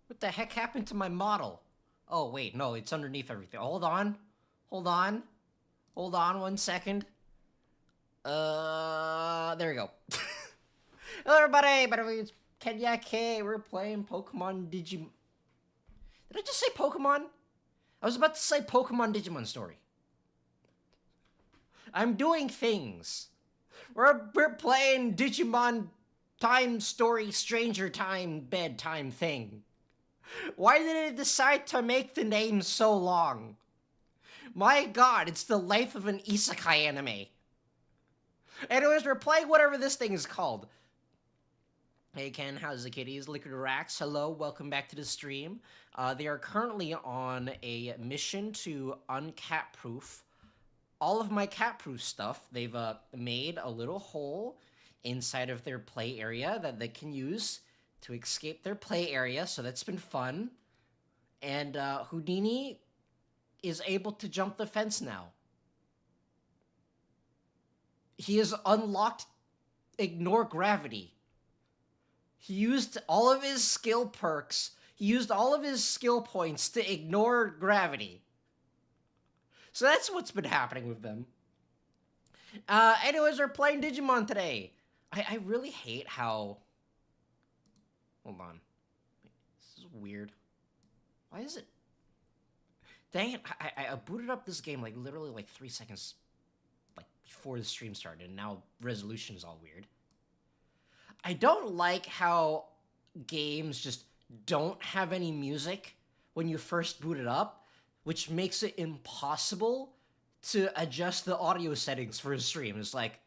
What the heck happened to my model? Oh, wait, no, it's underneath everything. Hold on. Hold on. Hold on 1 second. There we go. Hello, everybody. By the way, it's Kenya K. We're playing Pokemon Digimon. Did I just say Pokemon? I was about to say Pokemon Digimon Story. I'm doing things. We're playing Digimon Time Story Stranger Time Bedtime thing. Why did it decide to make the name so long? My god, it's the life of an isekai anime. Anyways, we're playing whatever this thing is called. Hey Ken, how's the kitties? Liquid Rax, hello, welcome back to the stream. They are currently on a mission to uncat-proof all of my cat-proof stuff. They've made a little hole inside of their play area that they can use to escape their play area, so that's been fun. And Houdini is able to jump the fence now. He has unlocked Ignore Gravity. He used all of his skill perks. He used all of his skill points to ignore gravity. So that's what's been happening with them. Anyways, we're playing Digimon today. I really hate how... Hold on. This is weird. Why is it... Dang it, I booted up this game like literally like 3 seconds like before the stream started, and now resolution is all weird. I don't like how games just don't have any music when you first boot it up, which makes it impossible to adjust the audio settings for a stream. It's like,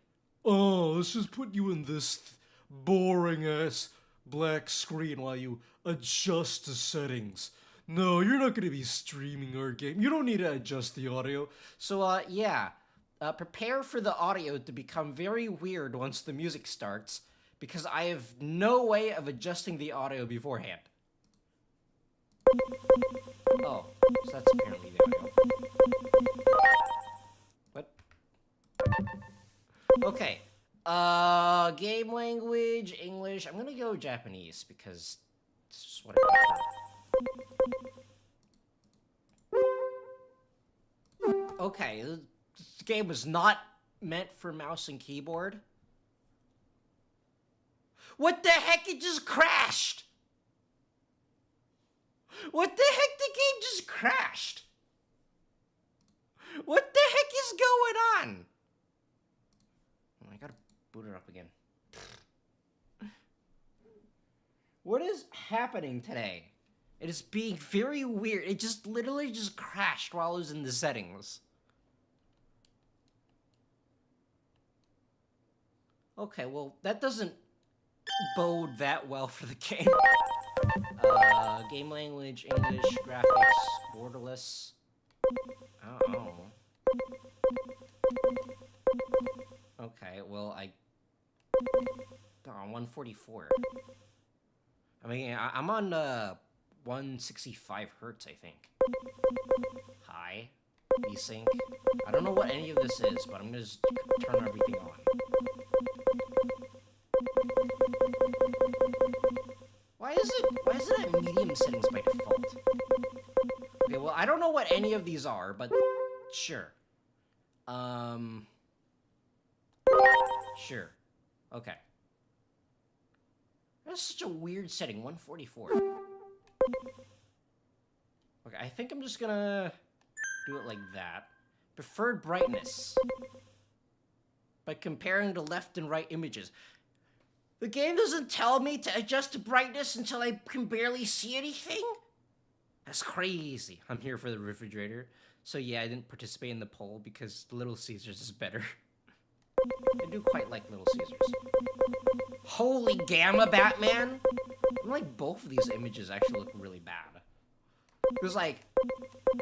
oh, let's just put you in this boring-ass black screen while you adjust the settings. No, you're not going to be streaming our game. You don't need to adjust the audio. So, yeah. Prepare for the audio to become very weird once the music starts, because I have no way of adjusting the audio beforehand. Oh, so that's apparently the audio. What? Okay. Game language, English. I'm gonna go Japanese because it's just what I prefer. Okay, this game was not meant for mouse and keyboard. What the heck? It just crashed! What the heck? The game just crashed! What the heck is going on? Oh, I gotta boot it up again. What is happening today? It is being very weird. It just literally just crashed while I was in the settings. Okay, well, that doesn't bode that well for the game. Game language, English, graphics, borderless. Oh. Okay, well, Oh, 144. I mean, I'm on, 165 hertz, I think. High. Desync. I don't know what any of this is, but I'm gonna just turn everything on. Why is it at medium settings by default? Okay, well, I don't know what any of these are, but sure. Sure. Okay. That's such a weird setting, 144. Okay, I think I'm just gonna do it like that. Preferred brightness. By comparing the left and right images. The game doesn't tell me to adjust the brightness until I can barely see anything? That's crazy. I'm here for the refrigerator. So yeah, I didn't participate in the poll because Little Caesars is better. I do quite like Little Caesars. Holy Gamma Batman! I'm like, both of these images actually look really bad. Because like,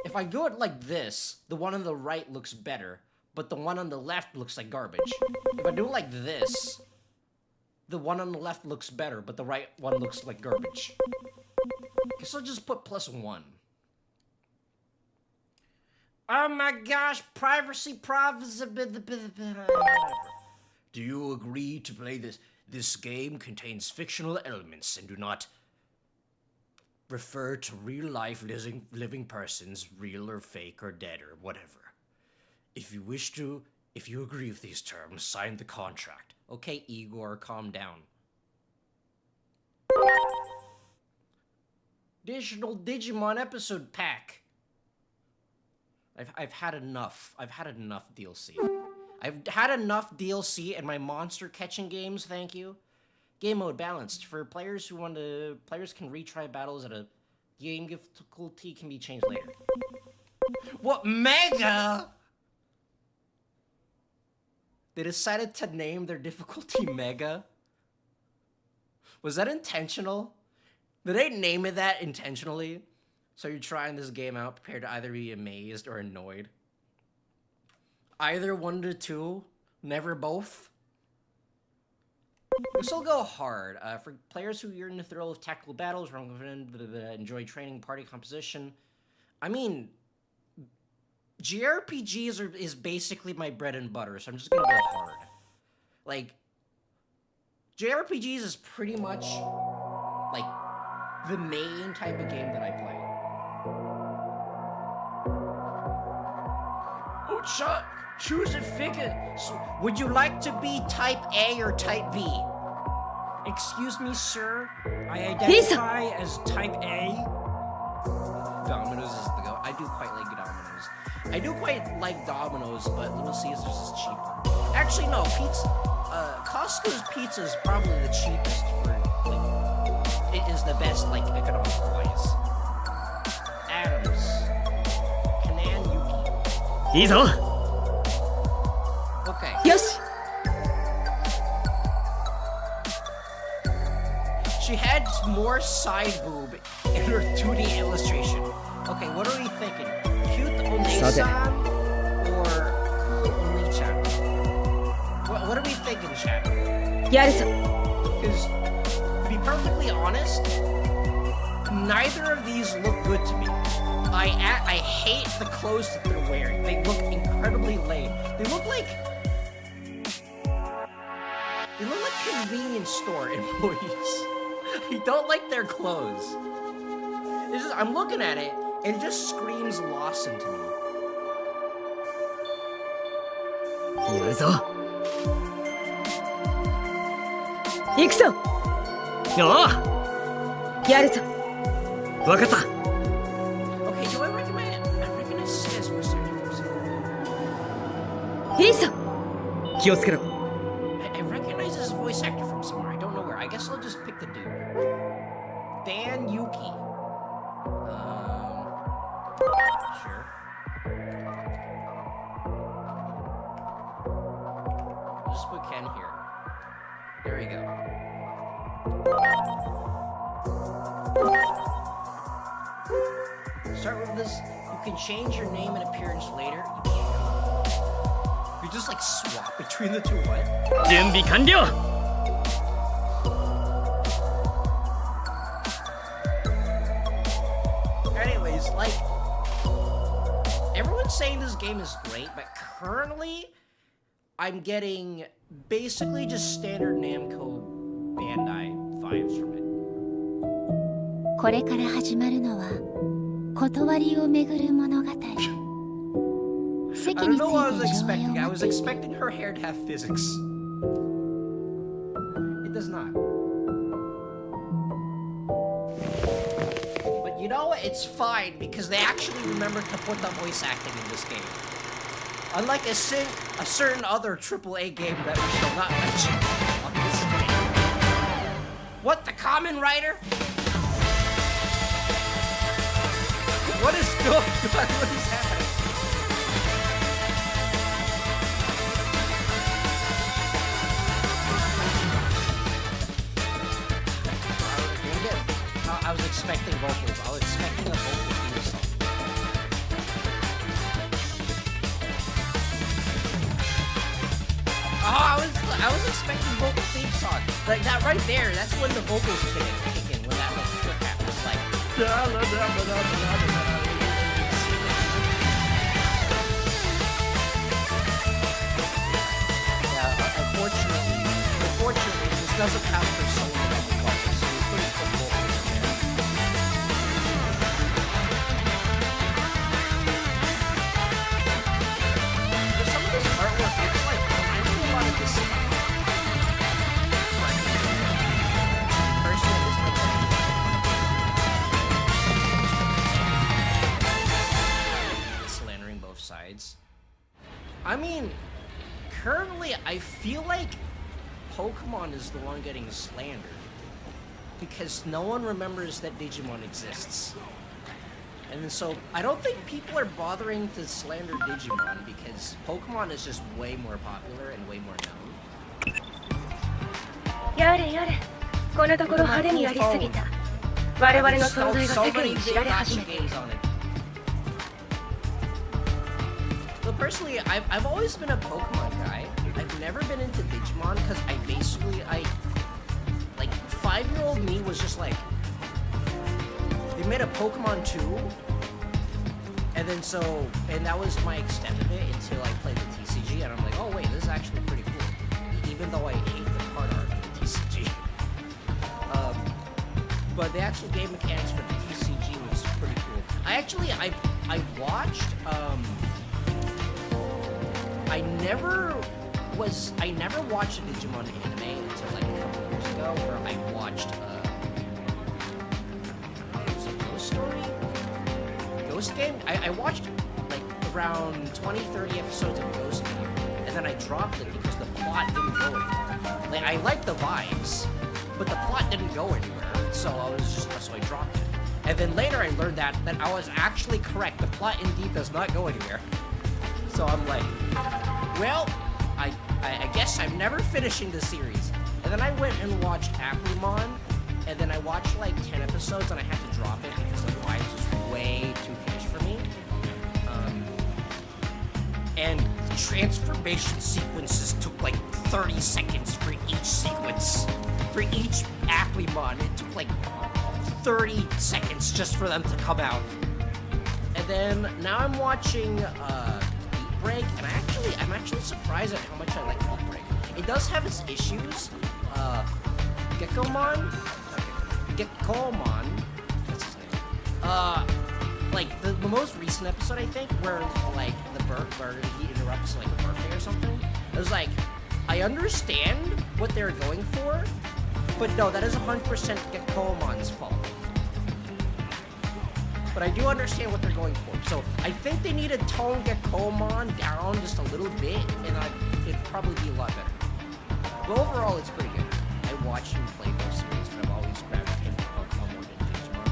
if I do it like this, the one on the right looks better, but the one on the left looks like garbage. If I do it like this, the one on the left looks better, but the right one looks like garbage. Guess I'll just put +1. Oh my gosh, privacy. Do you agree to play this? This game contains fictional elements and do not refer to real-life living persons, real or fake or dead or whatever. If you agree with these terms, sign the contract. Okay, Igor, calm down. Additional Digimon episode pack. I've had enough. I've had enough DLC. I've had enough DLC in my monster catching games, thank you. Game mode balanced. For players who want to... Players can retry battles at a... Game difficulty can be changed later. What? Mega?! They decided to name their difficulty Mega? Was that intentional? Did they name it that intentionally? So you're trying this game out prepared to either be amazed or annoyed? Either 1 to 2? Never both? This will go hard. For players who yearn the thrill of tactical battles, enjoy training, party composition. I mean, JRPGs is basically my bread and butter, so I'm just gonna go hard. Like, JRPGs is pretty much, like, the main type of game that I play. Oh, Chuck! Choose a figure. So, would you like to be type A or type B? Excuse me, sir. I identify as type A. Domino's is the go. I do quite like Domino's. I do quite like Domino's, but Little Caesars is cheaper. Actually, no. Costco's pizza is probably the cheapest for, like, it is the best, like, economic wise. Adams. Kanan Yuki. いいぞ Okay. よし She had more side boob in her 2D illustration. Okay, what are we thinking? Cute Onei-san or Oni-chan? What are we thinking, chat? やるぞ Because, to be perfectly honest, neither of these look good to me. I hate the clothes that they're wearing. They look incredibly lame. They look like convenience store employees. I don't like their clothes. I'm looking at it, and it just screams Lawson to me. やるぞ行くぞおうやるぞわかった Okay, do I recognize this for certain? いいぞ気をつけろ I recognize this voice actor from somewhere. I don't know where. I guess I'll just pick the dude. Dan Yuki. Sure. I'll just put Ken here. There we go. Start with this. You can change your name and appearance later. You can't. You just like swap between the two. What? 準備完了 Anyways, like, everyone's saying this game is great, but currently, I'm getting basically just standard Namco Bandai vibes from it. これから始まるのは断りをめぐる物語。 I don't know what I was expecting. I was expecting her hair to have physics. It does not. But you know what? It's fine because they actually remembered to put the voice acting in this game. Unlike a certain other AAA game that we shall not mention on this game. What, the Kamen Rider? What is going on? What is happening? I was expecting vocals. I was expecting a vocal theme song. Oh, I was expecting vocal theme song. Like that right there. That's when the vocals kick in. When that little flip happens, like. Yeah. Unfortunately, this doesn't have persona level vocals. So we couldn't put vocals in there. I mean, currently, I feel like Pokemon is the one getting slandered. Because no one remembers that Digimon exists. And so, I don't think people are bothering to slander Digimon because Pokemon is just way more popular and way more known. やれやれ、このところ派手にやりすぎた。我々の存在が世間に知られ始めている。So personally, I've always been a Pokemon guy. I've never been into Digimon because like 5-year-old me was just like, they made a Pokemon 2, and then and that was my extent of it until I played the TCG, and I'm like, oh wait, this is actually pretty cool, even though I hate the card art of the TCG. But the actual game mechanics for the TCG was pretty cool. I watched, I never watched a Digimon anime until like a couple years ago, where I watched was it Ghost Story? Ghost Game? I watched like around 20-30 episodes of Ghost Game, and then I dropped it because the plot didn't go anywhere. Like, I liked the vibes, but the plot didn't go anywhere, so I dropped it. And then later I learned that I was actually correct. The plot indeed does not go anywhere. So I'm like, well, I guess I'm never finishing the series. And then I went and watched Applemon, and then I watched like 10 episodes, and I had to drop it because the vibes was way too pitched for me. And the transformation sequences took like 30 seconds for each sequence. For each Applemon, it took like 30 seconds just for them to come out. And then now I'm watching Break, and I'm actually surprised at how much I like Beat Break. It does have its issues. Gekkomon, what's his name? Like the most recent episode, I think, where like where he interrupts like a birthday or something. It was like, I understand what they're going for, but no, that is 100% Gekkomon's fault. But I do understand what they're going for. So I think they need to tone Gekkomon down just a little bit, and it'd probably be a lot better. But overall, it's pretty good. I watch him play both series, but I've always gravitated to Pokemon more than Digimon.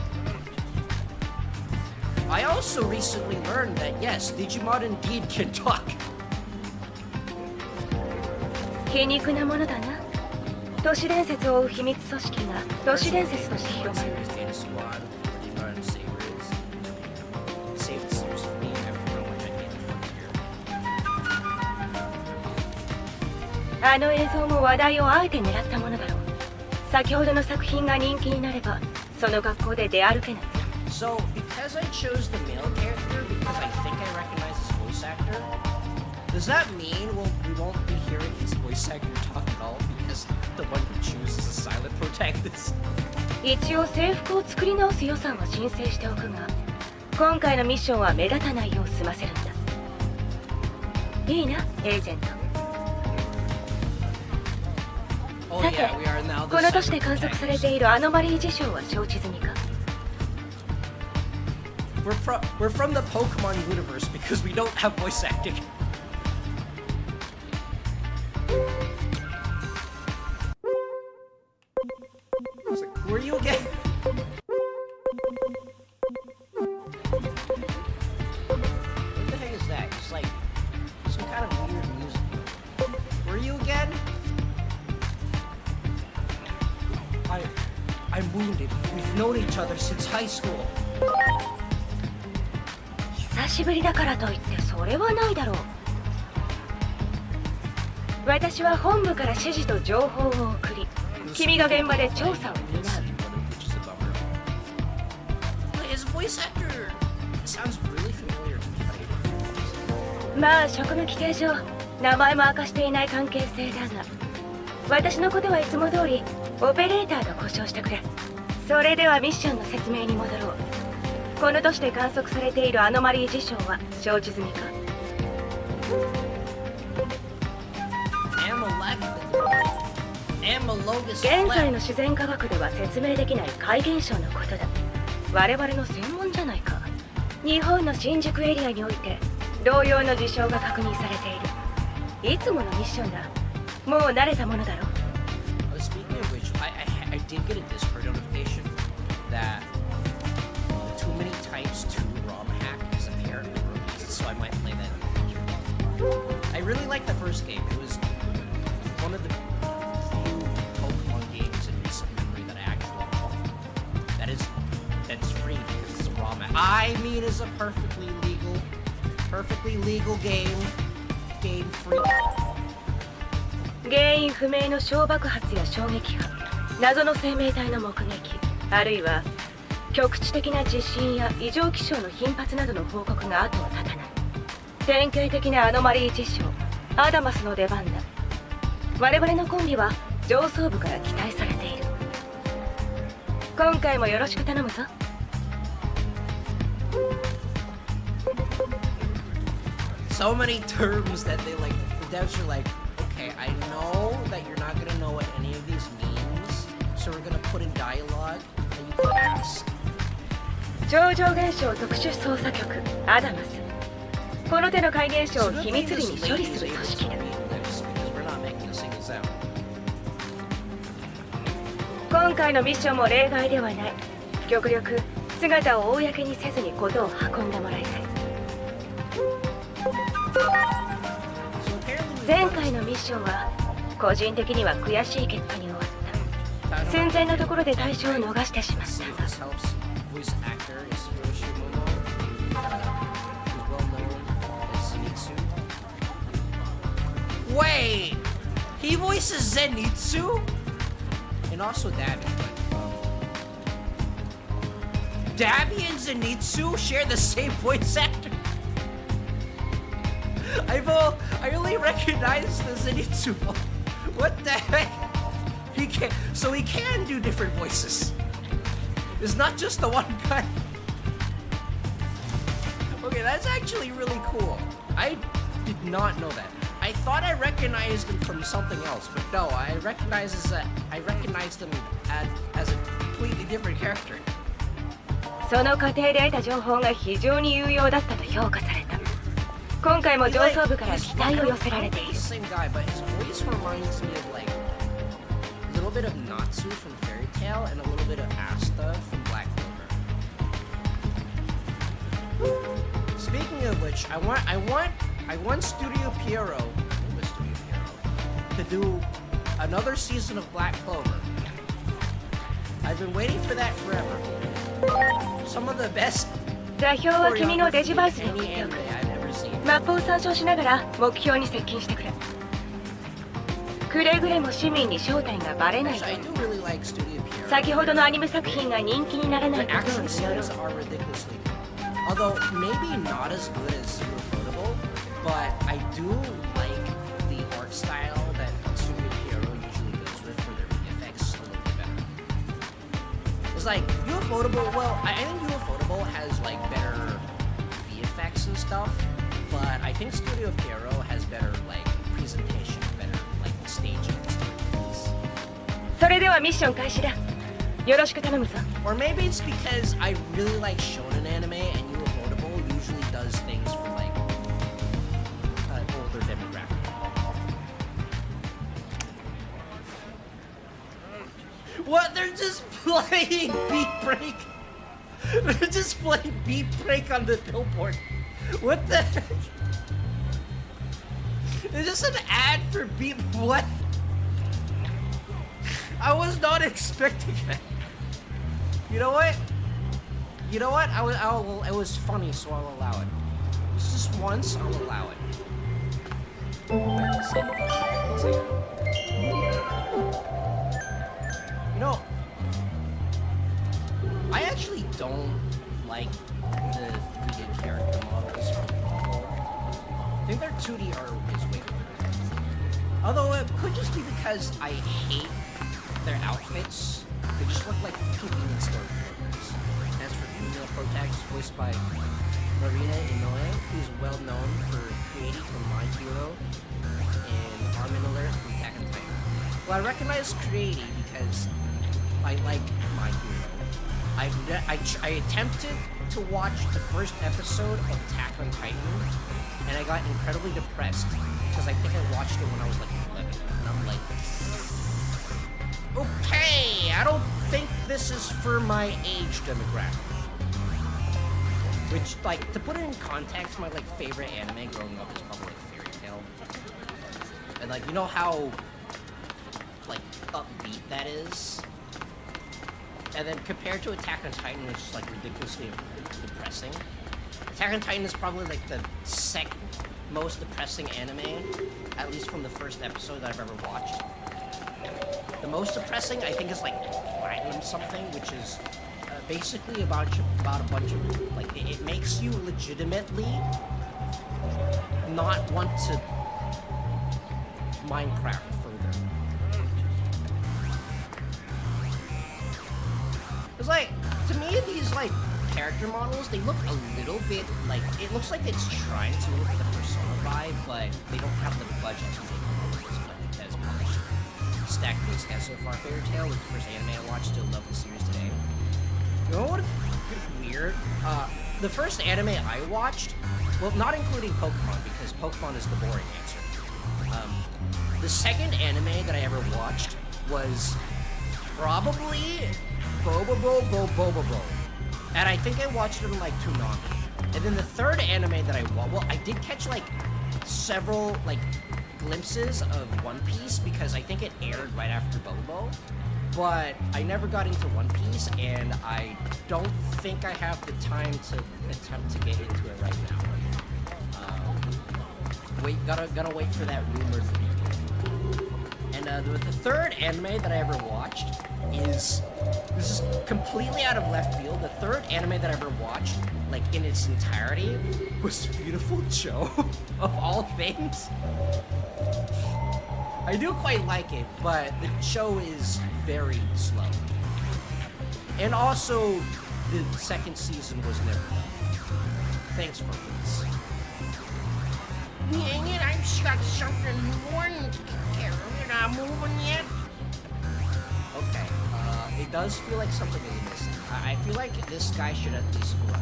I also recently learned that yes, Digimon indeed can talk. 皮肉なものだな。都市伝説を追う秘密組織が都市伝説として広まる。あの映像も話題をあえて狙ったものだろう。先ほどの作品が人気になれば、その学校で出歩けない。So, because I chose the male character because I think I recognize his voice actor, does that mean we won't be hearing his voice actor talk at all because the one who chooses a silent protagonist? 一応制服を作り直す予算は申請しておくが、今回のミッションは目立たないよう済ませるんだ。いいな、エージェント。さて、この都市で観測されているアノマリー事象は承知済みか？ We're from the Pokemon universe because we don't have voice acting. I was like, who are you again? What the heck is that? It's like some kind of weird music. Who are you again? I'm wounded. We've known each other since high school. 久しぶりだからといってそれはないだろう。私は本部から指示と情報を送り、君が現場で調査を担う。His voice actor sounds really familiar to me. まあ職務規定上、名前も明かしていない関係性だが、私のことはいつも通りオペレーターと呼称してくれ。それではミッションの説明に戻ろう。この都市で観測されているアノマリー事象は承知済みか？現在の自然科学では説明できない怪現象のことだ。我々の専門じゃないか。日本の新宿エリアにおいて同様の事象が確認されている。いつものミッションだ。もう慣れたものだろ。Speaking of which, I did get a Discord notification that the Too Many Types 2 ROM hack is apparently released, so I might play that in the future. I really liked the first game. It was one of the few Pokemon games in recent memory that I actually bought. That's free because it's a ROM hack. I mean, it's a perfectly legal game free. 原因不明の小爆発や衝撃波、謎の生命体の目撃、あるいは局地的な地震や異常気象の頻発などの報告が後を絶たない。典型的なアノマリー事象、アダマスの出番だ。我々のコンビは上層部から期待されている。今回もよろしく頼むぞ。So many terms that they like, the devs are like, okay, I know that you're not gonna know what any of these means, so we're gonna put in dialogue that you can ask. 超常現象特殊捜査局アダマス。この手の怪現象を秘密裏に処理する組織だ。今回のミッションも例外ではない。極力姿を公にせずに事を運んでもらいたい。前回のミッションは個人的には悔しい結果に終わった。寸前のところで対象を逃してしまった。Wait! He voices Zenitsu? And also Dabby. Dabby and Zenitsu share the same voice actor? I only recognize the Zenitsu voice. What the heck? So he can do different voices. It's not just the one guy. Okay, that's actually really cool. I did not know that. I thought I recognized him from something else, but no, I recognized him as a completely different character. その過程で得た情報が非常に有用だったと評価された。今回も上層部から期待を寄せられている。Same guy, but his voice reminds me of like a little bit of Natsu from Fairy Tail and a little bit of Asta from Black Clover. Speaking of which, I want Studio Pierrot to do another season of Black Clover. I've been waiting for that forever. Some of the best 座標は君のデジバースで見ておく。 マップを参照しながら目標に接近してくれ。くれぐれも市民に正体がバレない。先ほどのアニメ作品が人気にならないことを祈ろう。 Although maybe not as good as Ufotable, but I do like the art style that Studio Pierrot usually goes with for their VFX a little bit better. It's like Ufotable, well, I think Ufotable has like better VFX and stuff, but I think Studio Pierrot has better like presentation, better like staging and stuff. それではミッション開始だ。よろしく頼むぞ。 Or maybe it's because I really like shonen anime and Ufotable usually does things for like older demographic. What? They're just playing Beat Break. They're just playing Beat Break on the billboard. What the heck? Is this an ad for Beat? What? I was not expecting that. You know what? You know what? It was funny, so I'll allow it. It's just once, I'll allow it. You know, I actually don't like the 3D character models from Marvel. I think their 2D art is way better. Although it could just be because I hate their outfits. They just look like convenience store characters. As for female protagonist, voiced by Marina Inoue, who's well known for creating from My Hero and Armin Alert from Attack on Titan. Well, I recognize Creaty because I like My Hero. I attempted to watch the first episode of Attack on Titan and I got incredibly depressed because I think I watched it when I was like 11, and I'm like, okay, I don't think this is for my age demographic. Which, like, to put it in context, my like favorite anime growing up is probably like Fairy Tail, and like, you know how like upbeat that is, and then compared to Attack on Titan, which is like ridiculously depressing. Attack on Titan is probably like the second most depressing anime, at least from the first episode that I've ever watched. The most depressing, I think, is like Platinum something, which is basically about a bunch of like it makes you legitimately not want to Minecraft further. It's like, to me, these like character models, they look a little bit like, it looks like it's trying to look at the Persona vibe, but they don't have the budget to make as much. Stack this has so far. Fairy Tail was the first anime I watched. Still love the series today. You know what? Weird. The first anime I watched, well, not including Pokemon, because Pokemon is the boring answer. The second anime that I ever watched was probably Bobobo. And I think I watched it in like Toonami. And then the third anime that I watched, well, I did catch like several like glimpses of One Piece because I think it aired right after Bobo. But I never got into One Piece, and I don't think I have the time to attempt to get into it right now. Gotta wait for that rumored review. And the third anime that I ever watched is, this is completely out of left field. The third anime that I ever watched, like in its entirety, was Beautiful Joe, of all things. I do quite like it, but the show is very slow. And also, the second season was never done. Thanks for this. Dang it, I've got something important to take care of. You're not moving yet? Okay, it does feel like something is missing. I feel like this guy should at least grow.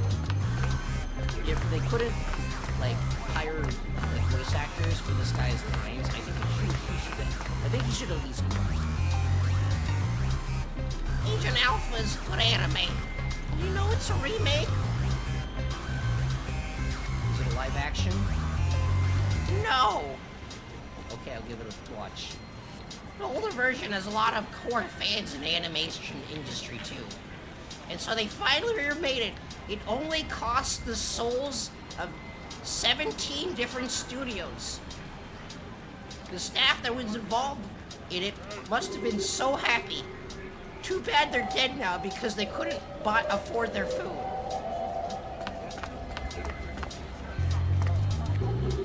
If they couldn't, like, hire like voice actors for this guy's lines, I think he should at least grow. Agent Alpha's good anime. You know it's a remake. Is it a live action? No! Okay, I'll give it a watch. The older version has a lot of core fans in the animation industry too. And so they finally remade it. It only cost the souls of 17 different studios. The staff that was involved in it must have been so happy. Too bad they're dead now because they couldn't afford their food.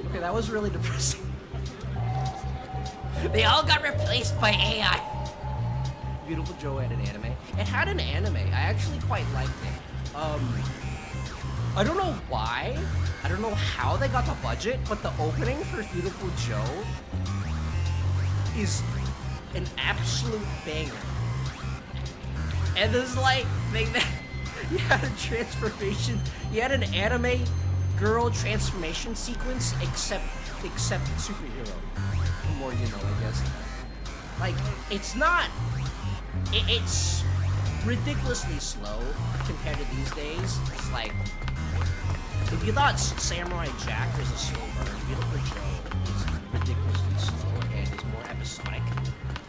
Okay, that was really depressing. They all got replaced by AI. Beautiful Joe had an anime. It had an anime. I actually quite liked it. I don't know why. I don't know how they got the budget, but the opening for Beautiful Joe is an absolute banger. And there's like, you had a transformation, you had an anime girl transformation sequence, except superhero. The more you know, I guess. Like, it's not, it's ridiculously slow compared to these days. It's like, if you thought Samurai Jack was a slow burn, Beautiful Joe is ridiculously slow and is more episodic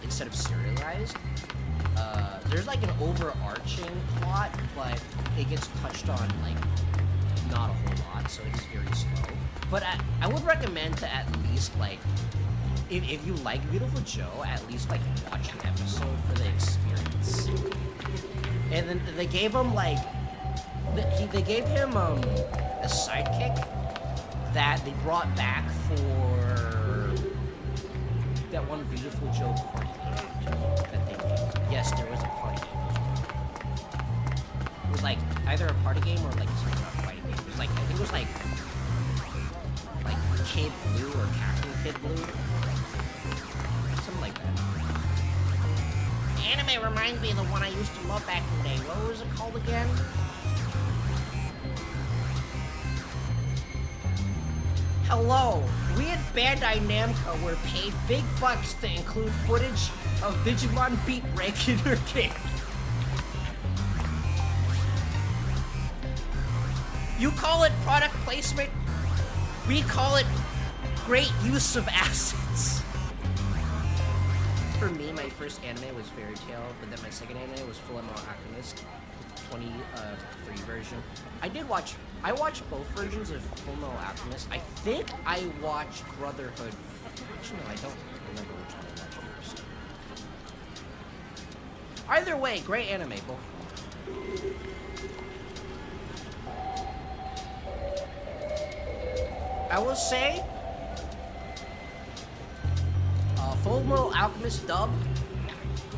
instead of serialized. There's like an overarching plot, but it gets touched on like not a whole lot, so it's very slow. But I would recommend to at least like, if you like Beautiful Joe, at least like watch an episode for the experience. And then they gave him like, they gave him a sidekick that they brought back for that one Beautiful Joe party that they made. Yes, there was a party game. It was like either a party game or like something not a fighting game. It was like, I think it was like Kid Blue or Captain Kid Blue. Something like that. Anime reminds me of the one I used to love back in the day. What was it called again? Hello, we at Bandainamco were paid big bucks to include footage of Digimon beat break in our game. You call it product placement, we call it great use of assets. For me, my first anime was Fairy Tail, but then my second anime was Fullmetal Alchemist, 23 version. I watched both versions of Fullmetal Alchemist. I think I watched Brotherhood. Actually, no, I don't remember which one I watched first. Either way, great anime, both. I will say, Fullmetal Alchemist dub,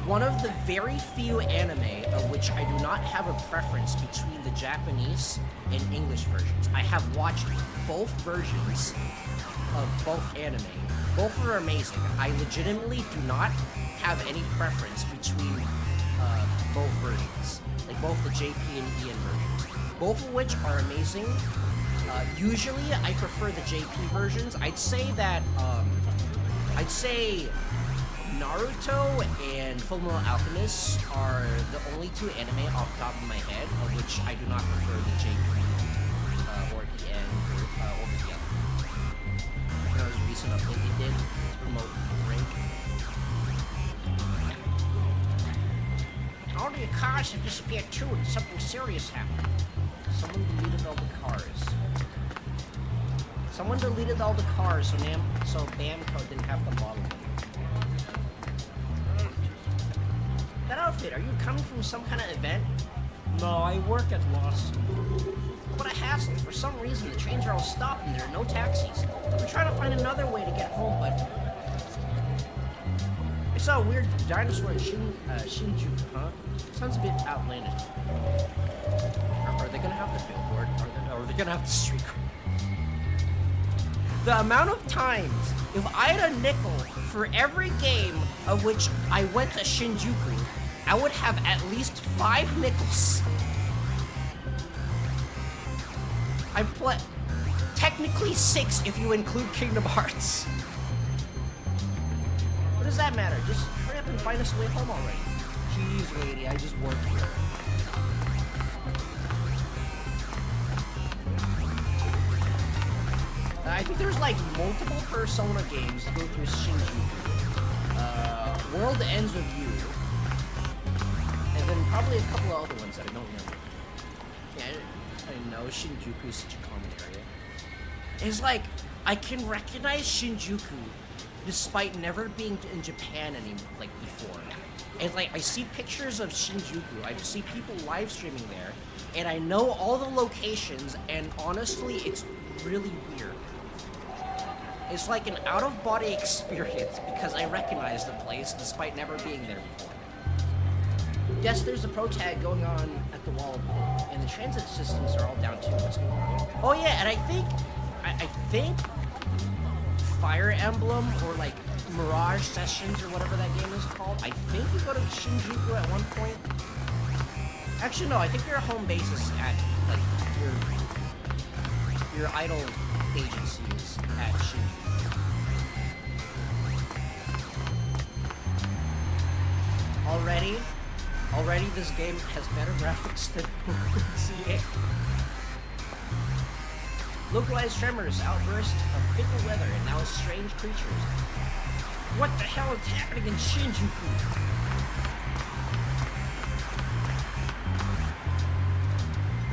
one of the very few anime of which I do not have a preference between the Japanese and English versions. I have watched both versions of both anime. Both are amazing. I legitimately do not have any preference between both versions. Like both the JP and EN versions. Both of which are amazing. Usually I prefer the JP versions. I'd say Naruto and Fullmetal Alchemist are the only two anime off the top of my head of which I do not prefer the JP or EN over the other. You know, there's a recent update they did to promote break. All the cars have disappeared too and something serious happened. Someone deleted all the cars. Someone deleted all the cars so Bamco didn't have the model. That outfit, are you coming from some kind of event? No, I work at Lost. What a hassle. For some reason, the trains are all stopped and there are no taxis. We're trying to find another way to get home, but... I saw a weird dinosaur in Shinjuku, huh? Sounds a bit outlandish. Are they gonna have the billboard? Or are they gonna have the street card? The amount of times, if I had a nickel for every game of which I went to Shinjuku, I would have at least 5 nickels. I play technically 6 if you include Kingdom Hearts. What does that matter? Just hurry up and find us a way home already. Jeez, lady, I just work here. I think there's like multiple Persona games to go through Shinjuku. World Ends With You. And then probably a couple of other ones that I don't remember. Yeah, I know Shinjuku is such a common area. It's like, I can recognize Shinjuku despite never being in Japan like before. And like, I see pictures of Shinjuku, I see people live streaming there, and I know all the locations, and honestly, it's really weird. It's like an out-of-body experience because I recognize the place despite never being there before. Yes, there's a pro tag going on at the wall of hope, and the transit systems are all down too. Oh yeah, and I think Fire Emblem or like Mirage Sessions or whatever that game is called. I think you go to Shinjuku at one point. Actually, no. I think your home base is at like your idol agencies at Shinjuku. Already this game has better graphics than CA. Localized tremors, outburst of fickle weather, and now strange creatures. What the hell is happening in Shinjuku?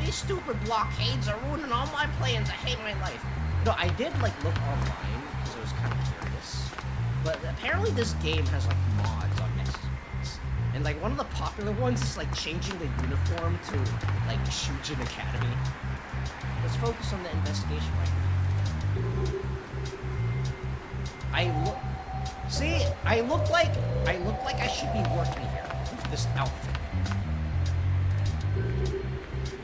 These stupid blockades are ruining all my plans. I hate my life. No, I did like look online because I was kind of curious. But apparently this game has like mods on next to it. And like one of the popular ones is like changing the uniform to like Shujin Academy. Let's focus on the investigation right now. I look like I should be working here with this outfit.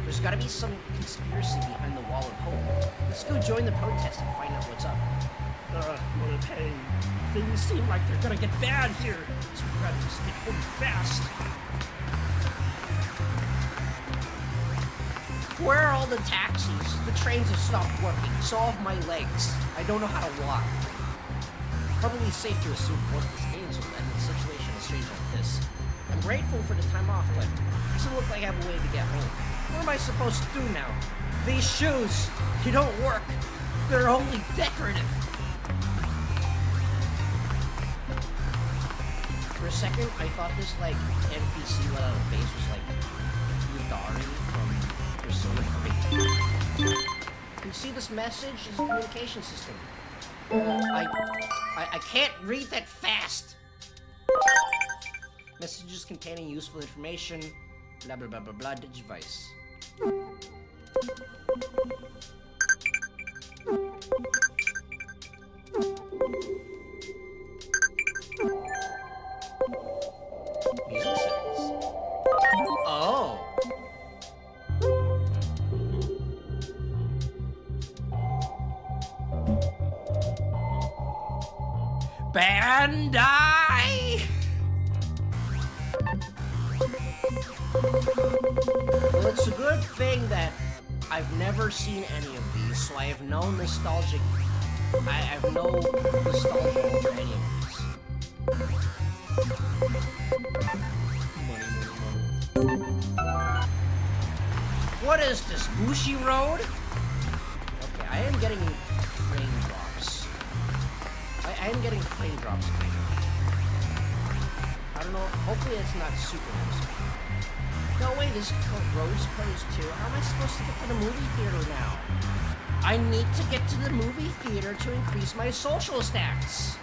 There's gotta be some conspiracy behind the wall of hope. Let's go join the protest and find out what's up. Okay. Things seem like they're gonna get bad here, so we gotta just get home fast. Where are all the taxis? The trains have stopped working. So have my legs. I don't know how to walk. Probably safe to assume most of the games will end in a situation as strange like this. I'm grateful for the time off, but it doesn't look like I have a way to get home. What am I supposed to do now? These shoes, they don't work. They're only decorative. For a second, I thought this, like, NPC let out a face was, like, Yudari from Persona 3. You see this message? This is a communication system. I can't read that fast. Messages containing useful information. Blah blah blah blah blah. Digivice. Music settings. Oh. Bandai! Well, it's a good thing that I've never seen any of these, so I have no nostalgic... I have no nostalgia over any of these. Money. What is this, Bushi Road? Okay, I am getting frame drops. I am getting frame drops kind of. I don't know, hopefully it's not super noticeable. No way, this road's closed too. How am I supposed to get to the movie theater now? I need to get to the movie theater to increase my social stats.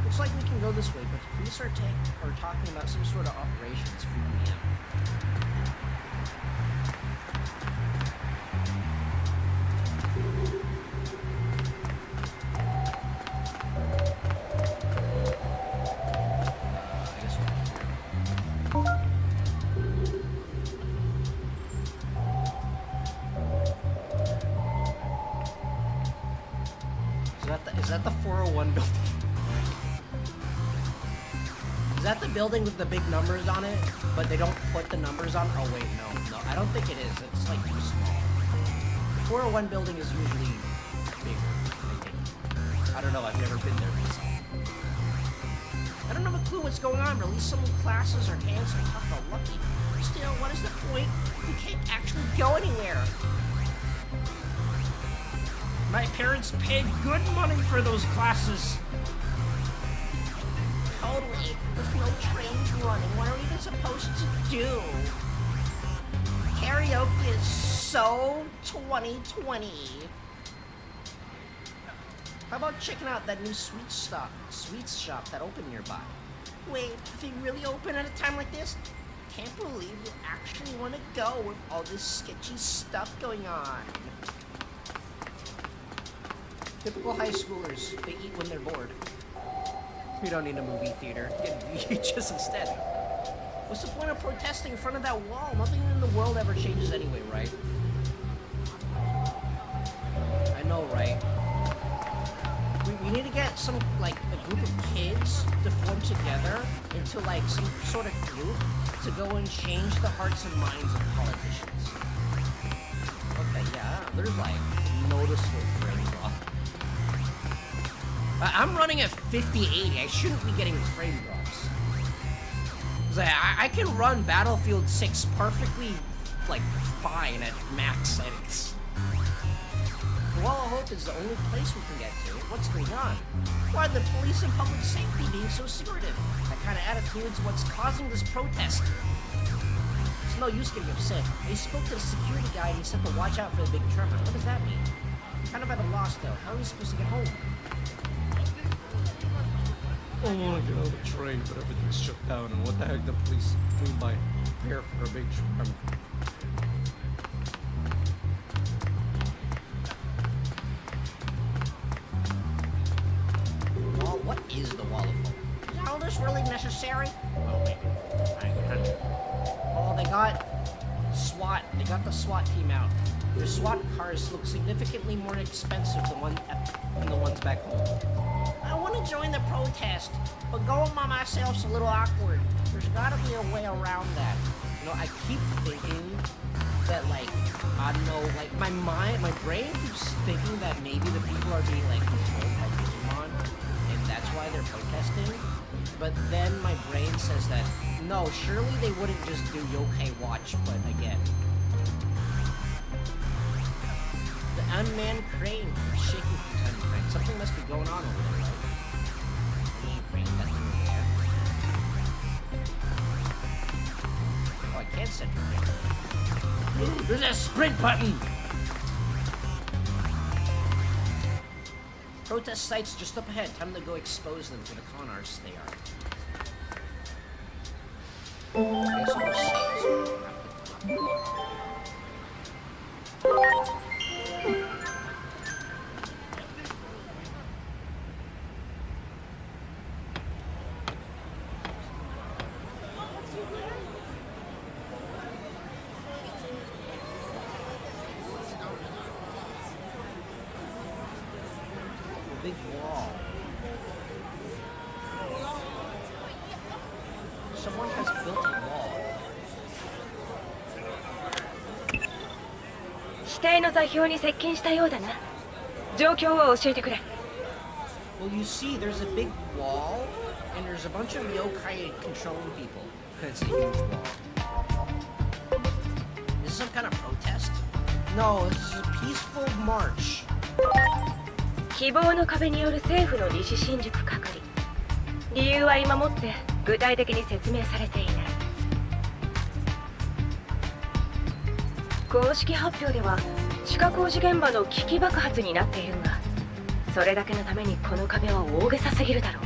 Looks like we can go this way, but the police are talking about some sort of operations freaking me out. Is that the 401 building? Is that the building with the big numbers on it, but they don't put the numbers on? Oh wait, no, I don't think it is. It's like too small. The 401 building is usually bigger, I think. I don't know, I've never been there myself. I don't have a clue what's going on, but at least some classes are canceled. Talk about lucky. Still, what is the point? We can't actually go anywhere. My parents paid good money for those classes. Totally. With no trains running, what are we even supposed to do? Karaoke is so 2020. How about checking out that new sweets shop that opened nearby? Wait, they really open at a time like this? Can't believe you actually want to go with all this sketchy stuff going on. Typical high schoolers, they eat when they're bored. We don't need a movie theater. Get VHS instead. What's the point of protesting in front of that wall? Nothing in the world ever changes anyway, right? I know, right? We need to get some, like, a group of kids to form together into, like, some sort of group to go and change the hearts and minds of politicians. Okay, yeah, there's, like, noticeable frame drop. I'm running at 5080. I shouldn't be getting frame drops. Cause I can run Battlefield 6 perfectly, like, fine at max settings. The Wall of Hope is the only place we can get to. What's going on? Why are the police and public safety being so secretive? That kind of attitude's what's causing this protest. It's no use getting upset. I spoke to the security guy and he said to watch out for the big tremor. What does that mean? I'm kind of at a loss though. How are we supposed to get home? I want to get on the train, but everything's shut down. And what the heck the police mean by prepare for a big tremor? Well, what is the Wall of Hope? Is all this really necessary? Oh, wait. Oh, they got SWAT. They got the SWAT team out. Their SWAT cars look significantly more expensive than the ones back home. I want to join the protest, but going by myself's a little awkward. There's gotta be a way around that. You know, I keep thinking that, like, I don't know, like, my brain keeps thinking that maybe the people are being, like, controlled by Digimon, and that's why they're protesting. But then my brain says that, no, surely they wouldn't just do Yokai Watch, but again. The unmanned crane is shaking from time to time. Something must be going on over there, right? Unmanned crane, that thing over there. Oh, I can't set it. There's a sprint button! Protest sites just up ahead. Time to go expose them for the con artists they are. I guess I'll go save. Big wall. Someone has built a wall. 指定の座標に接近したようだな。状況を教えてくれ。Well, you see, there's a big wall, and there's a bunch of yokai controlling people. It's a huge wall. Is this some kind of protest? No, this is a peaceful march. 希望の壁による政府の西新宿係。理由は今もって具体的に説明されていない。公式発表では地下工事現場の危機爆発になっているが、それだけのためにこの壁は大げさすぎるだろう。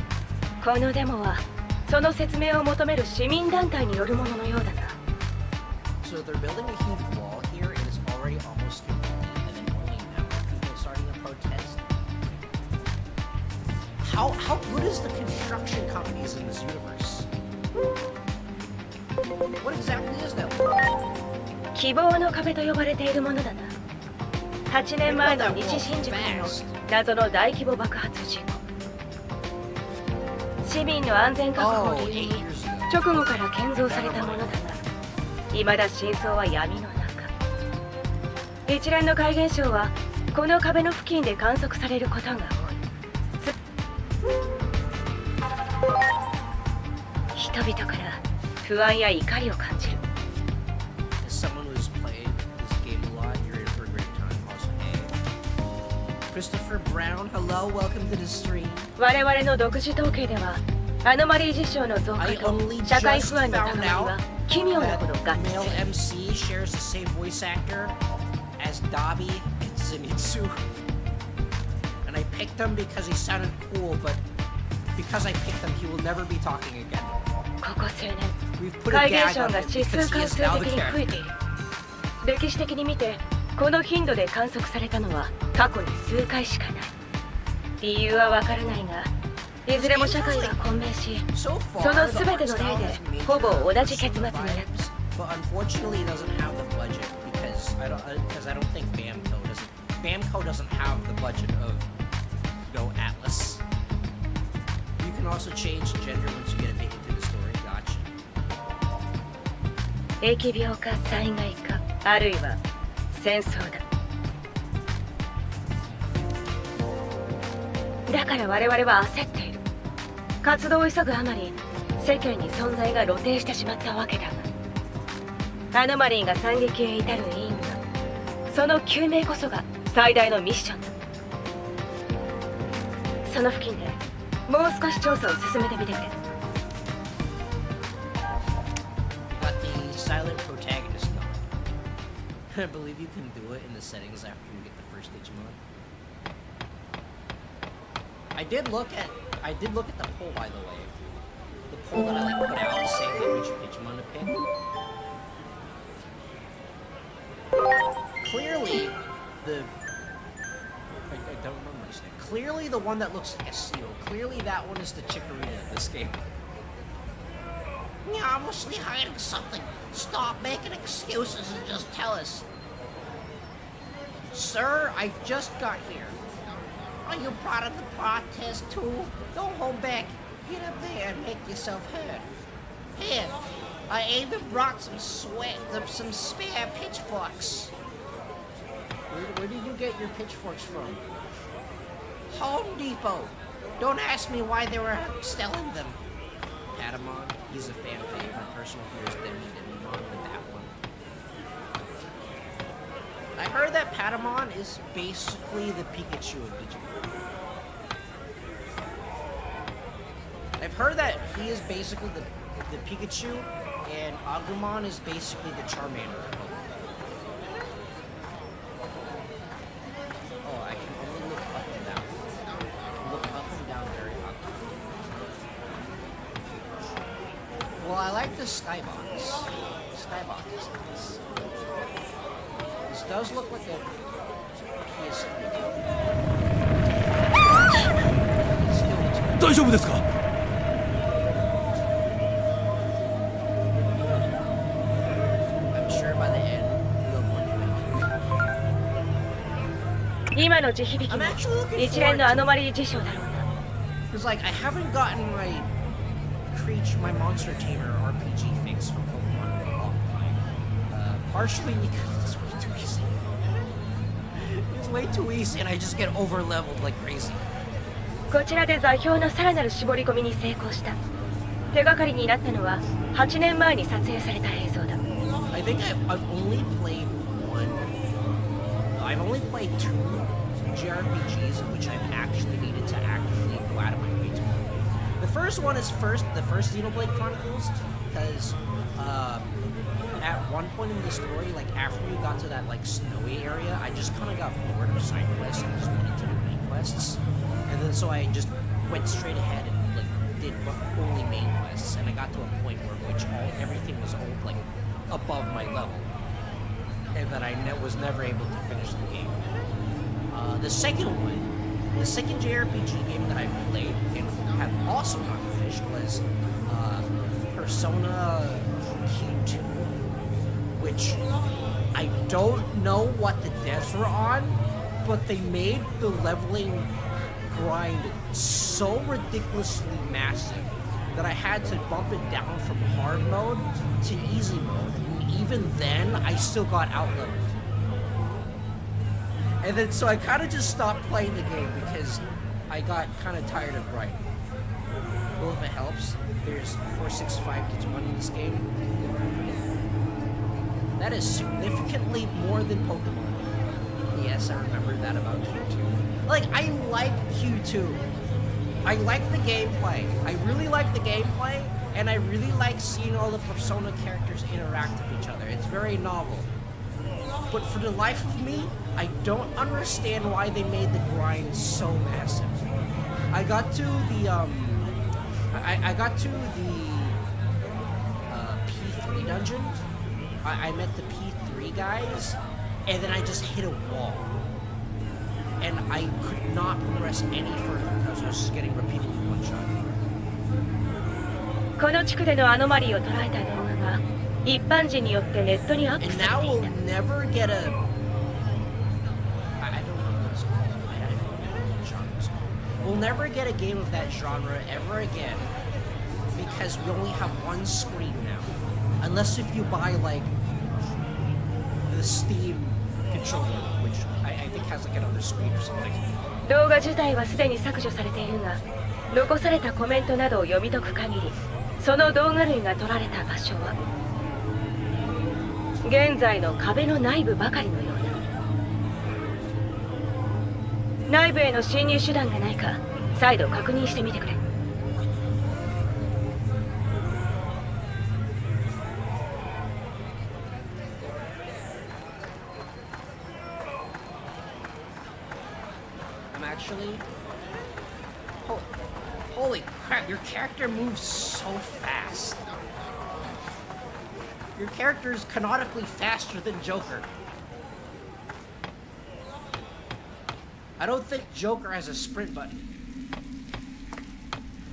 このデモはその説明を求める市民団体によるもののようだな。So they're building a huge wall here, and it's already almost complete, and then only now are people starting to protest. How good is the construction companies in this universe? What exactly is that? 希望の壁と呼ばれているものだな。8年前の西新宿での謎の大規模爆発事故。市民の安全確保を理由に直後から建造されたものだが、未だ真相は闇の中。一連の怪現象はこの壁の付近で観測されることが多い。人々から不安や怒りを感じる。Christopher Brown, hello, welcome to the stream. 我々の独自統計ではアノマリー事象の増加と社会不安の高まりは奇妙なほど合致 Male MC shares the same voice actor as Dabi Zenitsu. And I picked him because he sounded cool, but because I picked him, he will never be talking again. ここ数年 We've put 怪 a 現 gag 象 on が him 指数 because he 関 is 数 now 的 the に増え character. ている。歴史的に見てこの頻度で観測されたのは過去に数回しかない。理由はわからないが、いずれも社会が混迷し、そ So の far, 全 the て art の例 style で has made ほぼ同 some じ結末になった vibes, but unfortunately it doesn't have the budget because I don't think Bandainamco doesn't have the budget of Atlas. You can also change gender once you get a bit into the story. Gotcha. 疫病か災害か、あるいは戦争だ。だから我々は焦っている。活動を急ぐあまり世間に存在が露呈してしまったわけだが、アノマリーが惨劇へ至る因果、その究明こそが最大のミッションだ。その付近でもう少し調査を進めてみてくれ。Got the silent protagonist going. I believe you can do it in the settings after you get the first Digimon. I did look at the poll, by the way. The poll that I put out saying like which Digimon to pick. Clearly, I don't remember his name. Clearly, the one that looks like a seal. Clearly, that one is the Chikorita in this game. You're obviously hiding something. Stop making excuses and just tell us. Sir, I just got here. Are you part of the protest too? Don't hold back. Get up there and make yourself heard. Here, I even brought some spare pitchforks. Where did you get your pitchforks from? Home Depot. Don't ask me why they were selling them. Patamon, he's a fan favorite. My personal hero is Digimon with that one. I heard that Patamon is basically the Pikachu of Digimon. I've heard that he is basically the Pikachu, and Agumon is basically the Charmander of Pokemon. Oh, I can only look up and down. I can look up and down very often. Well, I like the Skybox. Skybox is nice. This does look like a PS3 game. It still looks good. 大丈夫ですか？ I'm sure by the end, we'll win. 今の地響き I'm も actually looking 一連 forward のアノ to マリー事象だろうな。 because, like, I haven't gotten my Monster Tamer RPG fix from Pokemon in a long time. Partially because it's way too easy. It's way too easy, and I just get over leveled like crazy. こちらで座標のさらなる絞り込みに成功した。手がかりになったのは8年前に撮影された映像だ。 I think I've only played I've only played 2 JRPGs in which I've actually needed to actively go out of my way to play. The first one is the first Xenoblade Chronicles, because at one point in the story, like after we got to that like snowy area, I just kind of got bored of side quests and just wanted to do main quests, and then so I just went straight ahead and like did only main quests, and I got to a point where everything was like above my level, and that I was never able to finish the game. The second JRPG game that I played and have also not finished was Persona Q2, which I don't know what the devs were on, but they made the leveling grind so ridiculously massive that I had to bump it down from hard mode to easy mode. And even then, I still got outleveled. And then, so I kind of just stopped playing the game because I got kind of tired of grinding. Well, if it helps, there's 465 Digimon in this game. That is significantly more than Pokemon. Yes, I remember that about Q2. Like, I like Q2. I like the gameplay. I really like the gameplay, and I really like seeing all the Persona characters interact with each other. It's very novel. But for the life of me, I don't understand why they made the grind so massive. I got to the P3 dungeon. I met the P3 guys, and then I just hit a wall. And I could not progress any further because I was just getting repeatedly one-shot. この地区でのアノマリーを捉えた動画が一般人によってネットにアップ And さ now れてい we'll た。 never get a... I don't know what it's called. I don't know what genre it's called. We'll never get a game of that genre ever again because we only have one screen now. Unless if you buy, like, the Steam controller, which I think has, like, another screen or something. 動画自体はすでに削除されているが、残されたコメントなどを読み解く限り、その動画類が撮られた場所は現在の壁の内部ばかりのようだ。内部への侵入手段がないか、再度確認してみてくれ。Actually, holy crap, your character moves so fast. Your character is canonically faster than Joker. I don't think Joker has a sprint button.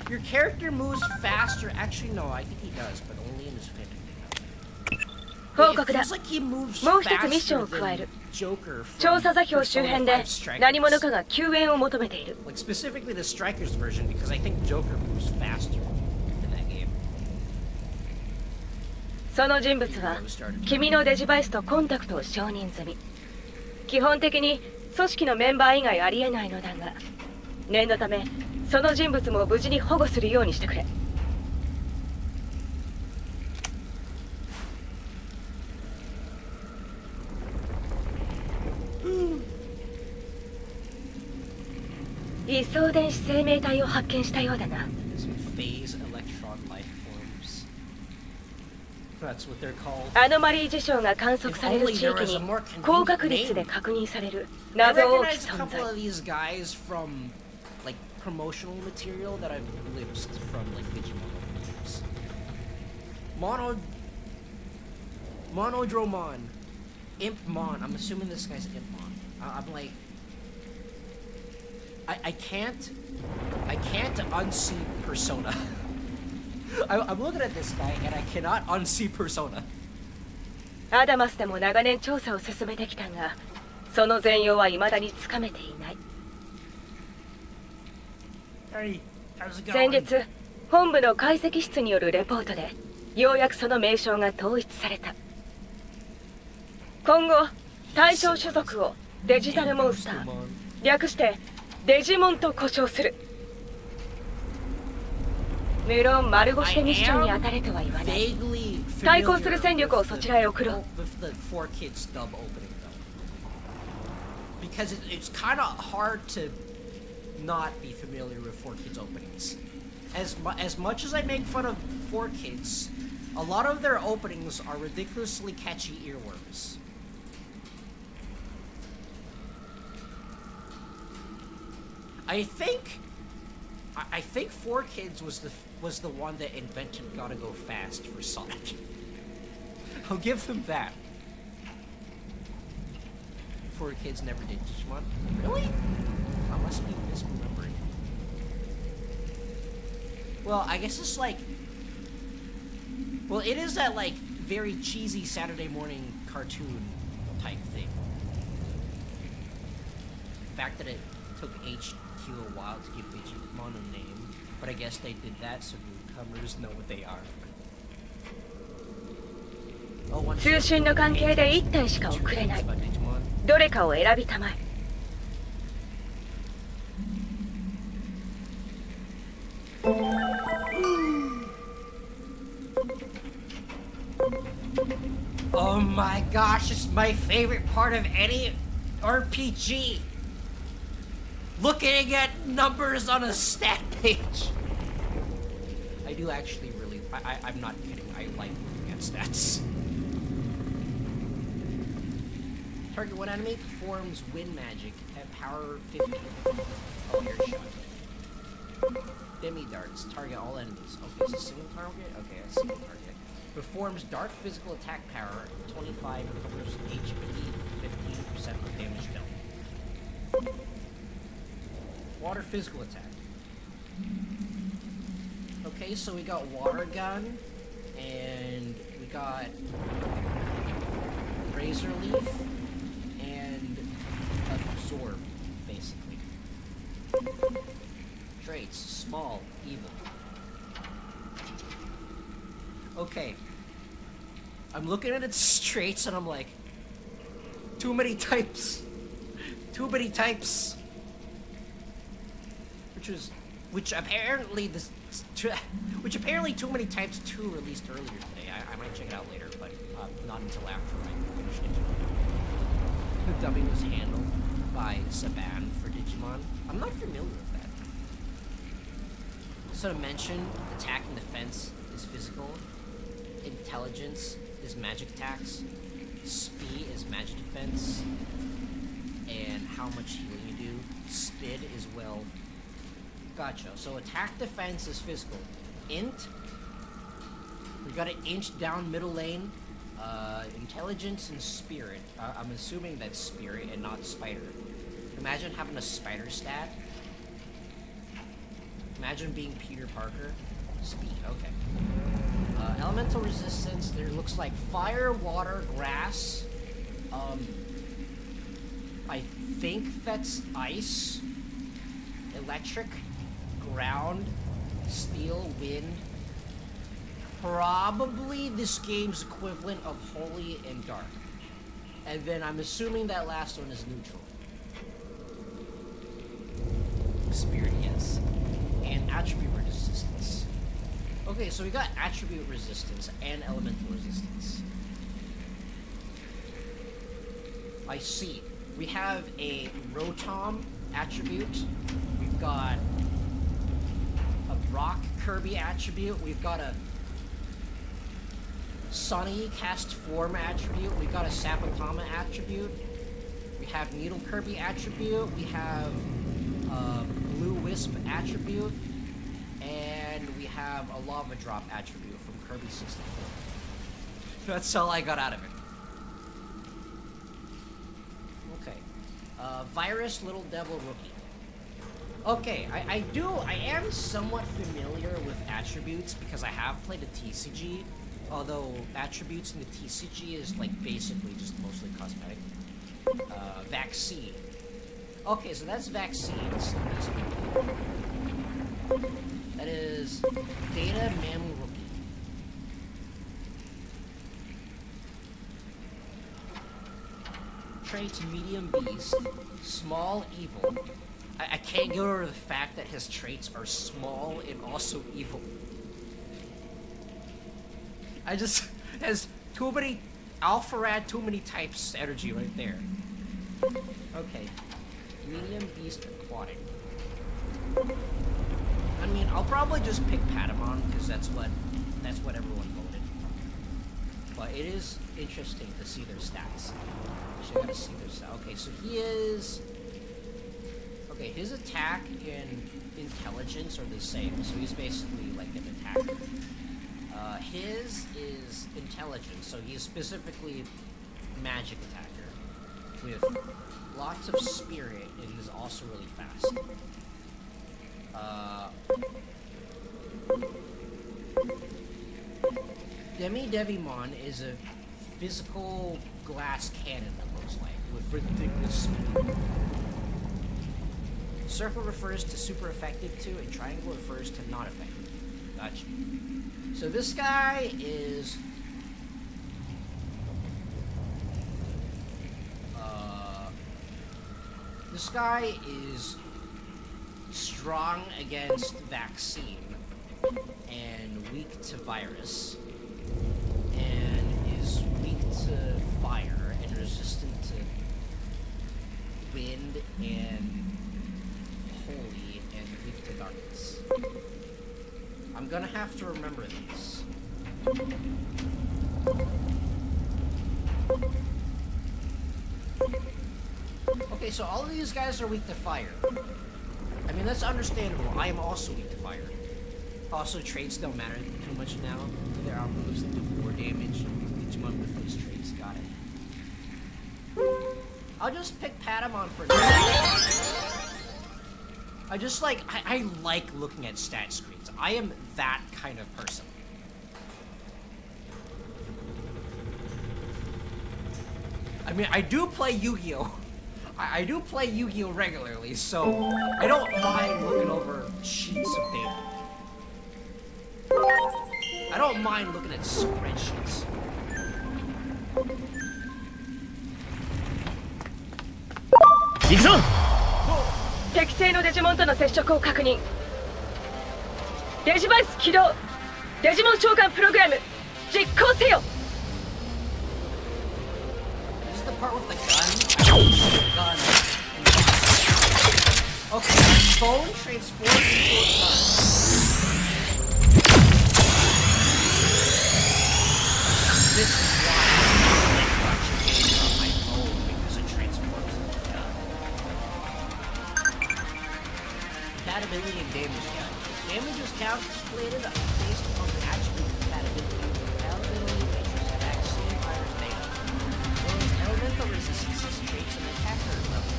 Your character moves faster. Actually, no, I think he does, but only in his phantom. 報告だ。 It feels like he moves もう一つミッション faster を加える。 than Joker from 調査座標周 Persona 辺で 5 Strikers. 何者かが救援を求めている。 Like specifically the Strikers version, because I think Joker moves faster in that game. その人物は君のデジバイスとコンタクトを承認済み。基本的に組織のメンバー以外ありえないのだが、念のためその人物も無事に保護するようにしてくれ。位相電子生命体を発見したようだな。 Some phase electron life forms. That's what they're called. アノマリー事象が観測される地域に高確率で確認される謎多き I recognize a 存 couple 在。 of these guys from like promotional material that I've glimpsed from like Digimon games. Monodromon, Impmon. I'm assuming this guy's Impmon. I'm like, I can't unsee Persona. I'm looking at this guy and I cannot unsee Persona. アダマスでも長年調査を進めてきたが、その全容は未だにつかめていない。 Hey, how's it 先 going? 日、本部の解析室によるレポートで、ようやくその名称が統一された。今後、対象種族をデジタルモンスター、略してデジモンと呼称する。無論丸腰でミッションに当たれとは言わない。 対抗する戦力をそちらへ送ろう。 Because it's kind of hard to not be familiar with 4Kids openings. As much as I make fun of 4Kids, a lot of their openings are ridiculously catchy earworms. I think 4Kids was the one that invented Gotta Go Fast for Sonic. I'll give them that. 4Kids never did Digimon. Really? I must be misremembering. Well, I guess it's like... Well, it is that, like, very cheesy Saturday morning cartoon type thing. The fact that it took HQ a while to give Digimon a name, but I guess they did that so newcomers know what they are. 通信の関係で1点しか送れない。どれかを選びたまえ。 Oh my gosh, it's my favorite part of any RPG. Looking at numbers on a stat page. I do actually really, I'm not kidding, I like looking at stats. Target one enemy performs wind magic at power 50. Oh, you're shot. Demi darts target all enemies. Okay, it's a single target? Okay, a single target. Performs dark physical attack power, 25, covers HP, 15% of damage dealt. Water physical attack. Okay, so we got water gun, and we got razor leaf, and absorb, basically. Traits, small, evil. Okay. I'm looking at its traits and I'm like, too many types. Too many types. Which apparently Too Many Types 2 released earlier today. I might check it out later, but not until after I finish Digimon. The dubbing was handled by Saban for Digimon. I'm not familiar with that. So to mention, attack and defense is physical. Intelligence is magic attacks. Speed is magic defense. And how much healing you do. Spid is, well... Gotcha. So attack defense is physical. Int. We got an inch down middle lane. Intelligence and spirit. I'm assuming that's spirit and not spider. Imagine having a spider stat. Imagine being Peter Parker. Speed, okay. Elemental resistance, there looks like fire, water, grass. I think that's ice, electric, ground, steel, wind. Probably this game's equivalent of holy and dark. And then I'm assuming that last one is neutral. Spirit, yes. And attribute resistance. Okay, so we got attribute resistance and elemental resistance. I see. We have a Rotom attribute. We've got a Rock Kirby attribute. We've got a Sunny Cast Form attribute. We've got a Sapatama attribute. We have Needle Kirby attribute. We have Blue Wisp attribute. And we have a Lava Drop attribute from Kirby 64. That's all I got out of it. Okay. Virus Little Devil Rookie. Okay, I am somewhat familiar with attributes because I have played a TCG. Although attributes in the TCG is like basically just mostly cosmetic. Vaccine. Okay, so that's vaccines. That is Data Mamu Rookie. Traits medium beast, small evil. I can't get over the fact that his traits are small and also evil. I just has too many alpha rad, too many types energy right there. Okay. Medium beast aquatic. I mean, I'll probably just pick Patamon because that's what everyone voted. But it is interesting to see their stats. Actually, I gotta see their stats. Okay, so he is. Okay, his attack and intelligence are the same, so he's basically like an attacker. His is intelligence, so he's specifically magic attacker with lots of spirit and he's also really fast. Digimon is a physical glass cannon, it looks like, with ridiculous speed. Circle refers to super effective to, and triangle refers to not effective. Gotcha. So this guy is strong against vaccine and weak to virus and is weak to fire and resistant to wind and holy and weak to darkness. I'm gonna have to remember these. Okay, so all of these guys are weak to fire. I mean, that's understandable. I am also weak to fire. Also, traits don't matter too much now. There are moves that do more damage. Digimon with those traits, got it. I'll just pick Patamon for now. I like looking at stat screens. I am that kind of person. I mean, I do play Yu-Gi-Oh! I do play Yu-Gi-Oh! Regularly, so I don't mind looking over sheets of data. I don't mind looking at spreadsheets. 行くぞ。敵性のデジモンとの接触を確認。デジバイス起動。デジモン召喚プログラム実行せよ。 This is the part with the gun. I don't see the gun. Okay, phone transforms into a gun. This is why I like watching games on my phone, because it transforms into a gun. Compatibility and damage count. Damage is calculated based on the attribute compatibility, interest, vaccine, virus, data. Elemental resistance traits and attacker level.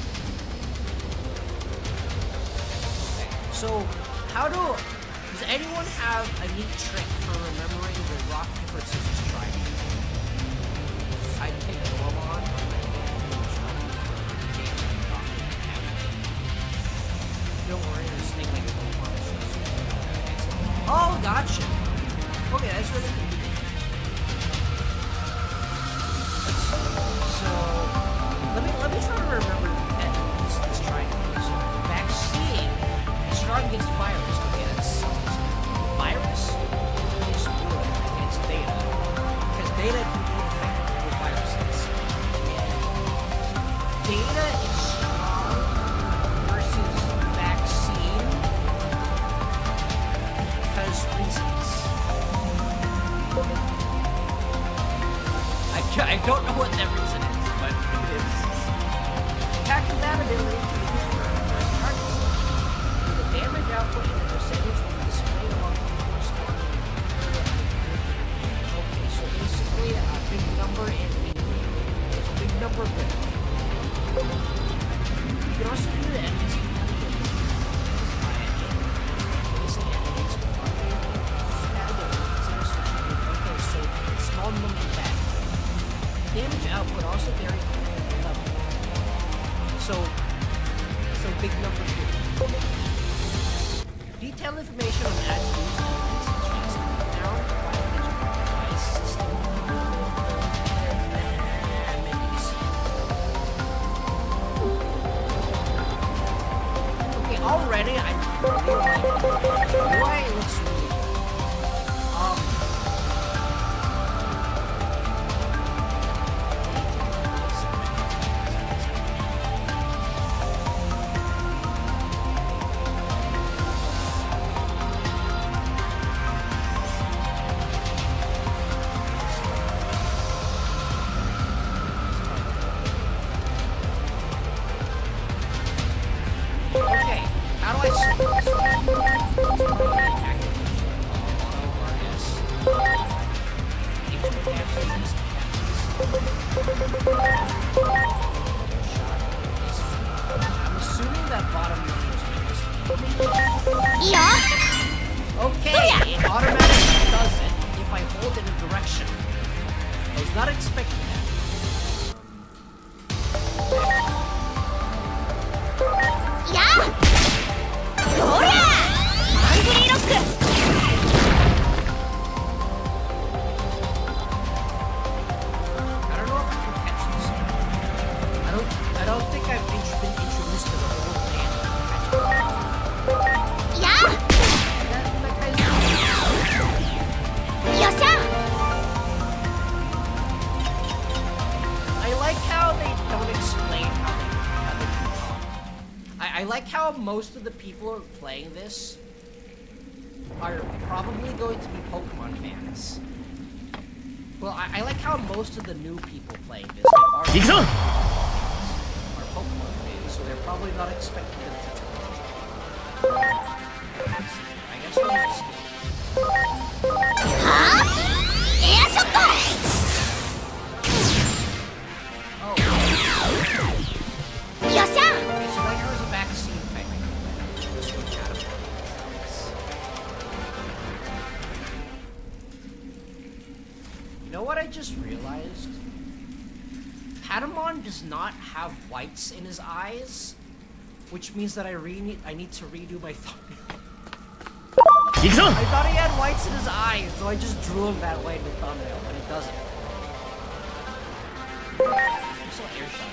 Okay, so does anyone have a neat trick for remembering the rock viruses just try it. I take Digimon. Don't worry, there's a snake like Pokemon. Oh, gotcha. Okay, that's really convenient. So let me try to remember this triangle. So vaccine is strong against virus. Okay, that's virus is good against data because data can be infected with viruses. Data is strong versus vaccine because reasons. I don't know what that reason is, but it is. Attack compatibility to the targets. The damage output and the percentage will be displayed along the corresponding. Okay, so basically a big number and there's a big number of them. You can also do the enemies. Okay, so small number back. Damage output also varies depending on the level. So big number 2. Detailed information on attributes and changes down by device system. Okay, already I really like the way it looks really good. Okay, how do I switch? I'm assuming that bottom number is my Okay, it automatically does it if I hold in a direction. I was not expecting that. I don't know if I can catch this. I don't think I've been introduced to the whole thing. That guy's I like how they don't explain how they talk. I like how most of the people who are playing this are probably going to be Pokemon fans. Well, I like how most of the new people playing this are Pokemon fans, so they're probably not expecting them to. I guess we'll just skip. Oh. Okay, so like there was a vaccine typing. This one had a You know what I just realized? Patamon does not have whites in his eyes, which means that I need to redo my thumbnail. I thought he had whites in his eyes, so I just drew him that way in the thumbnail, but it doesn't. I'm so air shy.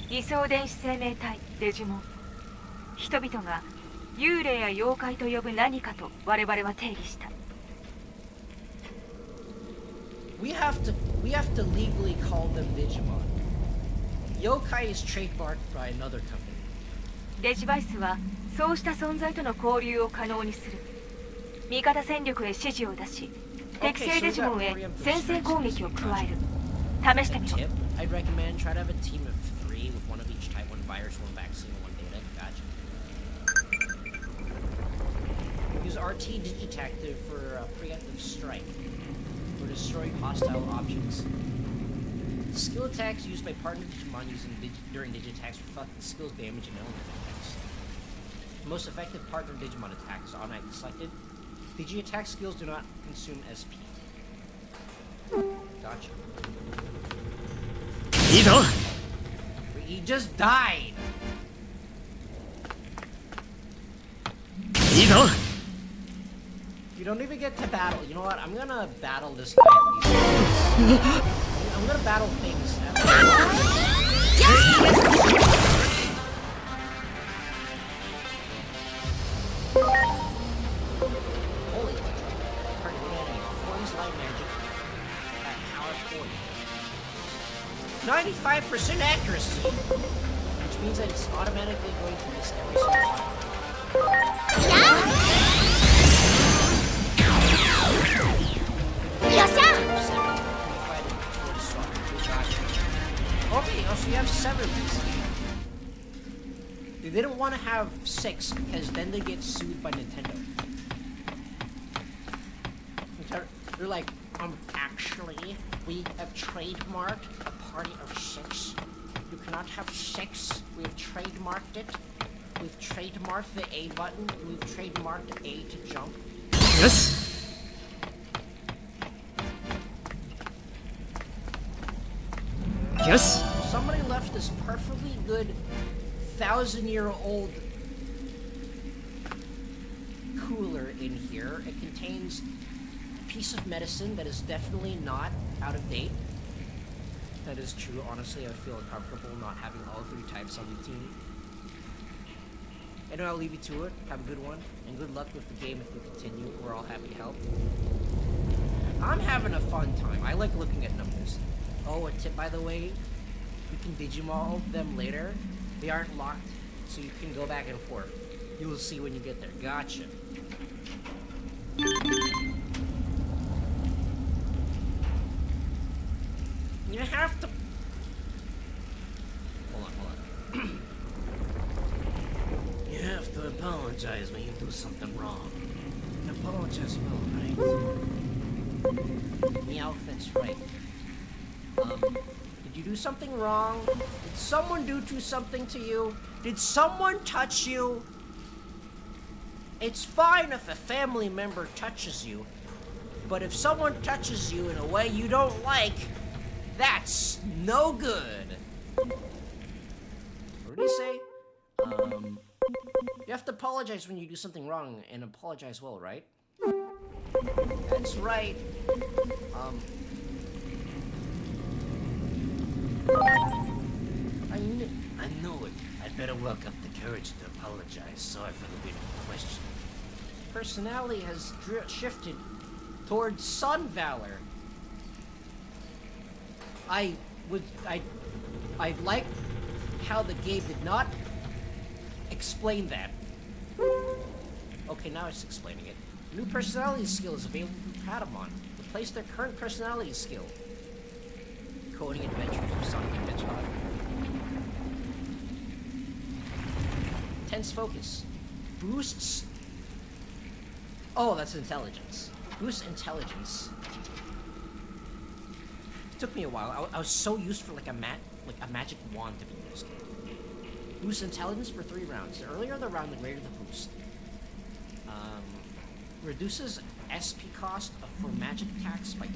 偽装電子生命体デジモン。人々が幽霊や妖怪と呼ぶ何かと我々は定義した。We have to legally call them Digimon. Yokai is trademarked by another company. デジバイスはそうした存在との交流を可能にする。味方戦力へ指示を出し、適正デジモンへ先制攻撃を加える。試してみろ。 I'd recommend try to have a team of 3 with one of each type, one virus, one vaccine, one data. Gotcha. use RT Digitactive for preemptive strike, or destroying hostile objects. Skill attacks used by partner Digimon during Digitattacks reflect the skill's damage and element effects. The most effective partner Digimon attack is automatically selected. Digi-attack skills do not consume SP. Gotcha. He just died! You don't even get to battle. You know what? I'm gonna battle this guy at least. I'm gonna battle things. Holy enemy. Forms light magic at power 40. 95% accuracy! Which means that it's automatically going to miss every single time. Okay, oh, so you have 7 of these. They didn't want to have 6 because then they get sued by Nintendo. They're like, actually, we have trademarked a party of 6. You cannot have 6. We have trademarked it. We've trademarked the A button. We've trademarked A to jump. Yes. Yes. Somebody left this perfectly good 1,000-year-old cooler in here. It contains a piece of medicine that is definitely not out of date. That is true. Honestly, I feel uncomfortable not having all 3 types on the team. Anyway, I'll leave you to it. Have a good one, and good luck with the game if you continue. We're all happy to help. I'm having a fun time. I like looking at numbers. Oh, a tip, by the way, you can Digimon them later. They aren't locked, so you can go back and forth. You'll see when you get there. Gotcha. You have to... Hold on. You have to apologize when you do something wrong. Apologize well, right? Meow, that's right. Did you do something wrong? Did someone do something to you? Did someone touch you? It's fine if a family member touches you, but if someone touches you in a way you don't like, that's no good. What did he say? You have to apologize when you do something wrong, and apologize well, right? That's right. I know it. I'd better work up the courage to apologize. Sorry for the weird question. Personality has shifted towards Sun Valor. I like how the game did not explain that. Okay, now it's explaining it. New personality skill is available from Patamon. Replace their current personality skill. Coding adventures of Sonic and Hedgehog. Intense focus. Boosts... Oh, that's intelligence. Boosts intelligence. It took me a while. I was so used for like a magic wand to be used. Boosts intelligence for 3 rounds. The earlier the round, the greater the boost. Reduces SP cost for magic attacks by 10%.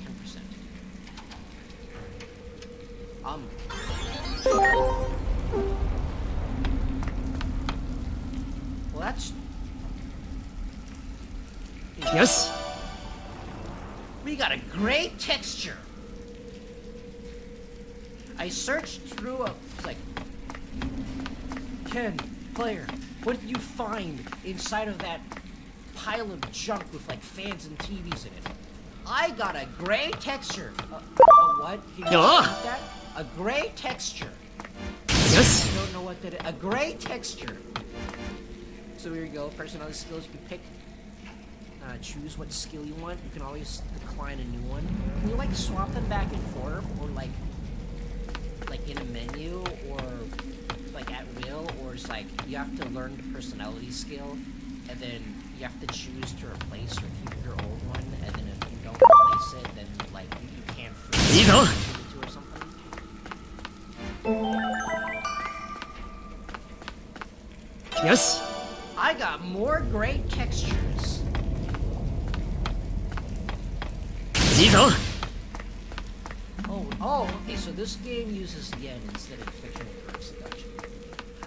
Well, that's... Yes. We got a great texture. I searched through like... Ken, player, what did you find inside of that pile of junk with like fans and TVs in it? I got a gray texture. What? Can you repeat that? A gray texture. Yes. I don't know what that is. A gray texture. So here you go. Personality skills. You can pick, choose what skill you want. You can always decline a new one. Can you like swap them back and forth, or like in a menu, or like at will, or it's like you have to learn the personality skill, and then you have to choose to replace or keep your old one, and then if you don't replace it, then like you can't free Ease on. it or something. Yoshi. I got more great textures. いいぞ Oh, okay, so this game uses yen instead of fictional currency, gotcha.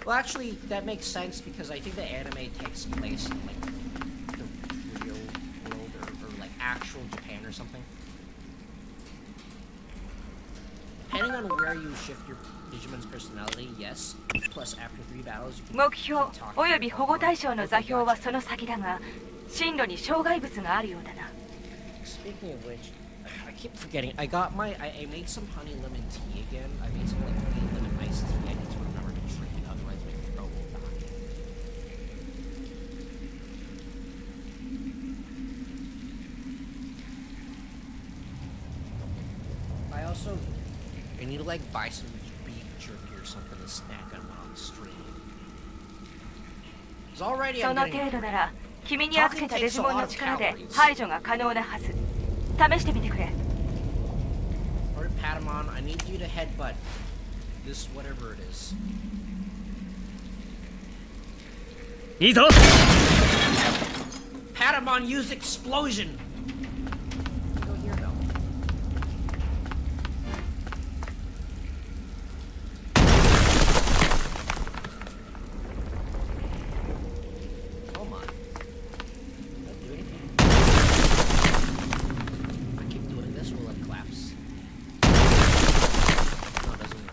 Well, actually, that makes sense because I think the anime takes place in, like, the real world or like, actual Japan or something. Depending on where you shift your Digimon's personality, yes. Plus, after 3 battles, you can 目標 keep talking および to 保護 Pokemon. 対象の座 Okay, 標は gotcha. その先だが進路に障害物があるようだな Speaking of which, I keep forgetting. I made some honey lemon tea again. I made some like honey lemon iced tea. I need to remember to drink it, otherwise my throat will die. I need to like buy some beef jerky or something to snack on while I'm streaming. 'Cause already そ I'm の getting. 程度なら君に預けたデジモンの力で排除が可能なはず試してみてくれ Alright, Patamon, I need you to headbutt this whatever it is. いいぞ Patamon, use explosion! Go here, though. Come on. Don't do anything. If I keep doing this, will it collapse? No, it doesn't.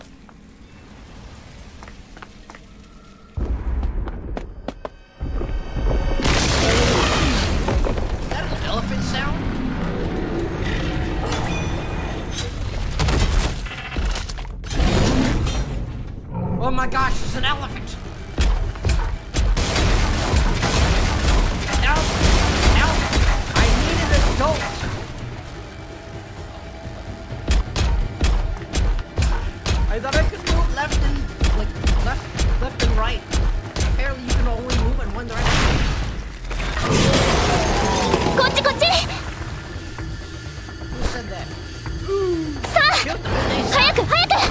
Is that an elephant sound? Oh my gosh, it's an elephant! Help! Help! I need an adult! I thought I could move left and left and right. Apparently you can only move in one direction. こっちこっち Who said that? さあ Shoot the Bandainamco! 早く早く Bandainamco!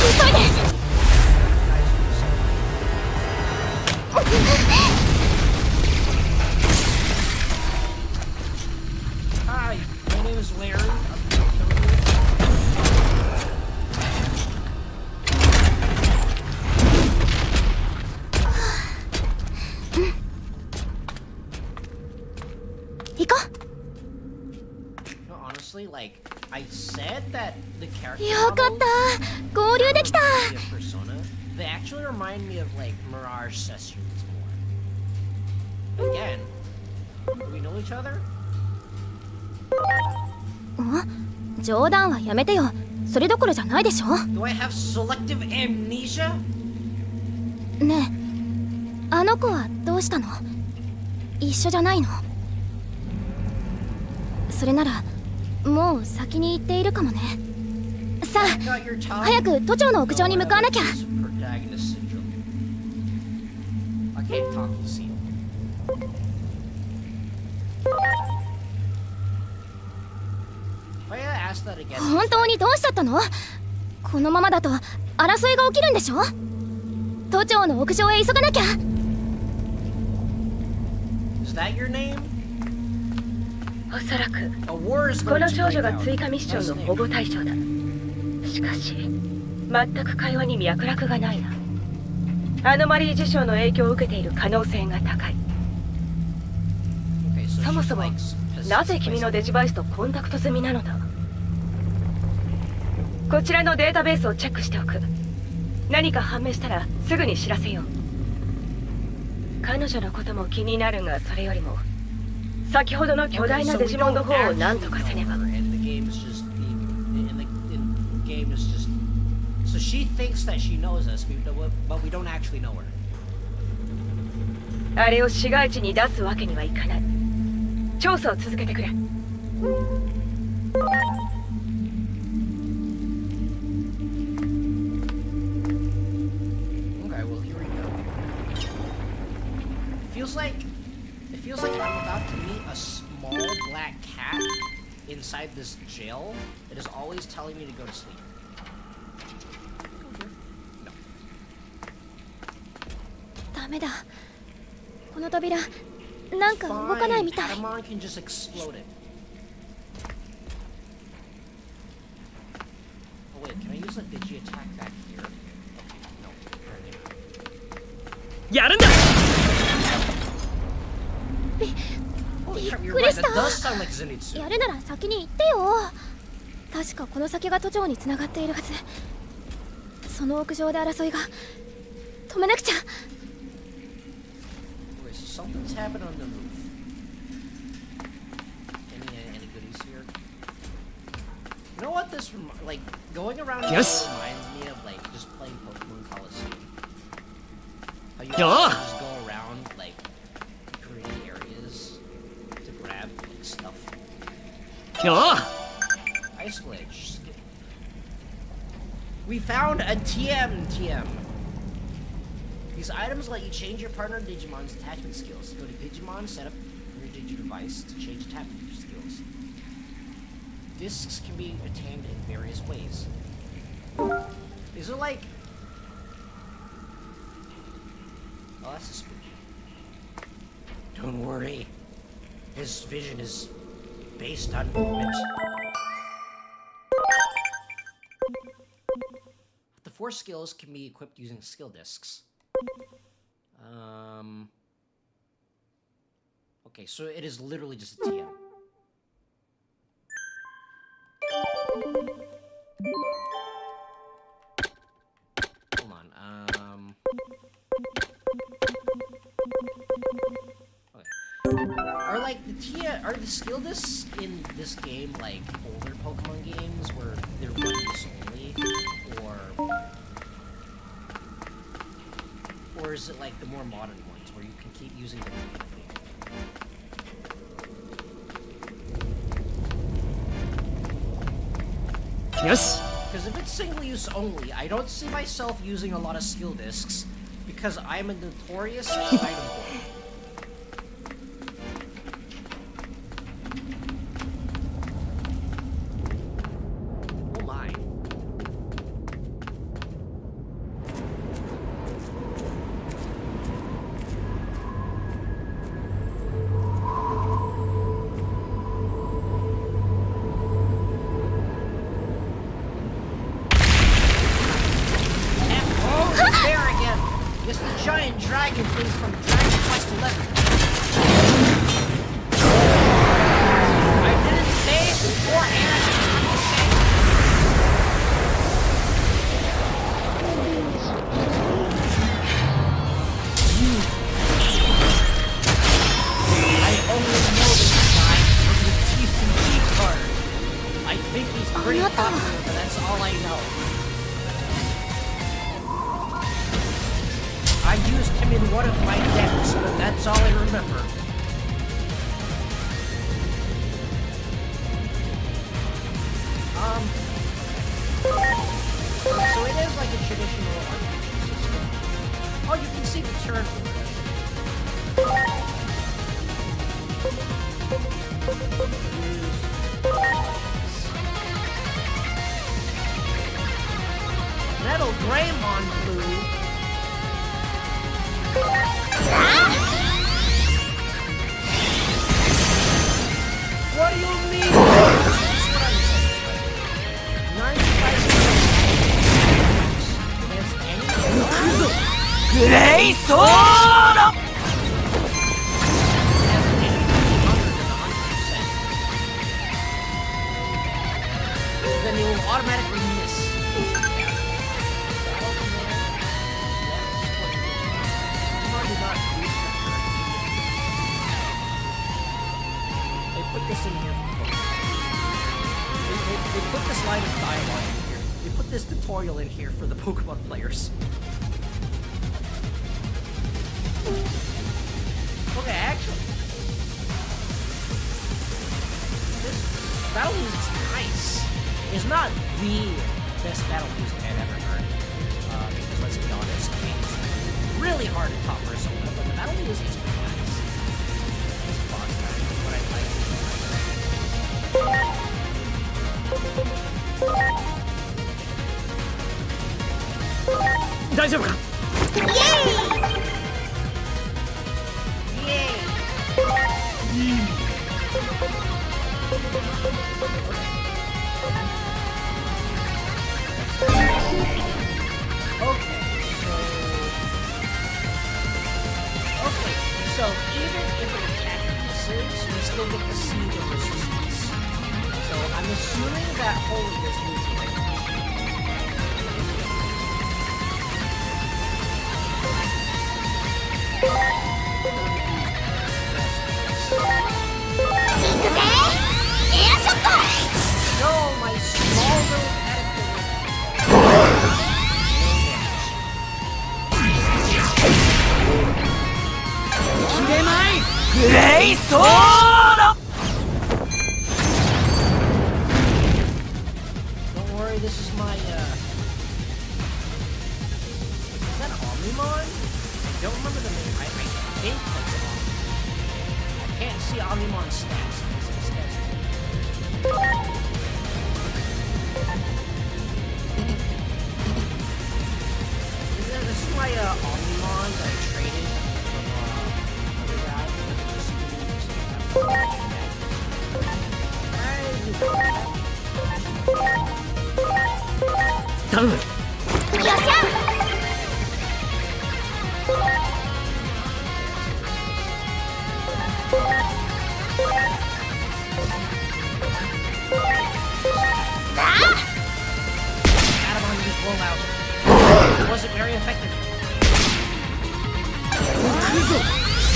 急いで Hi, my name is Larry. No, honestly, like, I said that the character よかっ models た合流できた remind me of Persona. They actually remind me of, like, Mirage Sessions more. Again, do we know each other? 冗談はやめてよそれどころじゃないでしょ Do I have selective amnesia? ねえあの子はどうしたの一緒じゃないのそれならもう先に行っているかもねさ Got your tongue? あ早く都庁の屋上に向かわなきゃ Protagonist syndrome. I can't talk to see. If I ask that again, 本当にどうしちゃったのこのままだと争いが起きるんでしょ都庁の屋上へ急がなきゃ is that your name? おそらく A war is こ going の to 少 break 女が out. 追加ミッショ What's ン his の保 name? 護対象だしかし全く会話に脈絡がないなアノマリー事象の影響を受けている可能性が高い Okay, so そも she's そも like なぜ君のデジバイスとコンタクト済みなのだこちらのデータベースをチェックしておく何か判明したらすぐに知らせよう彼女のことも気になるがそれよりも先ほどの巨大 Okay, な so デ we ジモンの don't 方を actually 何とかせねば know her, and the game is just the game is just so she thinks that she knows us, but we don't actually know her. あれを市街地に出すわけにはいかない調査を続けてくれ Okay, well here we go. It feels like I'm about to meet a small black cat inside this jail that is always telling me to go to sleep. No. ダメだ。この扉なんか動かないみたい。 Patamon can just explode it. Oh wait, can I use a digi attack back here? No, apparently not. やるんだ。 Holy crap, you're びっくり right. し That た。 does sound like Zenitsu. やるなら先に行ってよ。確かこの先が都庁に繋がっているはず。その屋上で争いが止めなくちゃ。 Wait, so something's happening on the roof. Any goodies here? You know what this like going around here Yes. reminds me of like just playing Pokemon Coliseum. How you Yeah. just go around like green areas to grab like, stuff. よー Ice glitch. We found a TM. These items let you change your partner Digimon's attachment skills. Go to Digimon, set up your Digi device to change attachment skills. Discs can be attained in various ways. These are like... Oh, that's a spooky. Don't worry. His vision is based on movement. The 4 skills can be equipped using skill discs. Okay, so it is literally just a TM. Hold on, okay. Are the skill discs in this game like older Pokemon games where they're one use only? Or is it like the more modern ones where you can keep using them infinitely? Yes. Because if it's single use only, I don't see myself using a lot of skill discs because I'm a notorious item hoarder. Oh my. There again! It's the giant dragon thing from Dragon Quest XI. I didn't say it beforehand. I only know this guy from the TCG card. I think he's pretty popular, but that's all I know. I used him in one of my decks, but that's all I remember. So it is like a traditional RPG system. Oh, you can see the turn Metal Greymon Blue. What do you mean? That's what I'm saying. 95 against any グレイソード then you will automatically miss. They put this in here for they put this line of dialogue in here. They put this tutorial in here for the Pokemon players. Okay, actually, this battle music's nice. It's not the best battle music I've ever heard. Because let's be honest, it's really hard to top Persona, but the battle music is pretty nice. 大丈夫か。So even if an attack misses, you still get to see the resistance. So I'm assuming that holy is losing it. No, my small little Grey Sword! Don't worry, this is my, is that Omnimon? I don't remember the name. I think that's Omnimon. I can't see Omnimon stats. This is my, Omnimon that I traded from, other guy.頼む。よっしゃ。It wasn't very effective.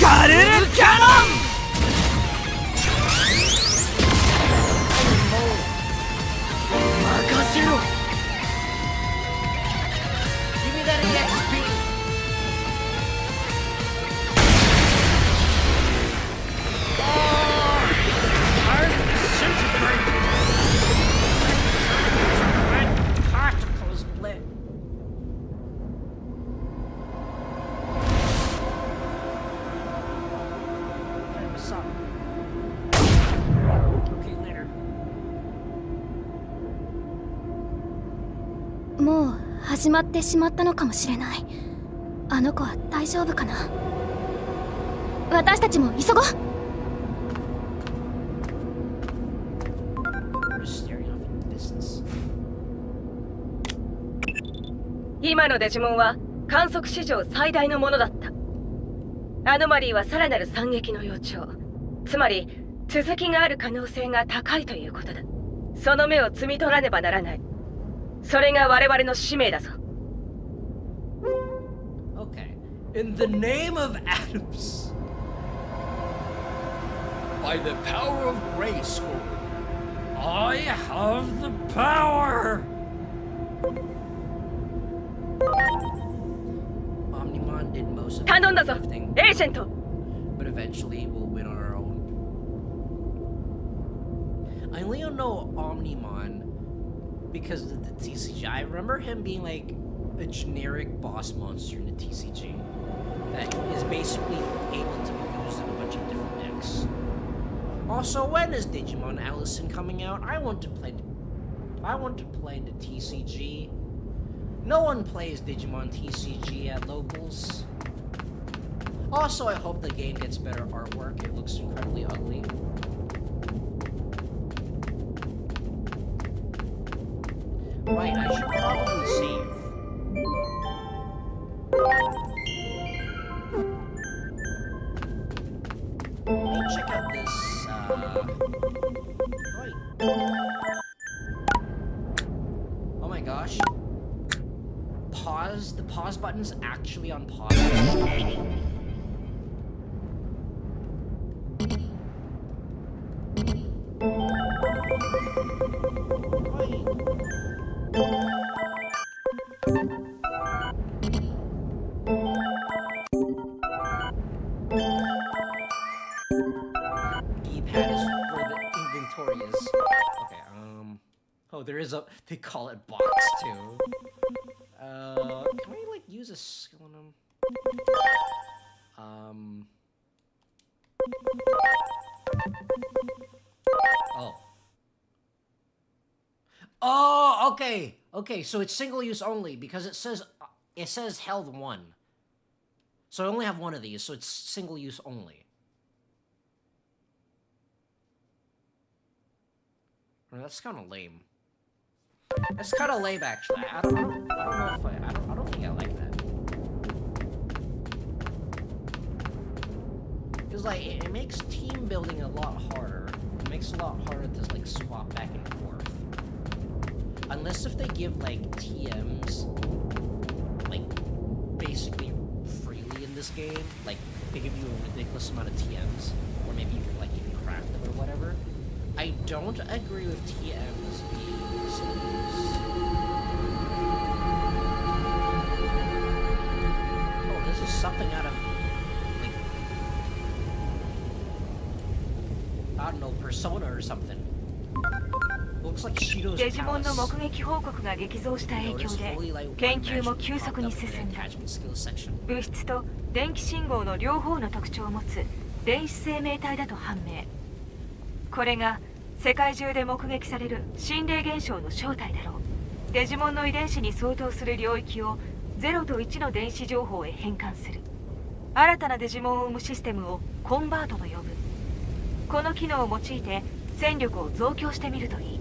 ガレルキャノン。任せろ。Give me that EXP. Particles blend. What's up? Okay, later. もう始まってしまったのかもしれない。あの子は大丈夫かな。私たちも急ごう。今のデジモンは観測史上最大のものだった。アノマリーはさらなる惨劇の予兆、つまり続きがある可能性が高いということだ。その目を摘み取らねばならない。それが我々の使命だぞ。 Okay. In the name of atoms. By the power of Grayskull, I have the power! Omnimon did most of the 頼んだぞ、 lifting, エージェント。 but eventually we'll win on our own. I only don't know Omnimon because of the TCG. I remember him being like a generic boss monster in the TCG that is basically able to be used in a bunch of different decks. Also, when is Digimon Allison coming out? I want to play the TCG. No one plays Digimon TCG at locals. Also, I hope the game gets better artwork. It looks incredibly ugly. Right, I should probably save. Let me check out this, right. Oh my gosh. Pause, the pause button's actually on pause. D-pad is where the inventory is. Okay, oh, there is a, they call it box too. Can we like use a skill on them? Oh. Oh, okay. Okay, so it's single use only because it says It says held 1. So I only have one of these, so it's single use only. Well, that's kind of lame. That's kind of lame, actually. I don't know if I don't think I like that. Because, like, it makes team building a lot harder. It makes it a lot harder to, like, swap back and forth. Unless if they give, like, TMs, like, basically freely in this game. Like, they give you a ridiculous amount of TMs. Or maybe you can, like, even craft them or whatever. I don't agree with TMs being single use. Oh, this is something out of, like, I don't know, Persona or something. Looks like Shido's デジモンの palace. 目撃報告が激増した影響で 研究も急速に進んだ。物質と電気信号の両方の特徴を持つ電子生命体だと判明。これが世界中で目撃される心霊現象の正体だろう。デジモンの遺伝子に相当する領域を0と1の電子情報へ変換する。新たなデジモンを生むシステムをコンバートと呼ぶ。この機能を用いて戦力を増強してみるといい。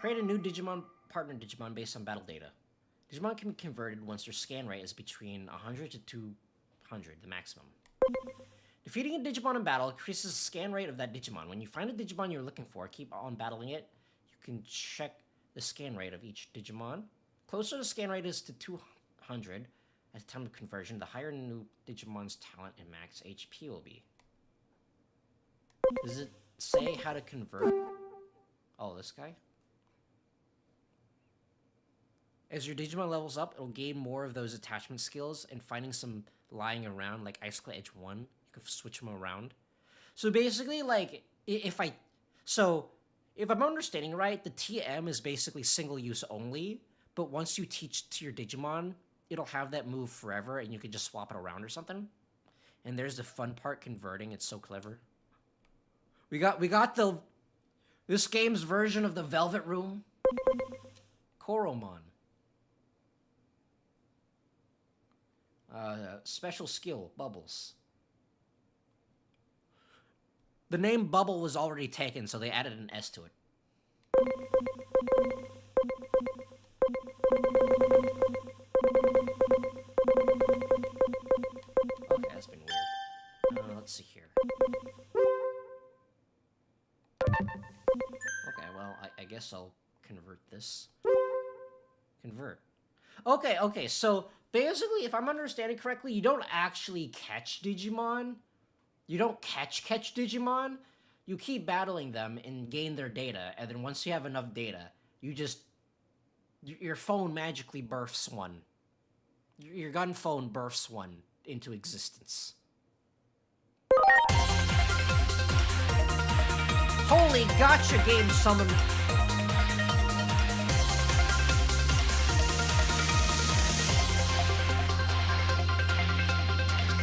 Create a new Digimon partner Digimon based on battle data. Digimon can be converted once their scan rate is between 100 to 200, the maximum. Defeating a Digimon in battle increases the scan rate of that Digimon. When you find a Digimon you're looking for, keep on battling it. You can check the scan rate of each Digimon. Closer the scan rate is to 200 at the time of conversion, the higher new Digimon's talent and max HP will be. Does it say how to convert? Oh, this guy? As your Digimon levels up, it'll gain more of those attachment skills, and finding some lying around, like Icicle Edge 1, you can switch them around. So basically, like, if I'm understanding right, the TM is basically single use only, but once you teach to your Digimon, it'll have that move forever, and you can just swap it around or something. And there's the fun part, converting. It's so clever. We got this game's version of the Velvet Room. Koromon. Special skill, Bubbles. The name Bubble was already taken, so they added an S to it. Okay, that's been weird. Let's see here. Okay, well, I guess I'll convert this. Convert. Okay, so basically, if I'm understanding correctly, you don't actually catch Digimon. You don't catch Digimon. You keep battling them and gain their data, and then once you have enough data, your phone magically births one. Your gun phone births one into existence. Holy gotcha game summon.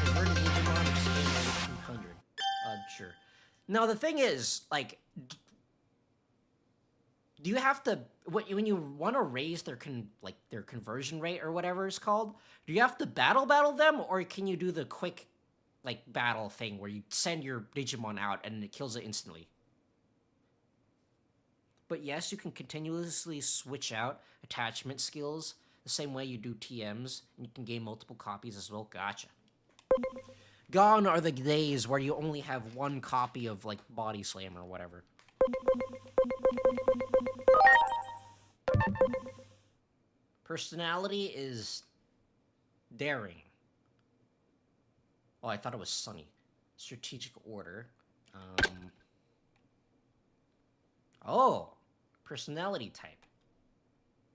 Converted Digimon of scan rate 200. Sure. Now the thing is, like, do you have to when you want to raise their conversion rate or whatever it's called? Do you have to battle them, or can you do the quick, like, battle thing where you send your Digimon out and it kills it instantly? But yes, you can continuously switch out attachment skills the same way you do TMs, and you can gain multiple copies as well. Gotcha. Gone are the days where you only have one copy of, like, Body Slam or whatever. Personality is daring. Oh, I thought it was sunny. Strategic order. Oh, personality type.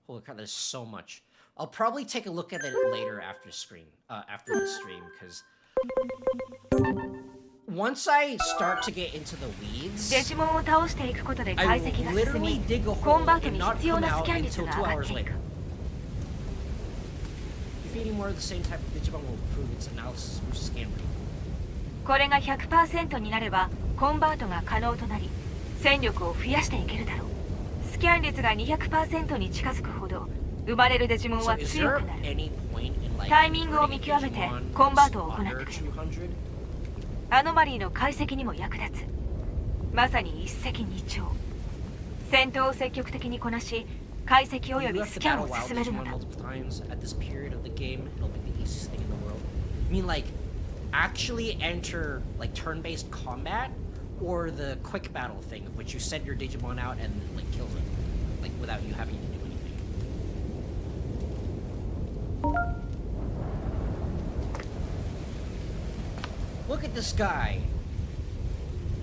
Holy crap, there's so much. I'll probably take a look at it later after the stream, because once I start to get into the weeds, デジモンを倒していくことで解析が進み、コンバートに必要なスキャン率が上がっていく。Defeating more of the same type of Digimon will improve its analysis versus scan rate. これが 100% になればコンバートが可能となり、戦力を増やしていけるだろう。スキキャン率が 200% に近づくほど生まれるデジモン So は is 強 there くなる。 any point in like タイミングを converting 見 a 極めて Digimon コンバート that's を行って under くれ。 200? アノマリーの解析にも役立つ。まさに一石二鳥。戦闘を積極的にこなし、解析 You 及び have ス to キャン battle を wild 進めるの Digimon だ。 multiple times at this period of the game. It'll be the easiest thing in the world. I mean, like, actually enter like turn-based combat, or the quick battle thing, in which you send your Digimon out and like kills it, like without you having to do anything. Look at this guy.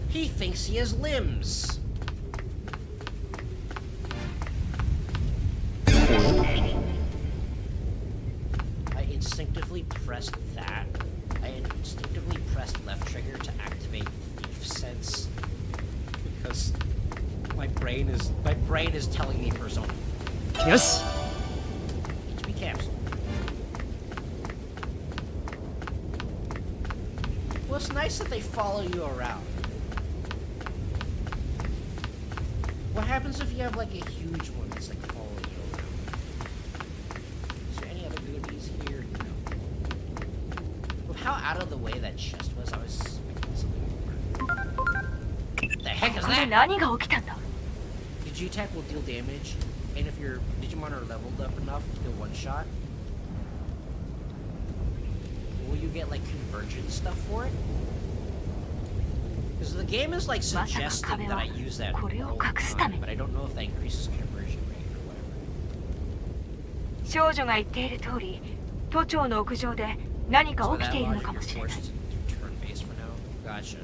He thinks he has limbs. I instinctively pressed that. I instinctively pressed left trigger to activate thief sense because my brain is telling me persona. よし HP capsule. Well, it's nice that they follow you around. What happens if you have like a huge one that's like following you around? Is there any other goodies here? No. Well, how out of the way that chest was, I was expecting something more. The heck is これ that? 何が起きたんだ。 Digi attack will deal damage, and if your Digimon are leveled up enough, they'll one shot. Will you get like convergent stuff for it? Because the game is like suggesting that I use that all the time, but I don't know if that increases conversion rate or whatever. 少女が言っている通り、都庁の屋上で何か So 起き that ているの logic, かも you're しれない。 forced to turn base for now. Gotcha.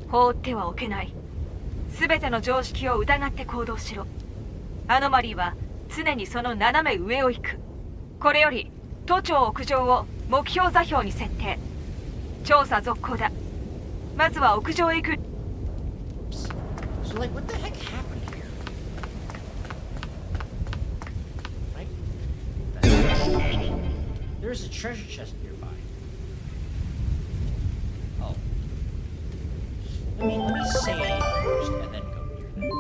放ってはおけない。すべての常識を疑って行動しろ。アノマリーは常にその斜め上を行く。これより都庁屋上を目標座標に設定。調査続行だ。まずは屋上へ行く。 So like, what the heck happened here? Right? There's a treasure chest nearby. Oh. Let me save first and then go near that.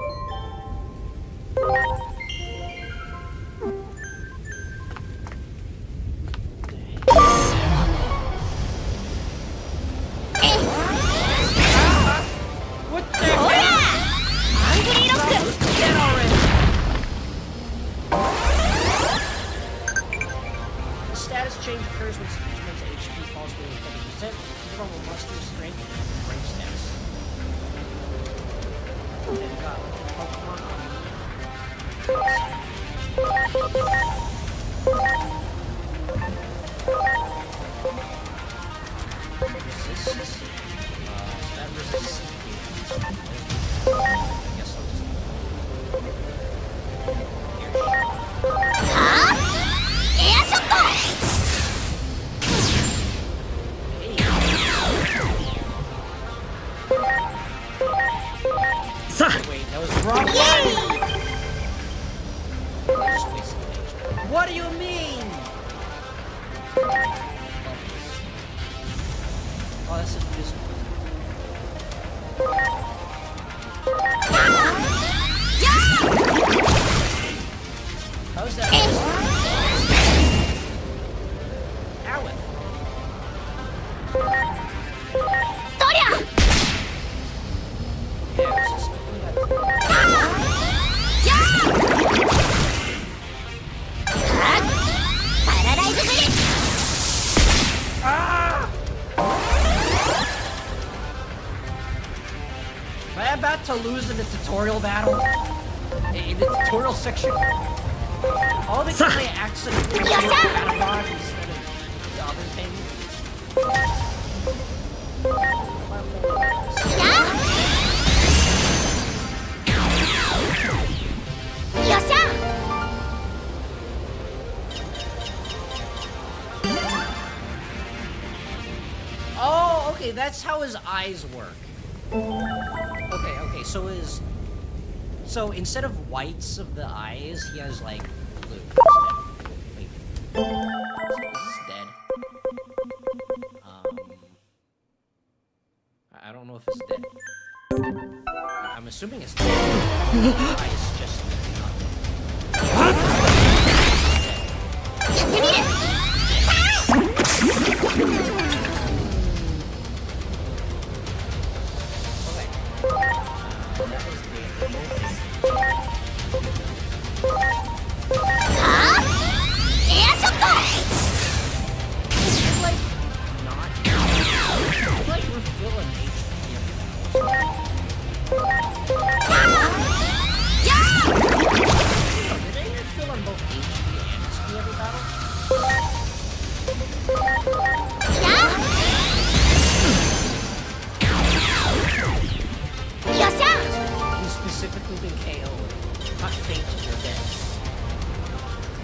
What the heck? Get already! The status change occurs when Digimon's HP falls below 30%. Normal monster strength and range status. They've got Pokemon on resist. That resists. I guess I'll just. Sa Wait, that was the wrong one! I just wasted the HP. What do you mean? Oh, that's a physical. How's that? Ow! Yeah, I was expecting that. Ah! Am I about to lose in the tutorial battle? In the tutorial section? All because I accidentally killed Bandainamco instead of the other thing. Oh, okay, that's how his eyes work. Okay, so instead of whites of the eyes, he has like blue instead. Wait. This is dead. I don't know if it's dead. assuming it's it's just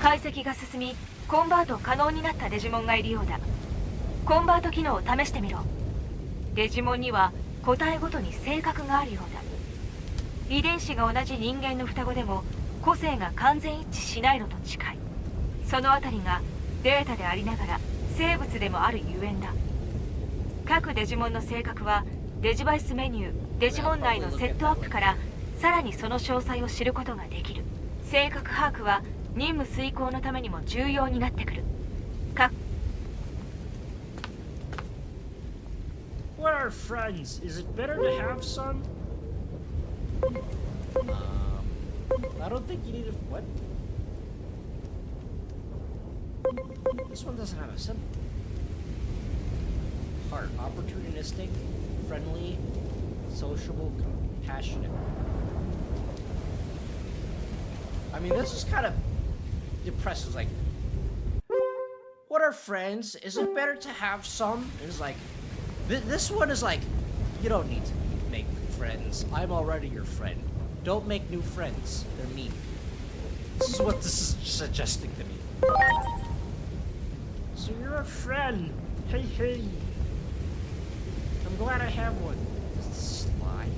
解析が進み、コンバート可能になったデジモンがいるようだ。コンバート機能を試してみろ。デジモンには個体ごとに性格があるようだ。遺伝子が同じ人間の双子でも個性が完全一致しないのと近い。そのあたりがデータでありながら生物でもあるゆえんだ。各デジモンの性格はデジバイスメニューデジモン内のセットアップからさらにその詳細を知ることができる。性格把握は任務遂行のためにも重要になってくる。What are friends? Is it better to have some? I don't think you need a what? This one doesn't have a symbol. Heart, opportunistic, friendly, sociable, compassionate. I mean, this is kind of depressing. Like, what are friends? Is it better to have some? It's like, this one is like, you don't need to make friends. I'm already your friend. Don't make new friends. They're mean. This is what this is suggesting to me. So you're a friend. Hey, hey. I'm glad I have one. Sly.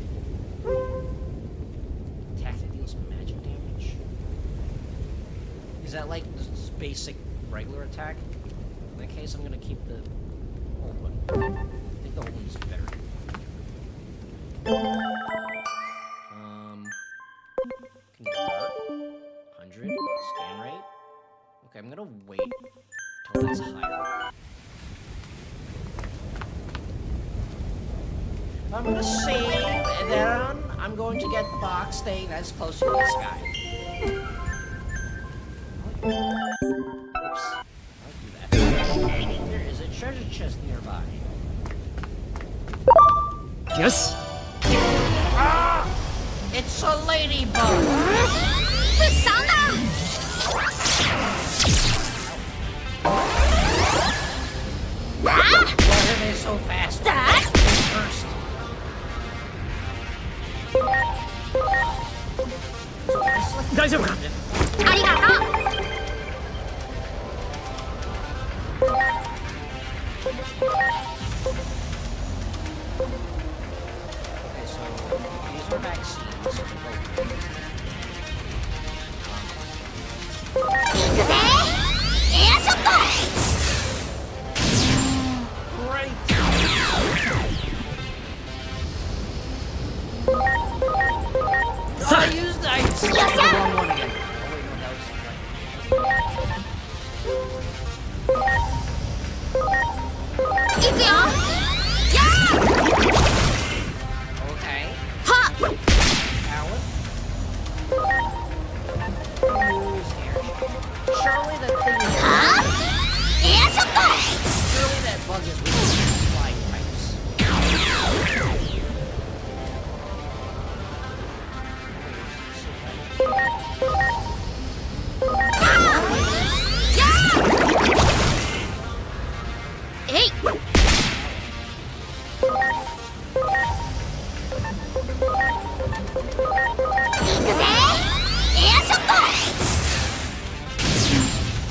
Attack that deals magic damage. Is that like this basic regular attack? In that case, I'm gonna keep the old one. I think the old one's better. Convert. 100. Scan rate. Okay, I'm gonna wait till it's higher. I'm gonna save, and then I'm going to get the box staying as close to the sky. Oops. I'll do that. There is a treasure chest nearby. Yes. Ah! It's a ladybug! Why are they so fast? First. 大丈夫か。ありがとう。 Okay, so these are vaccines. 行くぜ。エアショット。 Great! I used I used the wrong one again. Oh wait, no, that was right. 行くよ。やー。 Okay. は。 Alice. Who's here? Surely that thing is. は。エアショット。 Surely that bug is with flying pipes.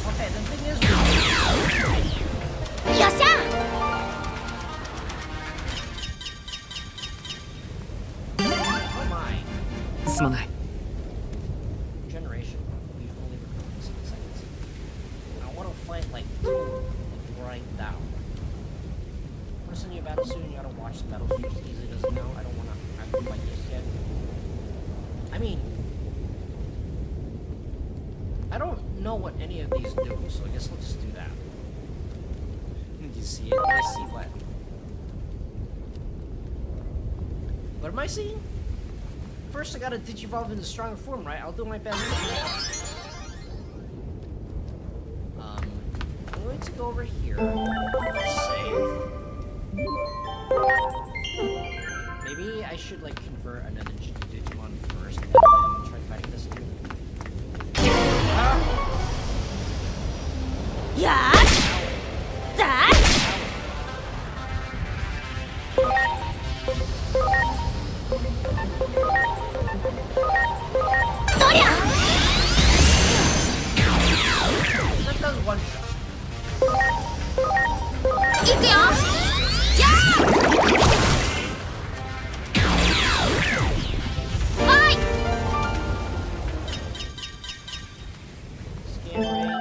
Okay, the thing is. Oh my. すまない。 Generation. We've only recorded 6 seconds. I want to fight like right now. Person you battle soon, you gotta watch the battle just as easy as now. I don't want to fight this yet. I mean, I don't know what any of these do, so I guess let's just do that. Did you see it? Let me see what. What am I seeing? First, I gotta digivolve into stronger form, right? I'll do my best. I'm going to go over here. Save. Maybe I should like convert another Digimon first, and then try fighting this dude. Yeah. That. That does one shot. いくよ。じゃあ。はい。 Scan rate.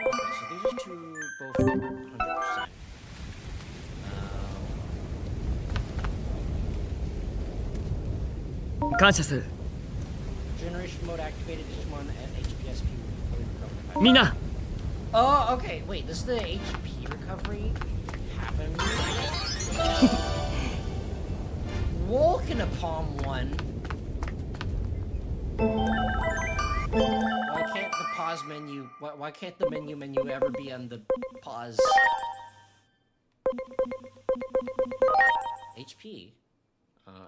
Okay, so these are two, both 100%. Generation mode activated. Digimon at HPSP will fully recover. みんな Oh, okay. Wait, does the HP recovery happen? Walking upon one. Why can't the pause menu? Why can't the menu ever be on the pause? HP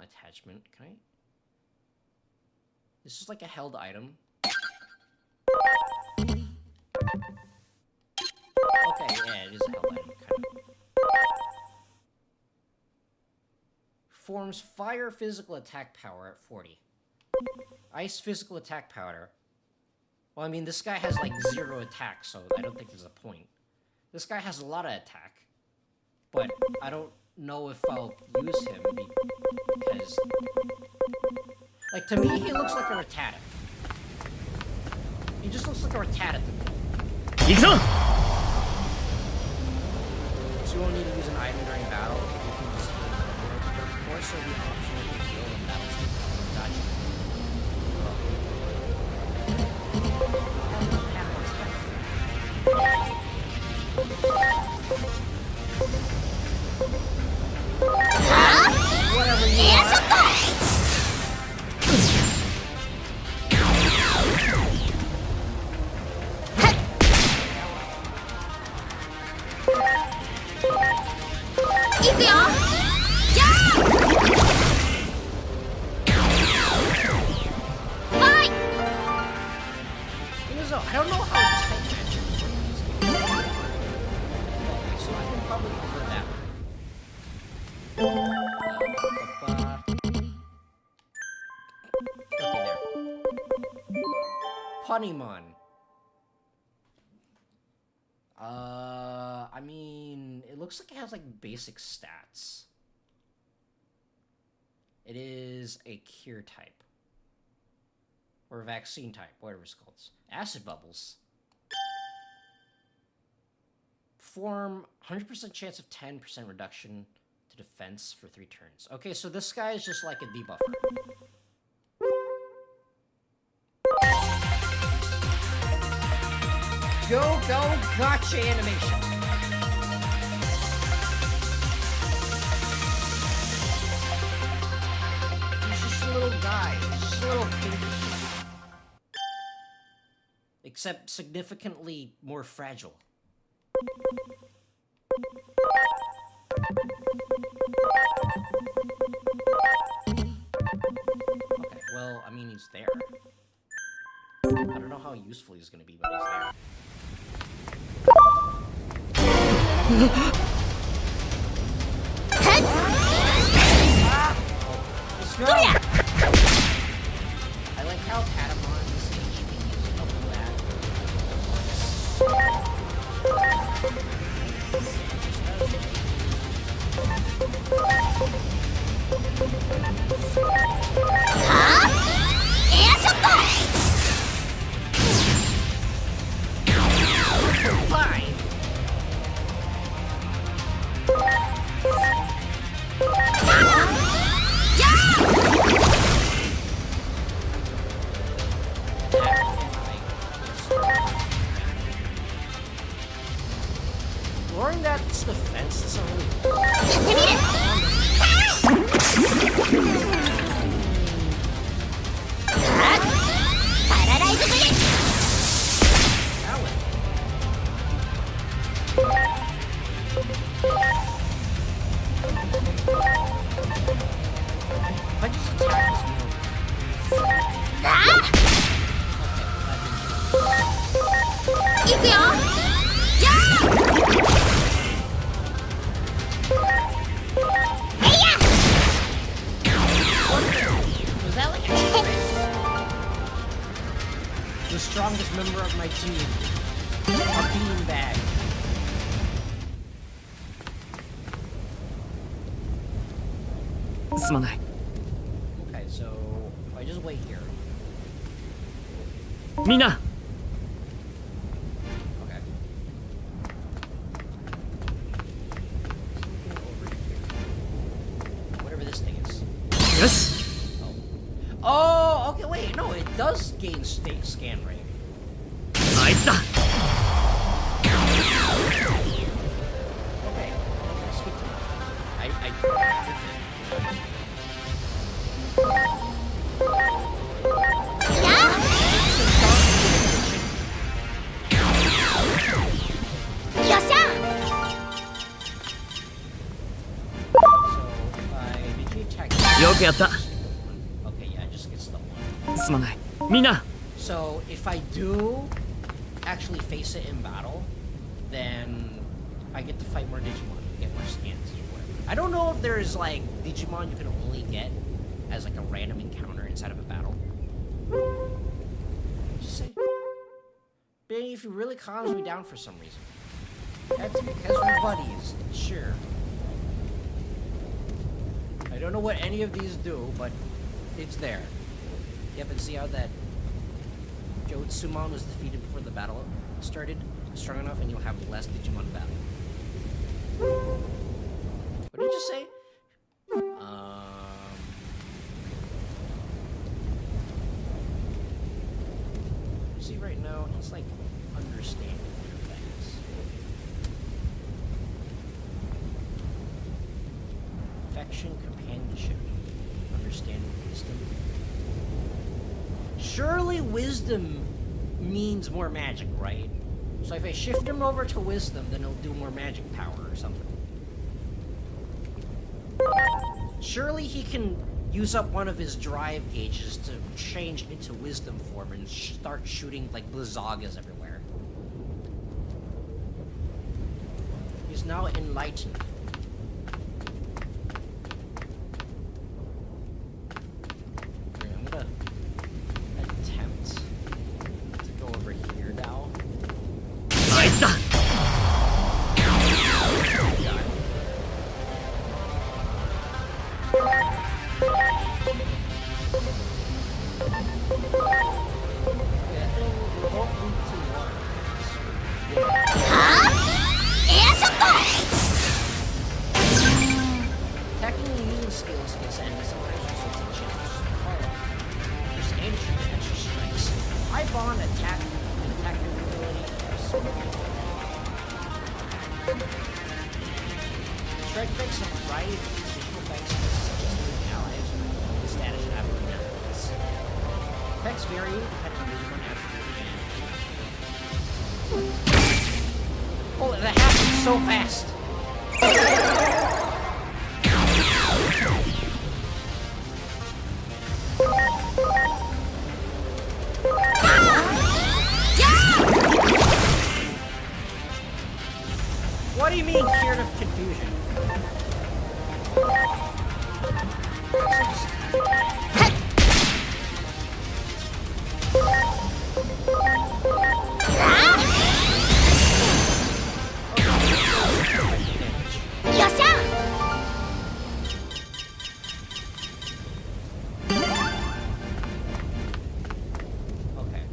attachment. Can I? This is like a held item. Okay, yeah, it is a held item, kind of. Forms fire physical attack power at 40. Ice physical attack power. Well, I mean, this guy has like 0 attack, so I don't think there's a point. This guy has a lot of attack, but I don't know if I'll use him because, like, to me, he looks like a Rattata. He just looks like a Rattata to me. 行くぞ So you won't need to use an item during battle. You can just heal them. But of course, it'll be optional to heal in battles. Gotcha. Whatever you want. I don't know how tight matching is. Okay, so I can probably cover that one. Okay, there. Punimon. I mean, it looks like it has like basic stats. It is a cure type. Or vaccine type, whatever it's called. Acid bubbles. Form 100% chance of 10% reduction to defense for 3 turns. Okay, so this guy is just like a debuffer. Go, gotcha animation. He's just a little guy. He's just a little pinky. Except significantly more fragile. Okay, well, I mean, he's there. I don't know how useful he's gonna be, but he's there. Let's go! I like how Patamon's HP is double that. Fine! Ignoring that's the fence doesn't really. If I just attack this move. Was that like a trick? The strongest member of my team. A beanbag. Okay, so if I just wait here. みんな Okay. Whatever this thing is. よし Oh, okay, wait, no, it does gain state scan rate. あいつだ Okay, skip to I So if I did you attack? よくやった Okay, yeah, it just gets the one. すまないみんな So if I do actually face it in battle, then I get to fight more Digimon and get more scans or whatever. I don't know if there's like Digimon you can only get as like a random encounter inside of a battle. Just say, Benny, if he really calms me down for some reason. That's because we're buddies, sure. I don't know what any of these do, but it's there. Yep, and see how that Jotsumon was defeated before the battle started? Strong enough and you'll have less Digimon battle. What did you just say? See right now, he's like understanding things. Affection, companionship, understanding, wisdom. Surely wisdom means more magic, right? So if I shift him over to wisdom, then he'll do more magic power or something. Surely he can use up one of his drive gauges to change into wisdom form and start shooting like blizzagas everywhere. He's now enlightened. Okay, I'm gonna attempt to go over here now. あいつだ Technically using skills against enemies sometimes results in changes to the follow. There's aim to extra strikes. I bond attack and attack ability. Strike effects have a variety of additional effects such as moving allies or the status and abnormalities. Effects vary depending on Digimon attribute. Oh, that happened so fast! What do you mean, cured of confusion? Okay.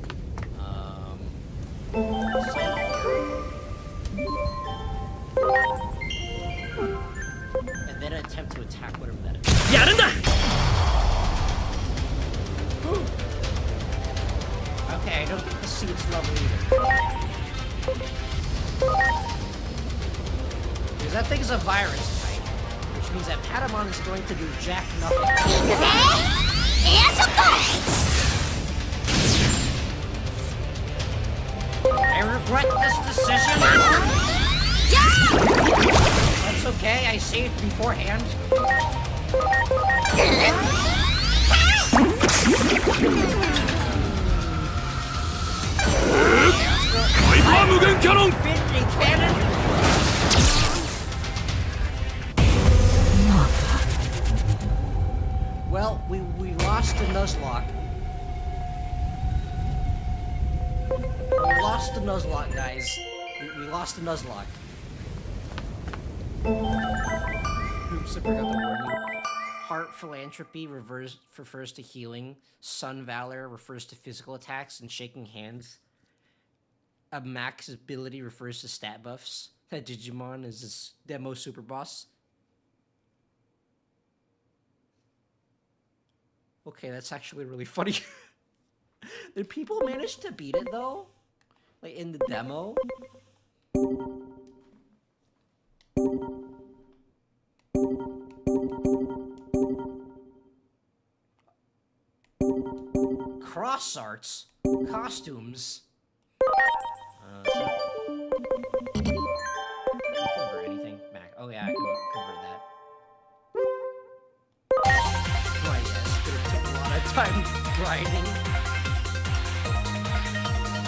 that thing is a virus type, which means that Patamon is going to do jack nothing. I regret this decision. That's okay, I saved beforehand. Infinity cannon. Well, we lost the Nuzlocke. We lost the Nuzlocke, guys. We lost the Nuzlocke. Oops, I forgot the warning. Heart philanthropy refers to healing. Sun valor refers to physical attacks and shaking hands. A max ability refers to stat buffs. That Digimon is this demo super boss. Okay, that's actually really funny. Did people manage to beat it though? Like in the demo? Cross arts? Costumes? Can I convert anything? Mac. Oh yeah, I can convert that. Right, yeah, it's gonna take a lot of time grinding.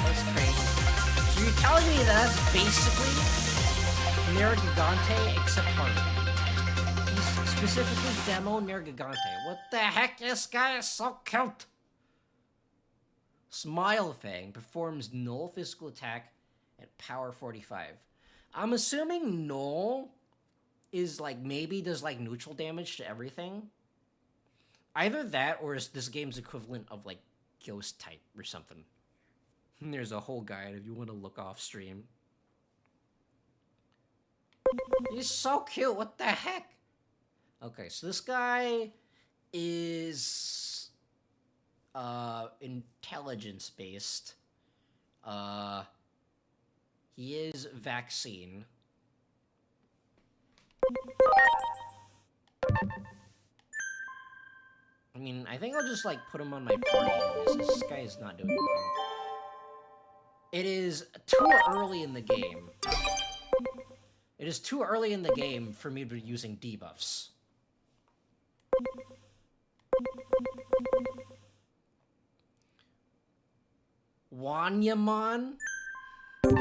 That's crazy. So you're telling me that's basically Nergigante except harder. He's specifically demo Nergigante. What the heck? This guy is so cute! Smile Fang performs null physical attack at power 45. I'm assuming null is like maybe does like neutral damage to everything. Either that or is this game's equivalent of like ghost type or something. There's a whole guide if you want to look off stream. He's so cute, what the heck? Okay, so this guy is intelligence based. He is vaccine. I mean, I think I'll just like put him on my party anyways. This guy is not doing anything. It is too early in the game. It is too early in the game for me to be using debuffs. Wanyamon? That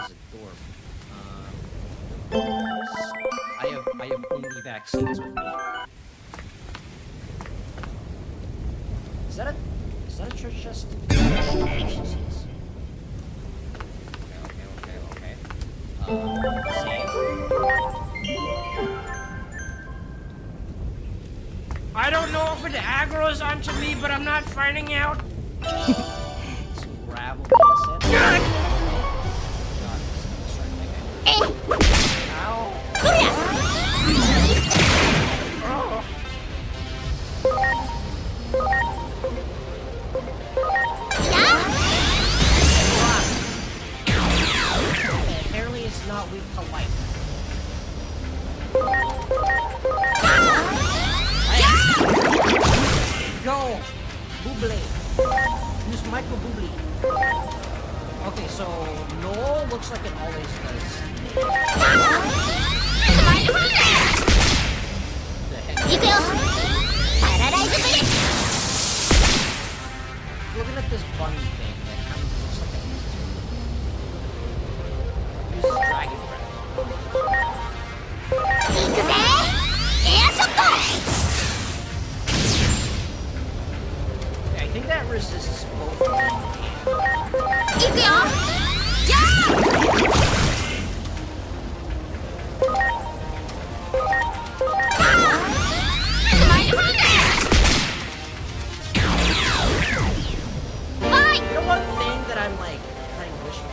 is adorable. I have only vaccines with me. Is that a church chest? Okay. Save. I don't know if it aggroes onto me, but I'm not finding out. Some gravel being set. God, this is gonna strike that guy. Ow. Apparently it's not weak to light. Go! Buble! Use micro buble. Okay, so no looks like it always does. The heck? Looking at this bunny thing that kind of looks like it uses dragon breath. Okay, I think that resists both wind and you know one thing that I'm like kind of wishing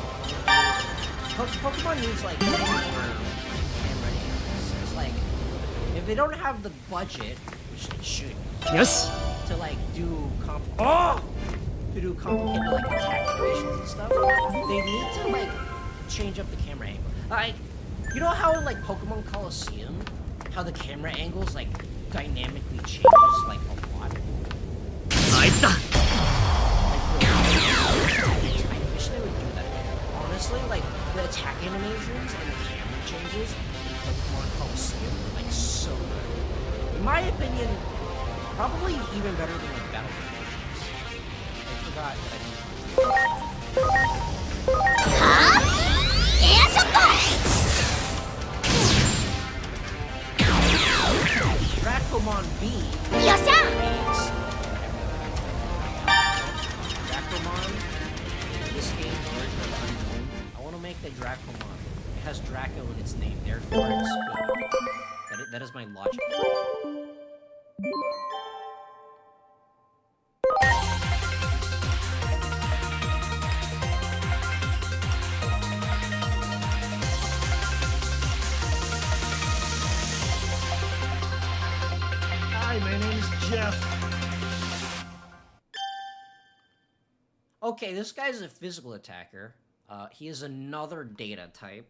Pokemon needs like more camera angles. It's like if they don't have the budget, which they should, Yes. to like do complicated like attack animations and stuff, they need to like change up the camera angle. You know how in like Pokemon Coliseum, how the camera angles like dynamically changes like a lot? あいつだ I wish they would do that. Honestly, like the attack animations and the camera changes in Pokemon Coliseum are like so good. In my opinion, probably even better than the battle animations. I forgot that Dracomon B means Dracomon in this game's version of Unknown. I want to make the Dracomon. It has Draco in its name, therefore it's good. That is my logic. Hi, my name is Jeff. Okay, this guy's a physical attacker. He is another data type.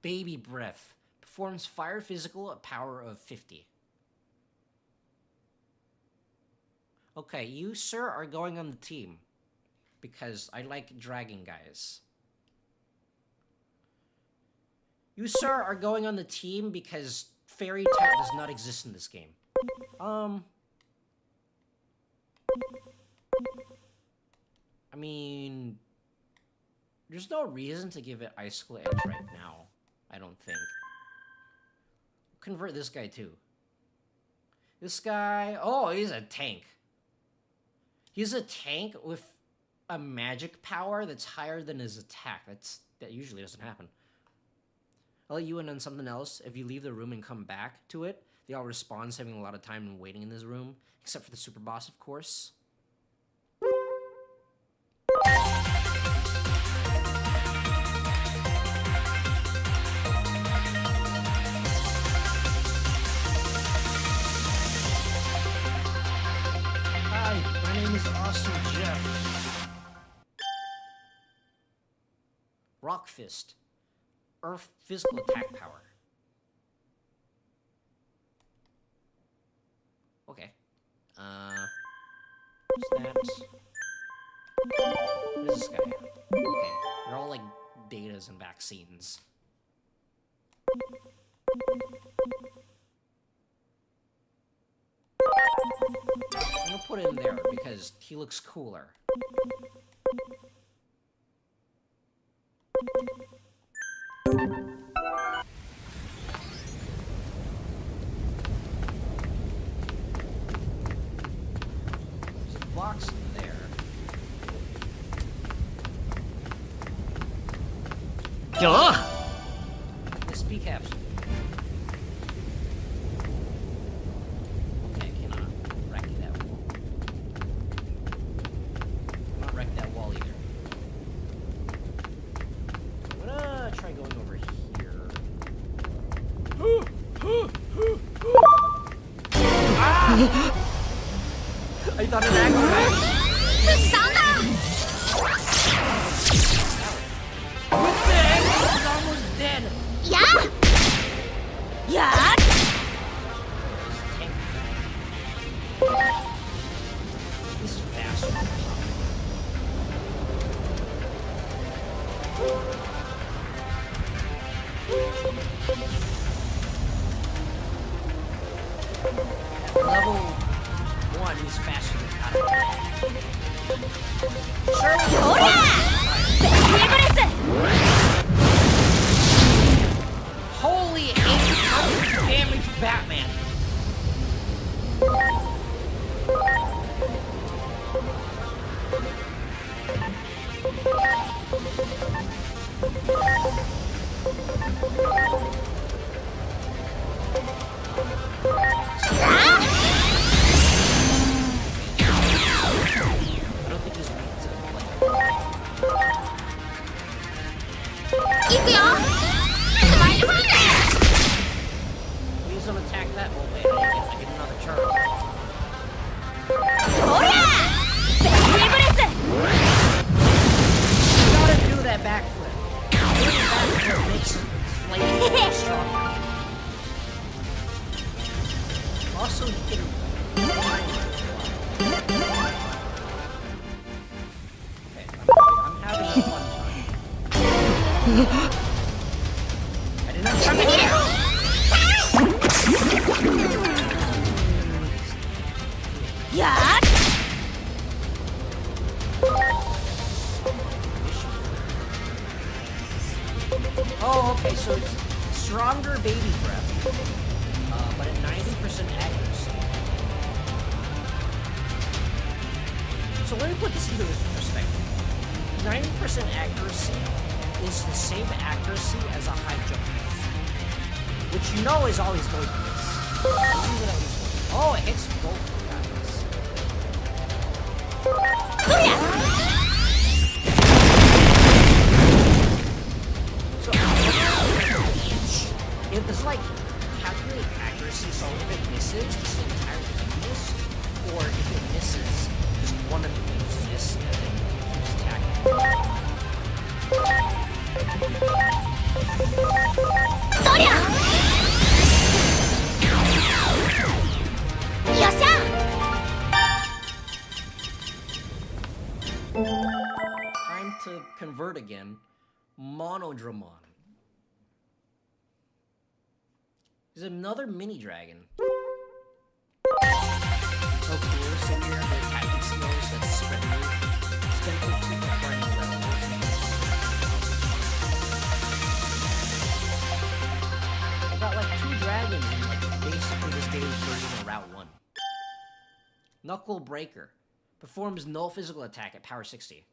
Baby Breath. Performs fire physical at power of 50. Okay, you, sir, are going on the team. Because I like dragon guys. You, sir, are going on the team because fairy type does not exist in this game. I mean, there's no reason to give it Icicle Edge right now, I don't think. Convert this guy too. This guy, oh, he's a tank. He's a tank with a magic power that's higher than his attack. That usually doesn't happen. I'll let you in on something else. If you leave the room and come back to it, they all respawn, saving a lot of time and waiting in this room. Except for the super boss, of course. Hi, my name is Awesome Jeff. Rock Fist. Earth physical attack power. Okay. What's that? What is this guy? Okay. They're all like datas and vaccines. I'm gonna put him there because he looks cooler. There's a box in there. Yo! SP capsule. Okay, I cannot wreck that wall. Cannot wreck that wall either. I'm gonna try going over here. Ah! I thought it activated. What the heck? He's almost dead. He's faster. Level 1, he's faster than Holy 800 damage Batman! I don't think he's weak to Please don't attack that. Oh wait, I get another turn. You gotta do that backflip. slightly stronger. Also, you can climb. Okay, I'm having a fun time. I did not come here! Yeah. Oh, okay, so it's stronger baby breath, but at 90% accuracy. So let me put this into perspective. 90% accuracy is the same accuracy as a high jump, which you know is always going to miss. Oh, it hits both guys. So if it's like calculate accuracy, so if it misses, just the entire thing miss, or if it misses, just one of the things miss, and then it keeps attacking. Time to convert again. Monodramon. There's another mini dragon. Oh, cool. So we have the attacking skills that's spread move. Spend 15 acquiring levels. I got like 2 dragons in like basically this daily version of Route 1. Knuckle Breaker. Performs no physical attack at power 60.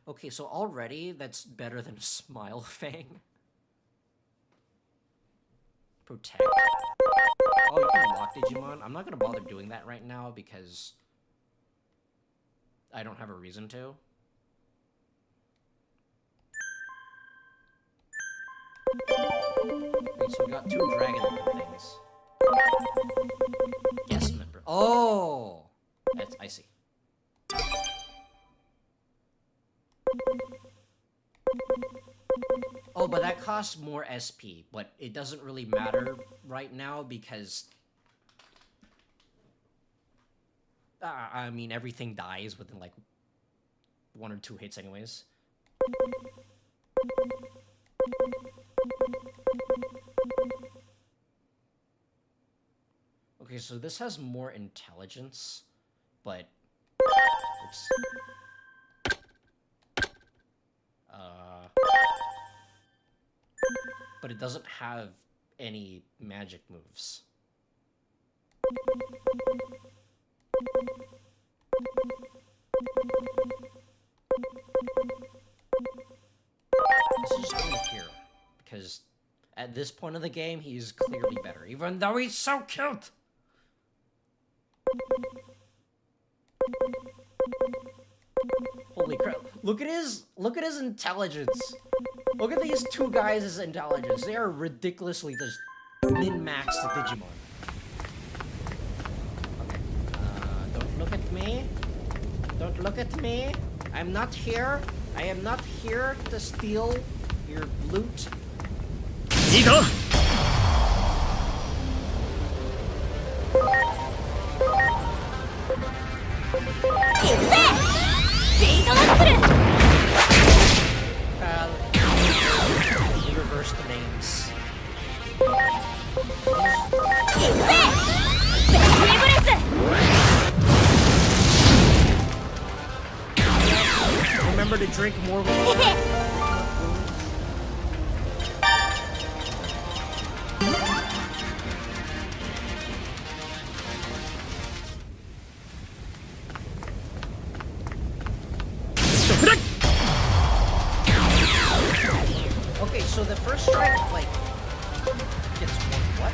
Okay, so already that's better than Smile Fang. Protect. Oh, you can lock Digimon? I'm not gonna bother doing that right now because I don't have a reason to. Okay, so we got 2 dragon things. Guest member. Oh! That's, I see. Oh, but that costs more SP, but it doesn't really matter right now because... I mean, everything dies within like 1 or 2 hits anyways. Okay, so this has more intelligence, but... Oops. But it doesn't have any magic moves. This is only here, because at this point of the game, he's clearly better, even though he's so cute! Holy crap. Look at his intelligence. Look at these 2 guys' intelligence. They are ridiculously just min-maxed Digimon. Okay. Don't look at me. Don't look at me. I'm not here. I am not here to steal your loot. Ego! We reverse the names. Remember to drink more water. Okay, so the first strike, like, gets one what?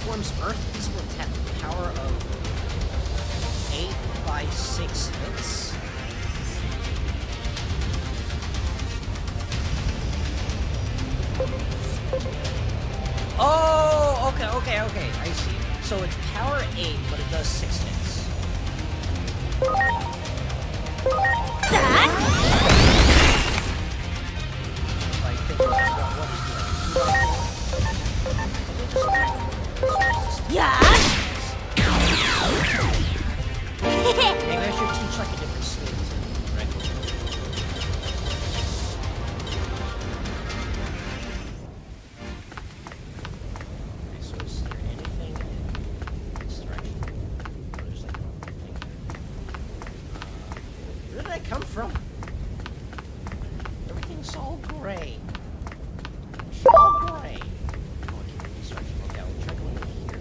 Forms Earth physical attack with a power of 8 by 6 hits. Oh, okay, I see. So it's power 8, but it does 6 hits. I think I come from? Everything's all gray. It's all gray. Oh, I can't really start to look out. We'll try going over here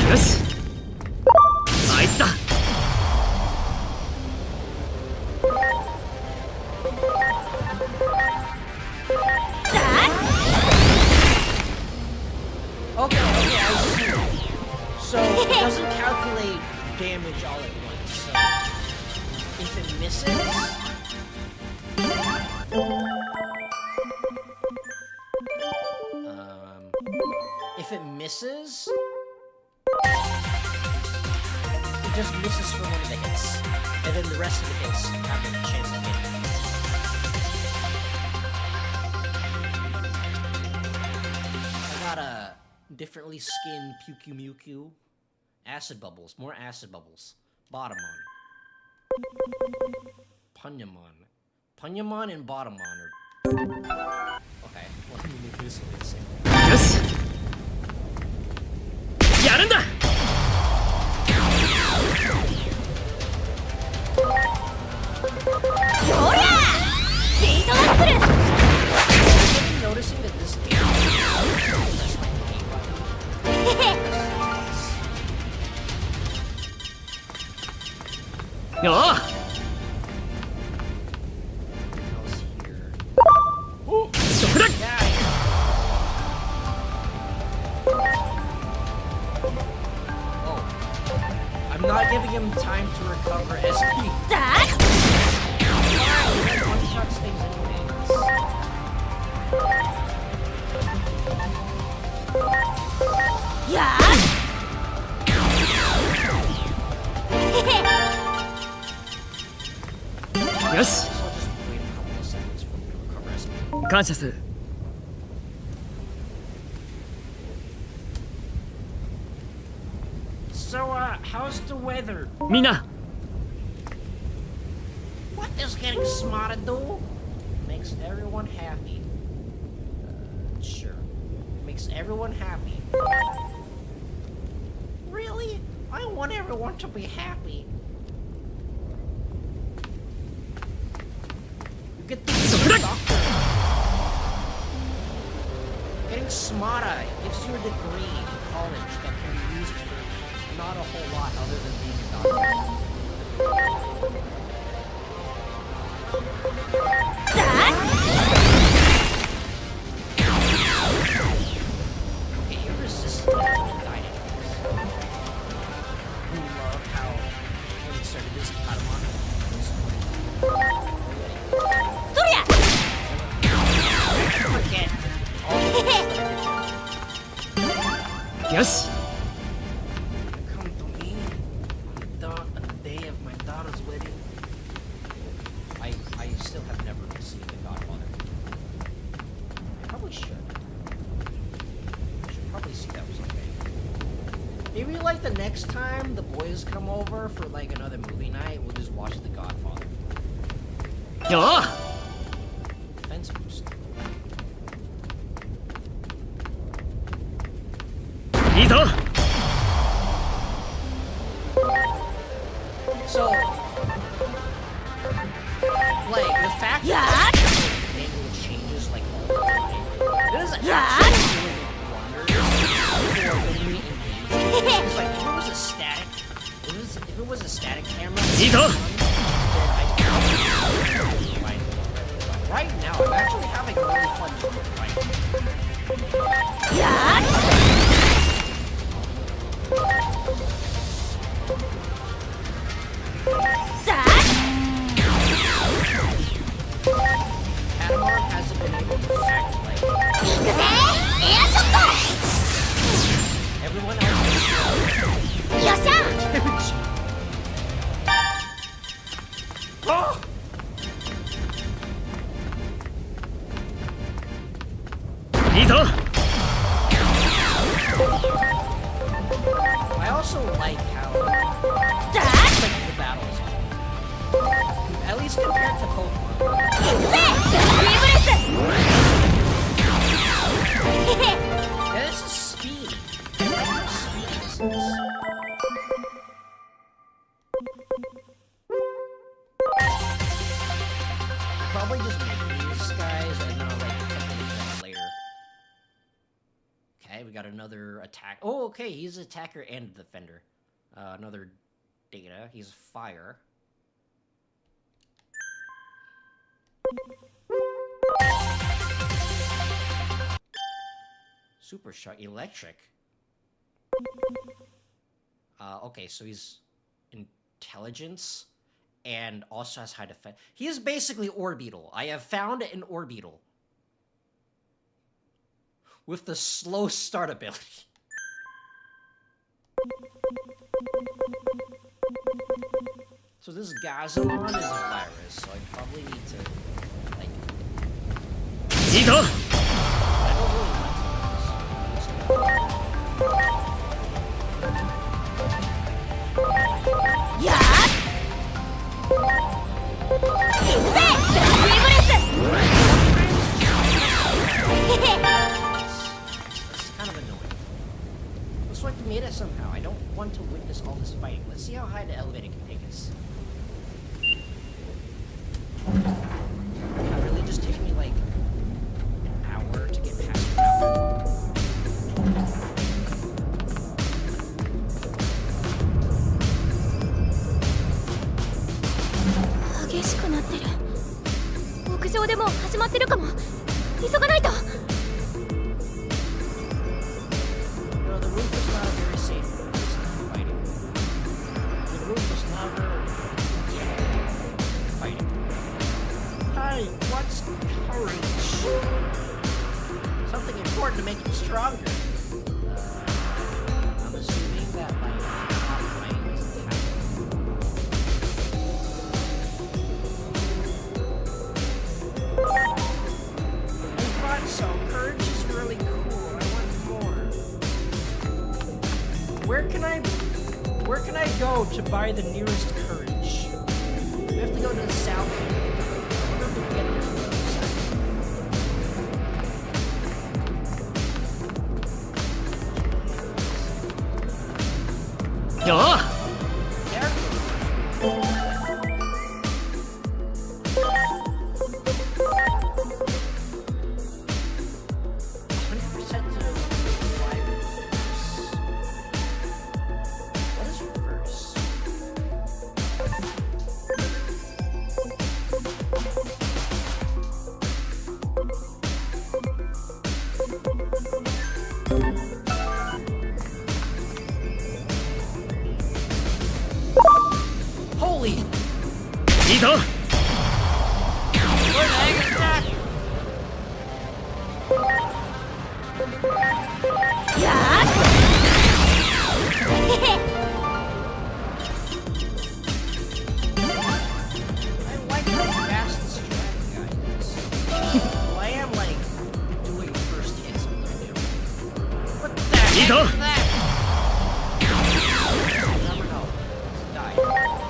now. よしあいつだ Okay, I see. So it doesn't calculate damage all at once. So if it misses, if it misses, it just misses for one of the hits, and then the rest of the hits have a chance to hit. I got a differently skinned Puku Muku. Acid bubbles. More acid bubbles. Botamon. Punyamon. Punyamon and Botamon are... Okay. Well, let me move this way. よしやるんだ Noticing that this game is like a おう here. そこだ Yeah. Oh. I'm not giving him time to recover SP. One-shots things anyways.よし So I'll just wait a couple of seconds for him to recover SP. 感謝する So, how's the weather? みんな What does getting smarter do? Makes everyone happy. Sure. Makes everyone happy. Really? I want everyone to be happy. You get to be a doctor. Getting smarter gives you a degree in college that can be used for not a whole lot other than being a doctor. Okay, you're resistant to Bandainamco. We love how when we started this Patamon forget all the things that I did. よし Come to me on the day of my daughter's wedding. I still have never seen The Godfather. I probably should. I should probably see that was okay. Maybe like the next time the boys come over for like another movie night, we'll just watch The Godfather. おう Defense boost. いいぞ So, like the fact that the angle changes like all the time, it is actually doing wonders for when we engage. It's like if it was a static, if it was a static camera,いいぞ then I right. But right now, I'm actually having really fun doing it right. Patamon hasn't been able to act like everyone else is Oh! いいぞ I also like how like the battles, at least compared to Pokemon. Yeah, this is speed. I like how speedy this is. probably just make these guys and then I'll like update them later. Okay, we got another attack. Oh, okay, he's an attacker and a defender. Another data. He's fire. Super shot. Electric. Okay, so he's intelligence and also has high defense. He is basically Orbeetle. I have found an Orbeetle with the slow start ability. So this Gazilon is a virus, so I probably need to, like... Ego! I don't really want to. Yeah! It's kind of annoying. Looks like we made it somehow. I don't want to witness all this fighting. Let's see how high the elevator can take us. That really just take me like an hour to get past the mountain. 激しくなってる。屋上でもう始まってるかも。急がないと。No, the roof is not a very safe place to be fighting. The roof is never fighting. Hey, what's courage? Something important to make you stronger. I'm assuming that like top right is attack. I thought so. Courage is really cool. I want more. Where can I go to buy the nearest courage? We have to go to the south. I wonder if we can get there from the other side. よっ Holy! いいぞ Where the heck is that? I like how fast this dragon guy is. Well, I am like doing first hits on my new. What the heck is Ego! that? I'll never know. Let's die. What?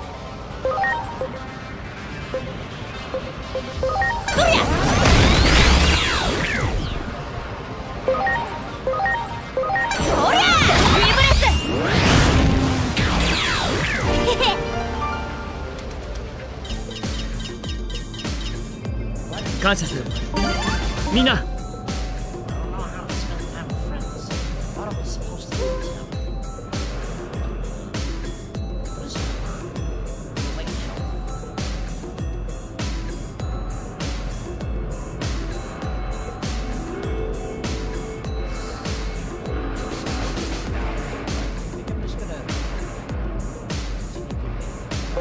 感謝するみんな I don't know how to spend time with friends. I thought I was supposed to do this now. What is it? Like health? I think I'm just gonna I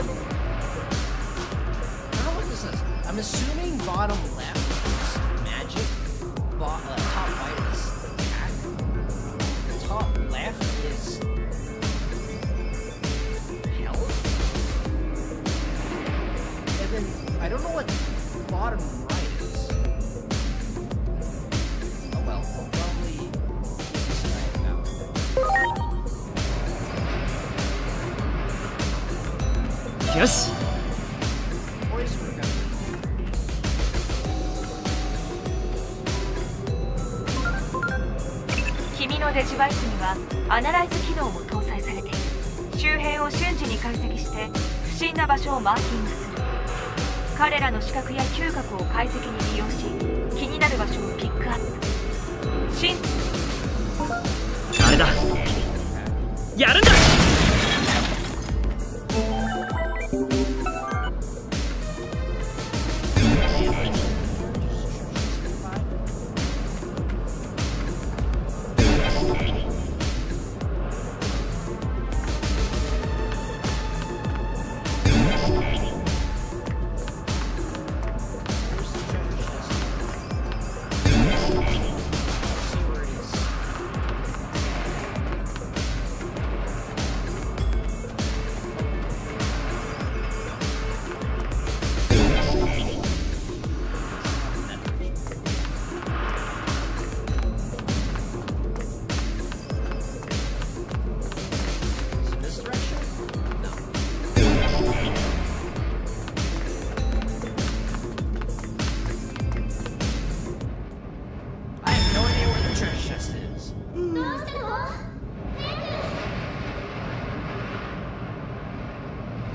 don't know what this is. I'm assuming bottom left is magic. Top right is attack. Top left is health. And then I don't know what bottom right is. Oh well, we'll probably decide about it.よし Poison recovery. 君のデジバイスにはアナライズ機能も搭載されている。周辺を瞬時に解析して不審な場所をマーキングする。彼らの視覚や嗅覚を解析に利用し、気になる場所をピックアップ。あれだ、やるんだ。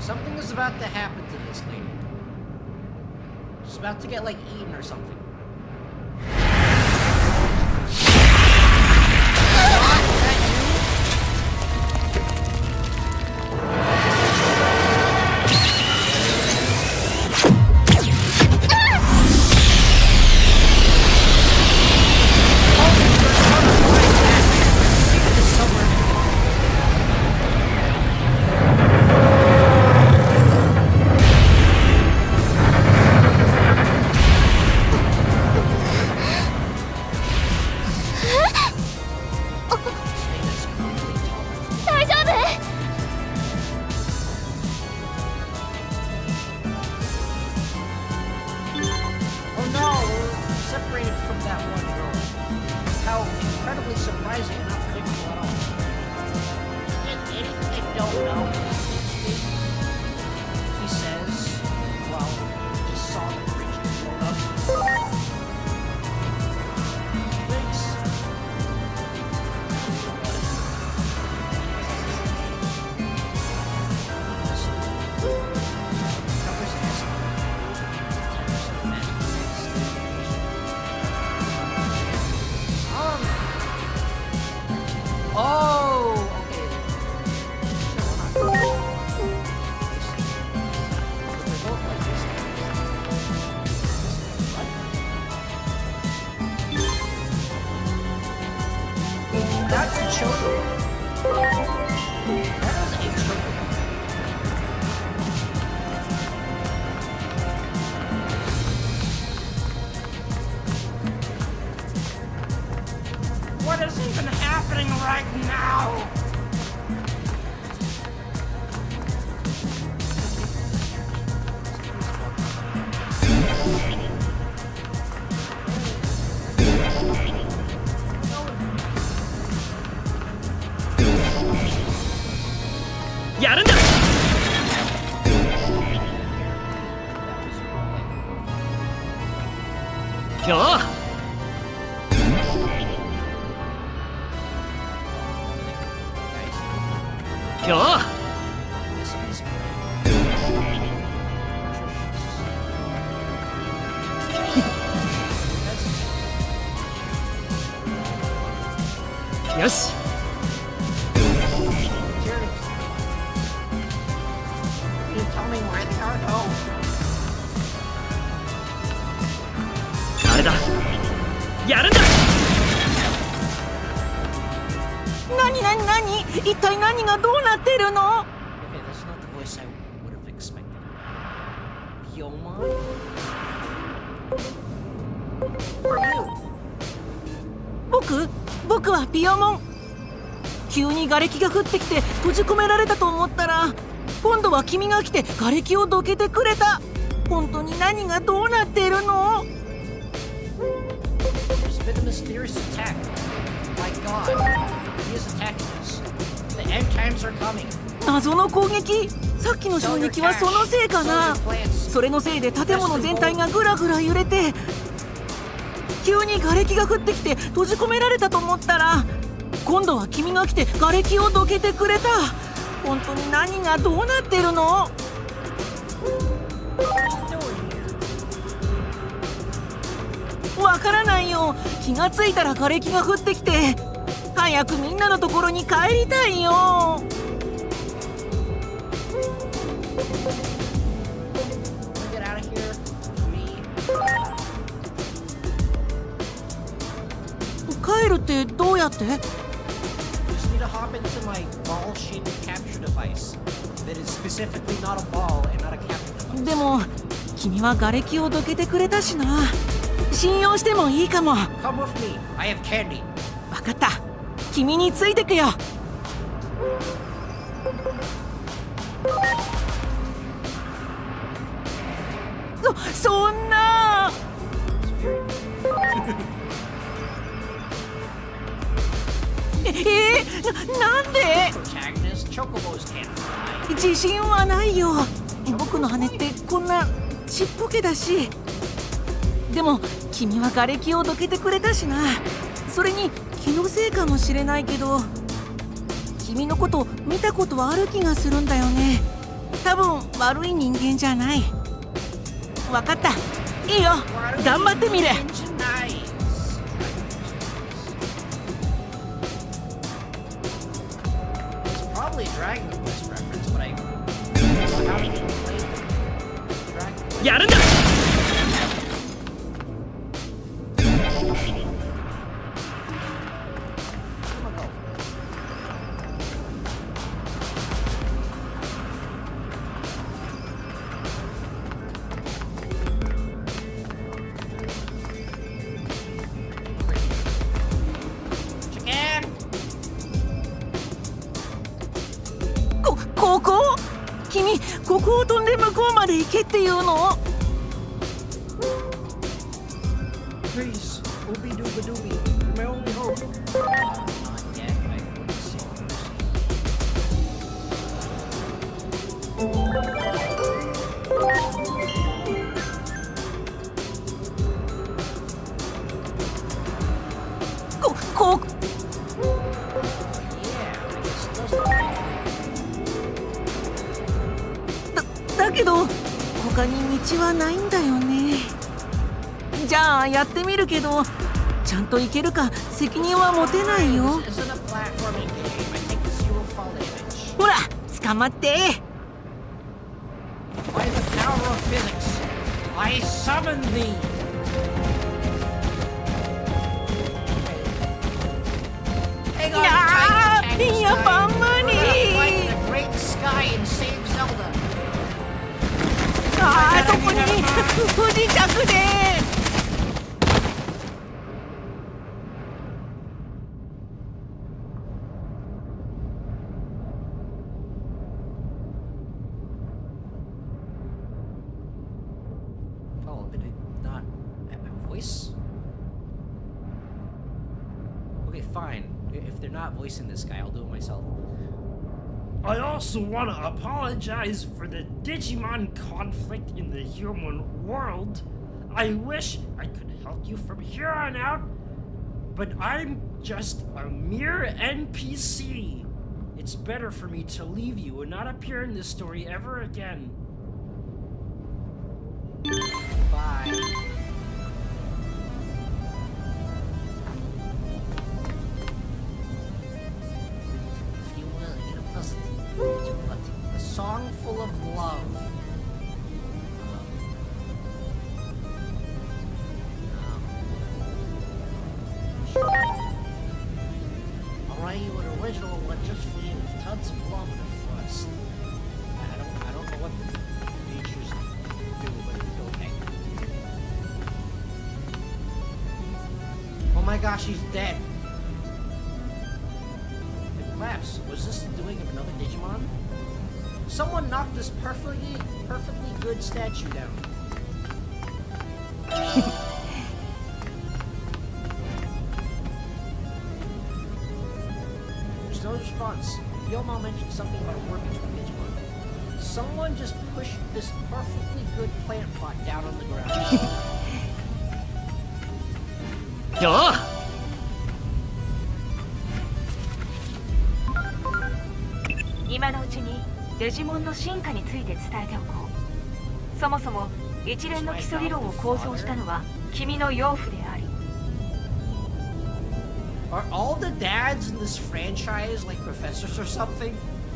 Something is about to happen to this lady. She's about to get, like, eaten or something. What is even happening right now?よし。あれだ。やるんだ。何何何？一体何がどうなってるの？ Okay, that's not the voice I would have expected. Yoma? For you. 僕はピヨモン。急に瓦礫が降ってきて閉じ込められたと思ったら、今度は君が来て瓦礫をどけてくれた。本当に何がどうなっているの？ There's been a mysterious attack. My God, he is attacking us. The end times are coming. 謎の攻撃？さっきの衝撃はそのせいかな。それのせいで建物全体がぐらぐら揺れて、急に瓦礫が降ってきて閉じ込められたと思ったら、今度は君が来て瓦礫をどけてくれた。本当に何がどうなってるの？ What are you doing here? からないよ。気がついたら瓦礫が降ってきて、早くみんなのところに帰りたいよ。Get out of here. Me. 帰るってどうやって？ Just need to hop into my ball-shaped capture device that is specifically not a ball and not a capture device. でも君は瓦礫をどけてくれたしな。信用してもいいかも。 Come with me. I have candy. わかった。君についてくよ。そんな。なんで？ Protagonist, chocobos can't fly. 自信はないよ。僕の羽ってこんなちっぽけだし。でも君は瓦礫をどけてくれたしな。それに気のせいかもしれないけど、君のこと見たことはある気がするんだよね。多分悪い人間じゃない。わかった。いいよ。頑張ってみる。やるんだ。ここ？君、ここを飛んで向こうまで行けっていうの？Please, Ooby Dooba Dooby, you're my only hope. Not yet, I wouldn't say mercy. だけど他に道はないんだよね。じゃあやってみるけど、ちゃんと行けるか責任は持てないよ。ほら捕まって。いやばん無理。あそこに不時着で。Oh, did it not have my voice? Okay, fine. If they're not voicing this guy, I'll do it myself. I also want to apologize for the Digimon conflict in the human world. I wish I could help you from here on out, but I'm just a mere NPC. It's better for me to leave you and not appear in this story ever again. Bye. If you will, get a present. A song full of love. I'll write you an original one just for you. Tons of love and a fuss. I don't know what the features do, but it's okay. Oh my gosh, he's dead. It collapsed. Was this the doing of another Digimon? Someone knocked this perfectly good statue down. There's no response. Yomo mentioned something about a war between Digimon. Someone just pushed this perfectly good plant pot down on the ground. よう。今のうちにデジモンの進化について伝えておこう。そもそも一連の基礎理論を構想したのは君の養父であり、Are all the dads in this franchise like professors or something?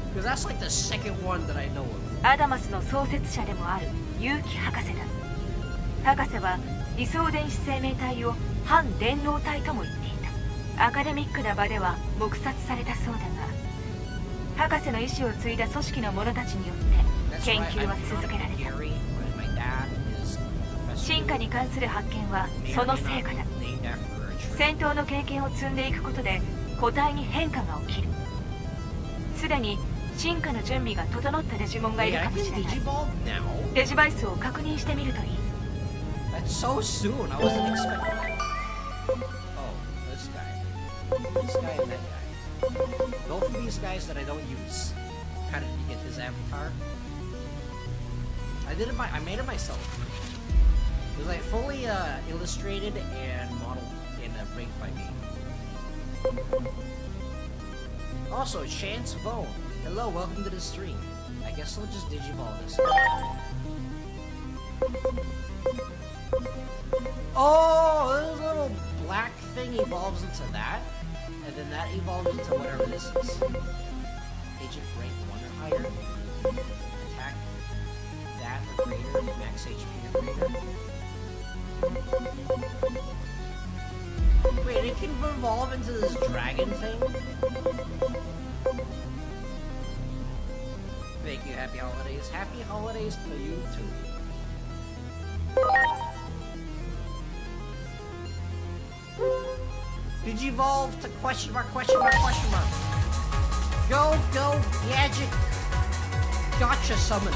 Because that's like the second one that I know of. アダマスの創設者でもある結城博士だ。博士は理想電子生命体を反電脳体とも言っていた。アカデミックな場では黙殺されたそうだが、博士の意志を継いだ組織の者たちによって研究は続けられた。進化に関する発見はその成果だ。戦闘の経験を積んでいくことで個体に変化が起きる。すでに進化の準備が整ったデジモンがいるかもしれない。デジバイスを確認してみるといい。That's so soon. I wasn't expecting that. Oh, this guy. This guy and that guy. Both of these guys that I don't use. How did you get this avatar? I made it myself. It was like fully illustrated and modeled and rigged by me. Also, Chance Vo. Hello, welcome to the stream. I guess we'll just digivolve this. Oh, this little black thing evolves into that, and then that evolves into whatever this is. Agent rank 1 or higher. Attack that or greater. Max HP or greater. Wait, it can evolve into this dragon thing? Thank you, happy holidays. Happy holidays to you too. Digivolve to question mark, question mark, question mark. Go, go, gadget. Gotcha summon.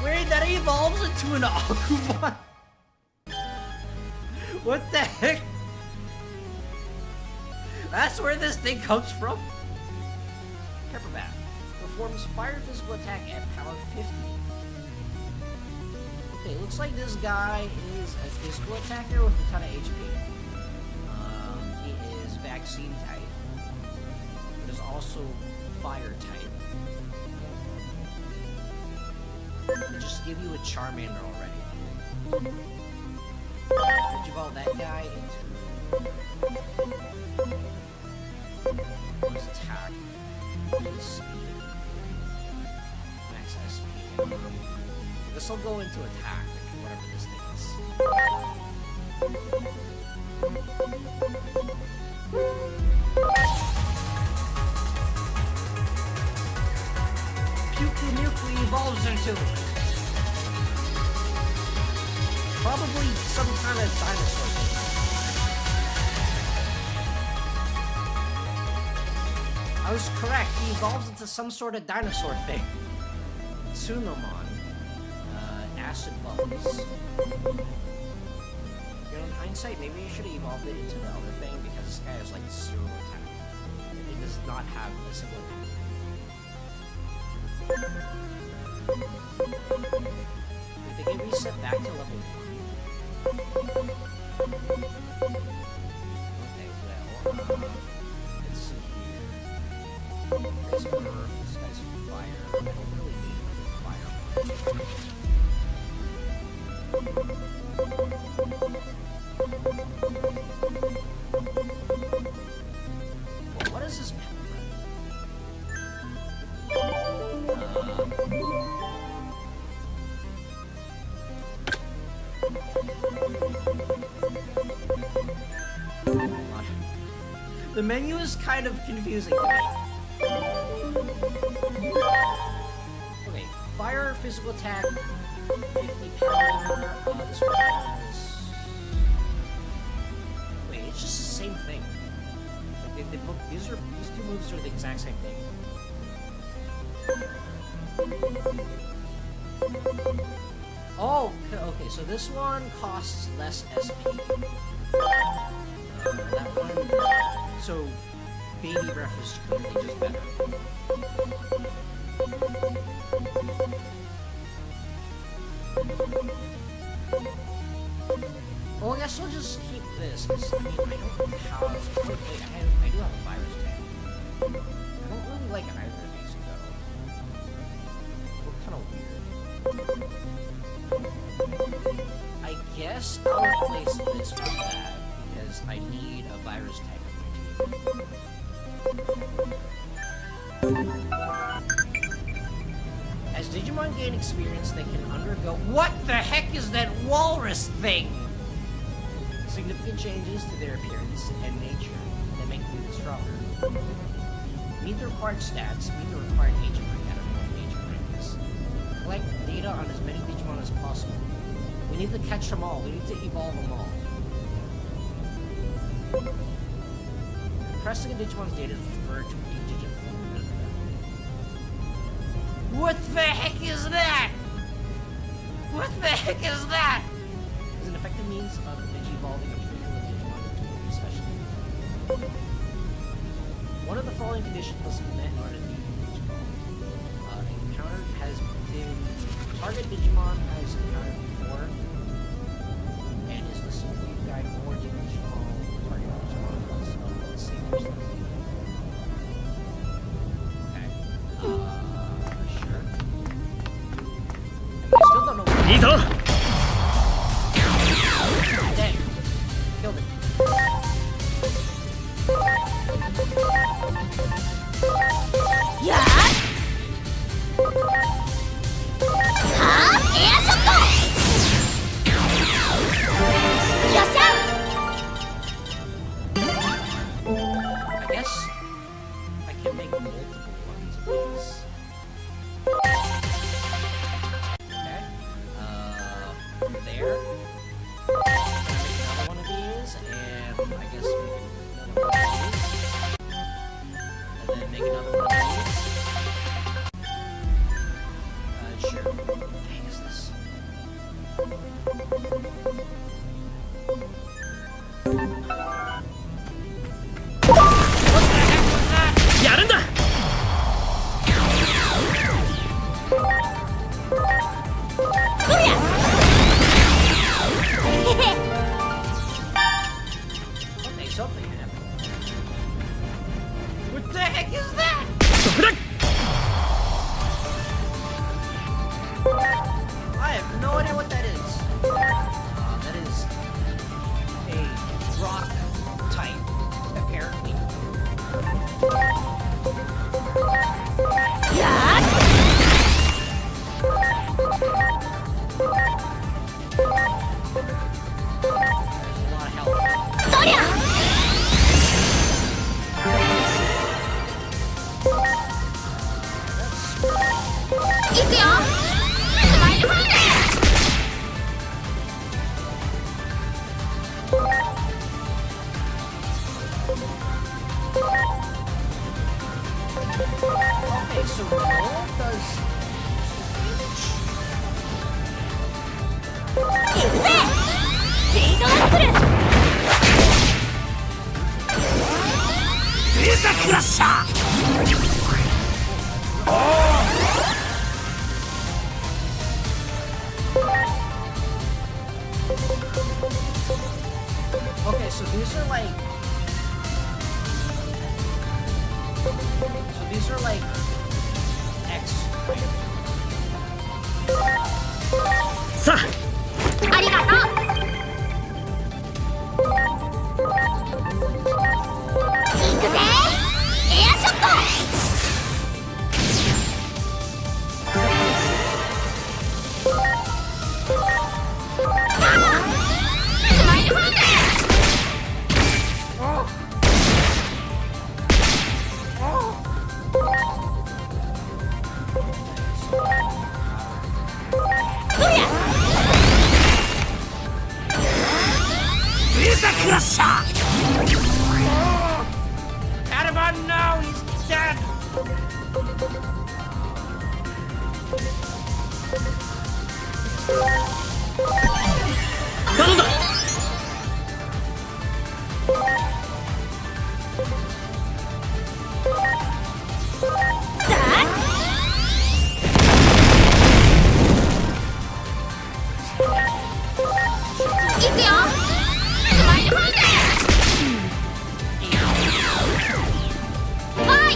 Wait, that evolves into an Agumon. What the heck? That's where this thing comes from? Pepperbat performs fire physical attack at power 50. Okay, looks like this guy is a physical attacker with a ton of HP. He is vaccine type. But is also fire type. They just give you a Charmander already. Digivolve that guy into his attack, his speed, max SP. This will go into attack, whatever this thing is. Puku evolves into probably some kind of dinosaur thing. I was correct, he evolves into some sort of dinosaur thing. Tsunomon. Acid bubbles. You know, in hindsight, maybe you should have evolved it into the other thing because this guy has like 0 attack. It does not have a single attack. If they get reset back to level 1. Okay, well, let's see here. This guy's Earth, this guy's Fire. I don't really need Fire. Well, what is this pepper? The menu is kind of confusing to me. Okay, fire, physical attack, 50 power, this one has... Wait, it's just the same thing. Like these two moves are the exact same thing. Oh, okay, so this one costs less SP. That one... So, Baby Breath is clearly just better. Well, I guess we'll just keep this, because, I mean, I don't have... Wait, I do have a virus tag. I don't really like either of these, though. virus type. As Digimon gain experience, they can undergo. What the heck is that walrus thing? Significant changes to their appearance and nature that make them even stronger. Meet the required stats, meet the required agent rank out of agent ranks. Collect data on as many Digimon as possible. We need to catch them all. We need to evolve them all. Pressing a Digimon's data is referred to a Digimon. What the heck is that? What the heck is that? Is an effective means of Digi-evolving a particular Digimon into a special. One of the following conditions must be met in order to be Digimon. Encountered has been target Digimon has encountered before, and is listed to guide more dimensional target Digimon of the same person. Okay. Sure. I still don't know what. いいぞ Dang. Killed it. I guess I can make multiple ones of these. Okay. There. Make another one of these, and I guess make another one of these. And then make another one of these. Sure. What the heck is this? What the heck was that? やるんだ Okay, something happened. What the heck is that? そこだ I have no idea what that is. That is a rock type, apparently. There's a lot of health. Okay, so roll does Okay, so these are like. So these are like X. Right? さあ ありがとう。行くぜ。エアショット。スマイルファンデ。クラッシャー Adamon, no, he's dead. 頼んだ 行くよ。スマイルファンデ。はい。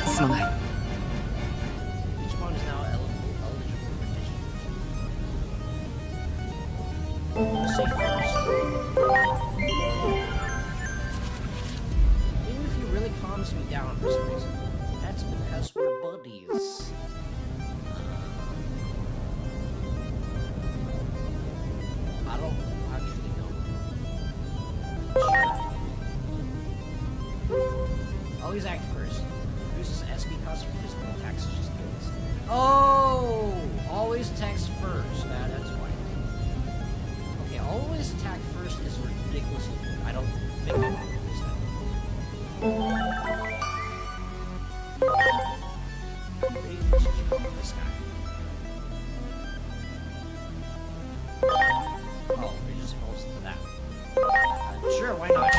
すまない say first. Even if he really calms me down for some reason, that's because we're buddies. I don't actually know. Sure. Always act first. Uses SB costs for physical attacks such as kills. Oh! Always attacks first. That's why. Okay, always attack first is ridiculously good. I don't think I want to use that. Maybe we should kill this guy. Oh, it just falls into that. Sure, why not?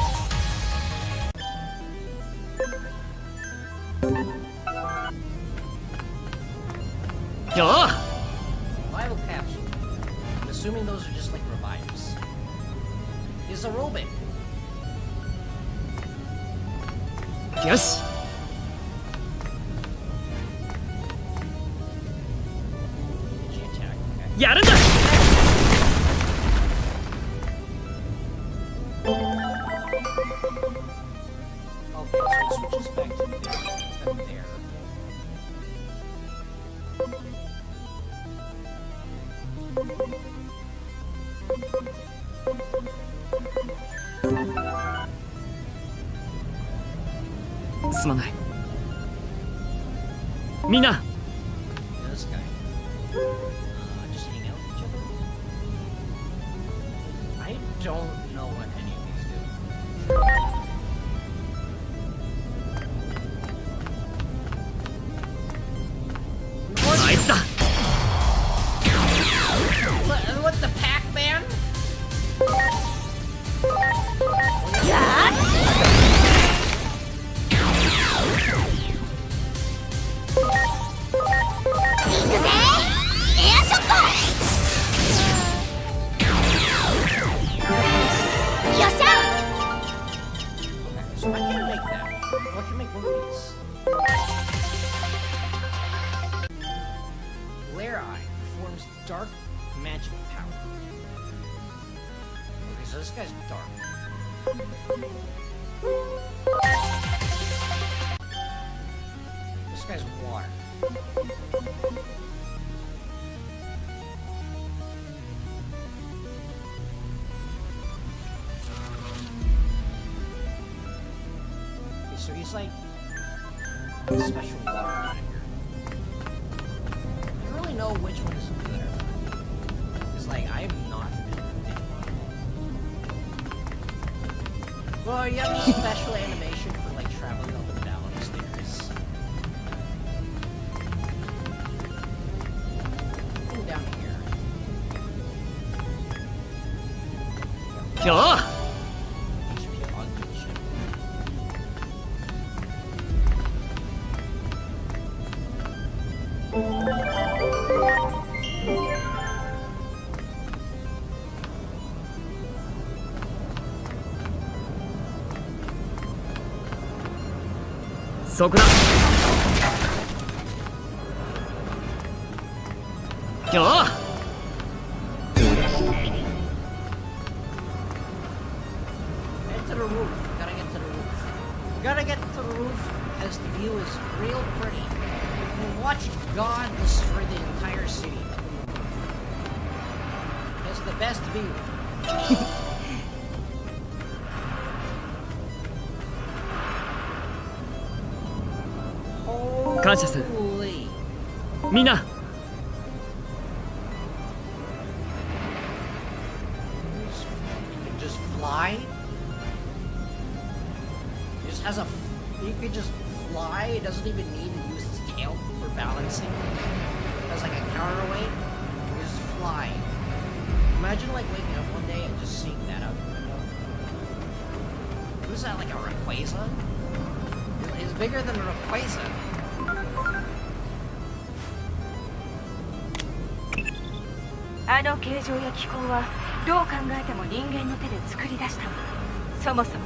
Yeah. Revival capsule. I'm assuming those are just like revives. Is a robot. Yes. Digi attack. Okay. やるんだ。Okay, so it switches back to there. There. すまない。みんな、 This guy. Just hang out with each other. I don't know what any of these do. あいつだ。 What the Pac-Man? So I can make that. Oh, I can make one of these. Glare Eye performs dark magic power. Okay, so this guy's dark. This guy's water. Okay, so he's like a special water kind of here. I don't really know which one is good or not. Because, like, I am not familiar with Digimon. Well, you have a special animation for, like, traveling up and down the stairs. Go down here. よー。 HP augmentation. そこだ。よー。 Get to the roof. Gotta get to the roof. Gotta get to the roof because the view is real pretty. You can watch God destroy the entire city. It's the best view. Conscious. Holy. みんな、 You can just fly. He just has a. He can just fly. It doesn't even need to use its tail for balancing. It has like a counterweight. You can just fly. Imagine like waking up one day and just seeing that out the window. Who's that? Like a Rayquaza? It's bigger than a Rayquaza. あの形状や気候はどう考えても人間の手で作り出したもの。そもそも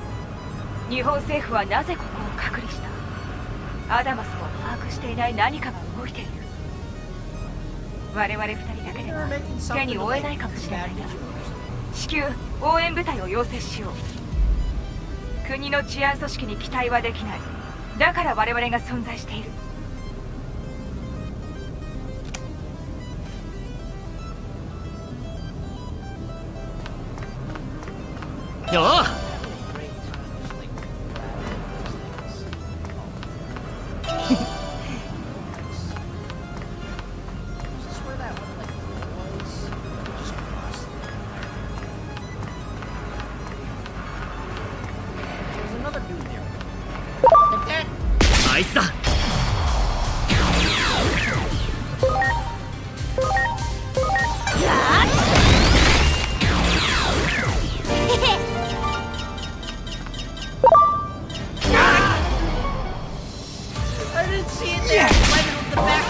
日本政府はなぜここを隔離した？アダマスも把握していない何かが動いている。我々二人だけでは手に負えないかもしれないが、至急応援部隊を要請しよう。国の治安組織に期待はできない。だから我々が存在している。よう あいつだ。I didn't see it there. Light it with the back.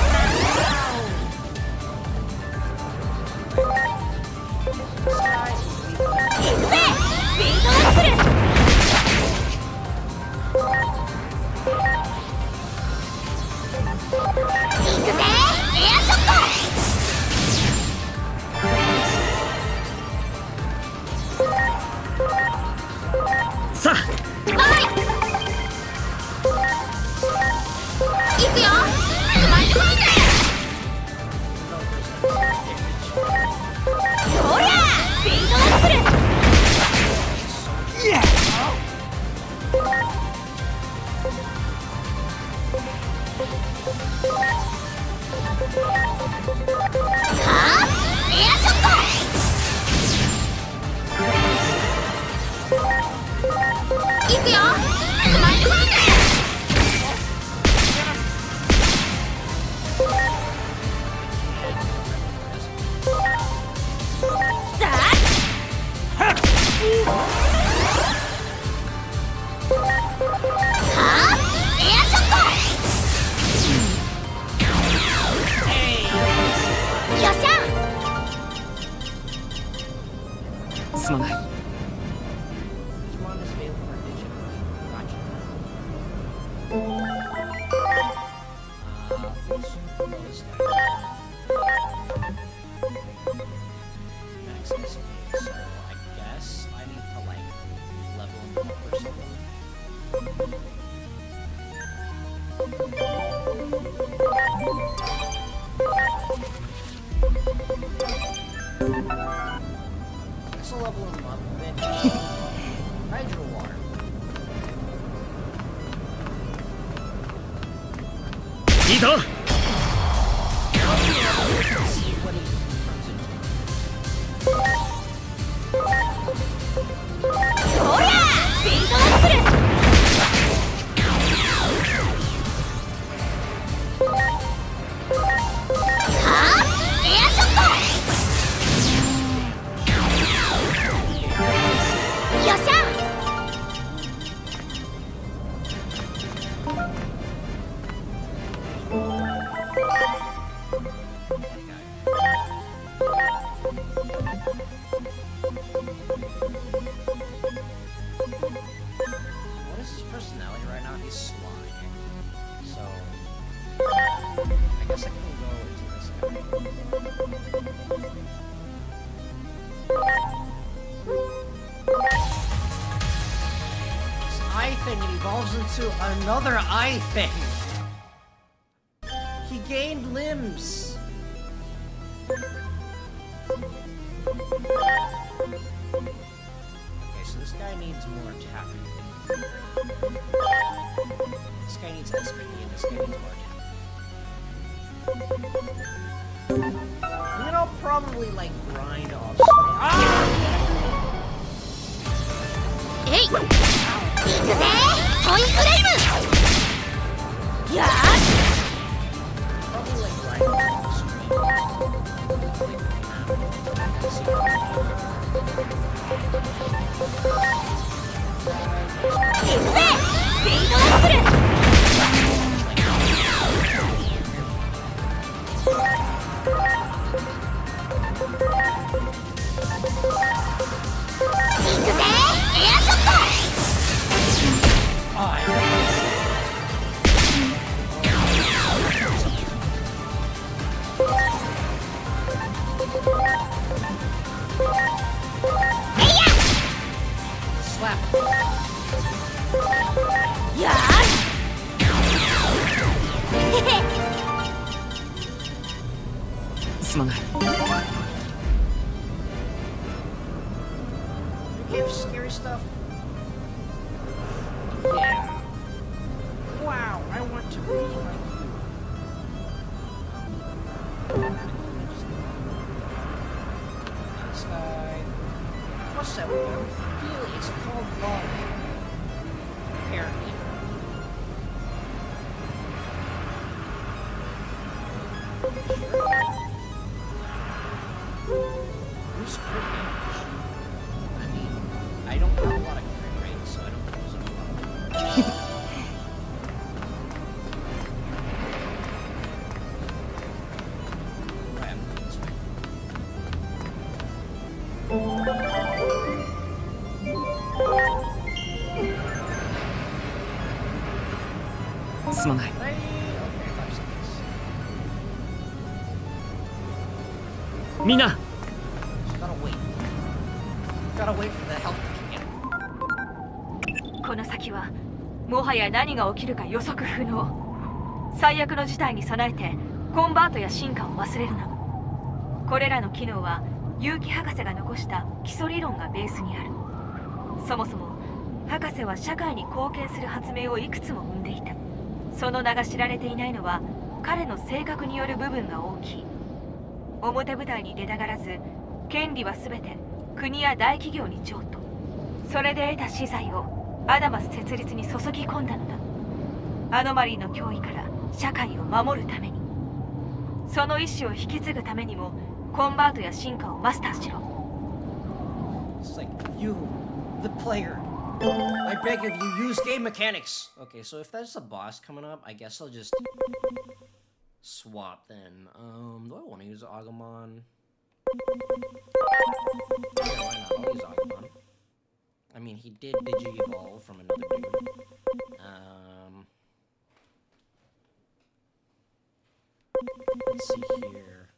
すまない。 Digimon is available for Digimon. Gotcha. This guy. Max SP, so I guess I need to like level him up or something. This will level him up a bit. Hydro water. いいぞ。 See what he turns into. おりゃスピードアップル。はあエアショット。よっしゃ。 What is his personality right now? He's slime. So I guess I can go into this guy. This eye thing, it evolves into another eye thing. He gained limbs. Okay, so this guy needs more attack. This guy needs SP, and this guy needs more attack. And then I'll probably like grind off screen. Ah! えい行くぜトイフレーム。やー Probably like grind off screen. Like, 行くぜスピードアップル。 行くぜエアショット。 Oh, すまない。 You give scary stuff. Yeah. Wow, I want to be like This guy. What's that? I feel it's called love. Apparently. Who's crit damage? I mean, I don't have a lot of crit rates, so I don't use it a lot. Right, I'm going this way. すまない。 Okay, 5 seconds. みんな So gotta wait. Gotta wait for the health to kick in. この先はもはや何が起きるか予測不能。最悪の事態に備えてコンバートや進化を忘れるな。これらの機能は結城博士が残した基礎理論がベースにある。そもそも博士は社会に貢献する発明をいくつも生んでいた。その名が知られていないのは彼の性格による部分が大きい。表舞台に出たがらず、権利は全て国や大企業に譲渡。それで得た資材をアダマス設立に注ぎ込んだのだ。アノマリーの脅威から社会を守るために。その意志を引き継ぐためにもコンバートや進化をマスターしろ。 It's like, you, the player. I beg of you, use game mechanics. Okay, so if there's a boss coming up, I guess I'll just swap then. Do I want to use Agumon? Yeah, why not? I'll use Agumon. I mean, he did Digi-Evolve from another dude. Let's see here.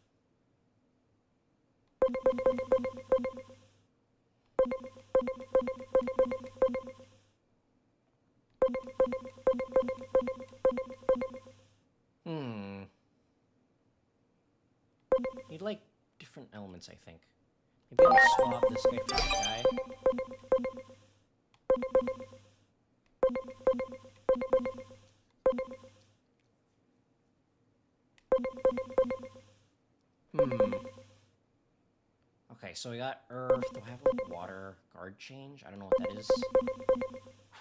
Need like different elements, I think. Maybe I'll swap this guy for that guy. Okay, so we got Earth. Do I have like water? Guard change? I don't know what that is.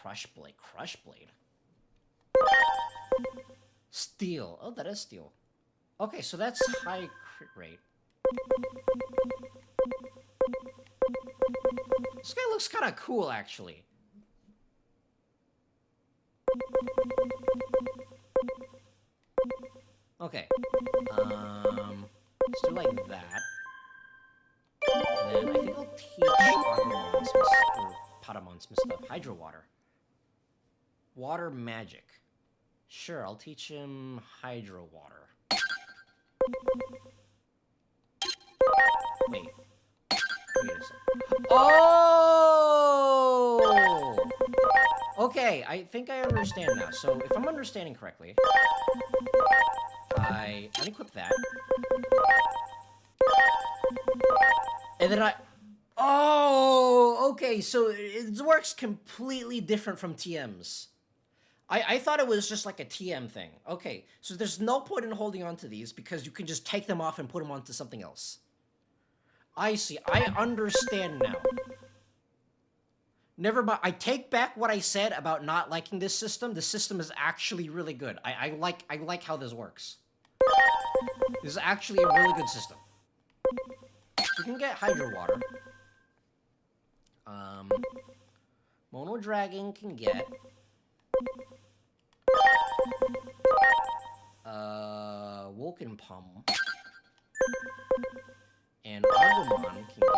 Crush Blade. Crush Blade. Steel. Oh, that is steel. Okay, so that's high crit rate. This guy looks kind of cool, actually. Okay. Let's do like that. And then I think I'll teach Agumon some or Patamon some stuff. Hydro Water. Water Magic. Sure, I'll teach him Hydro Water. Wait. Wait a second. Oh! Okay, I think I understand now. So, if I'm understanding correctly, I unequip that. And then oh, okay, so it works completely different from TMs. I thought it was just like a TM thing. Okay, so there's no point in holding on to these because you can just take them off and put them onto something else. I see. I understand now. Never mind. I take back what I said about not liking this system. The system is actually really good. I like how this works. This is actually a really good system. We can get Hydro Water. Mono Dragon can get Woken Palm. And Agumon can get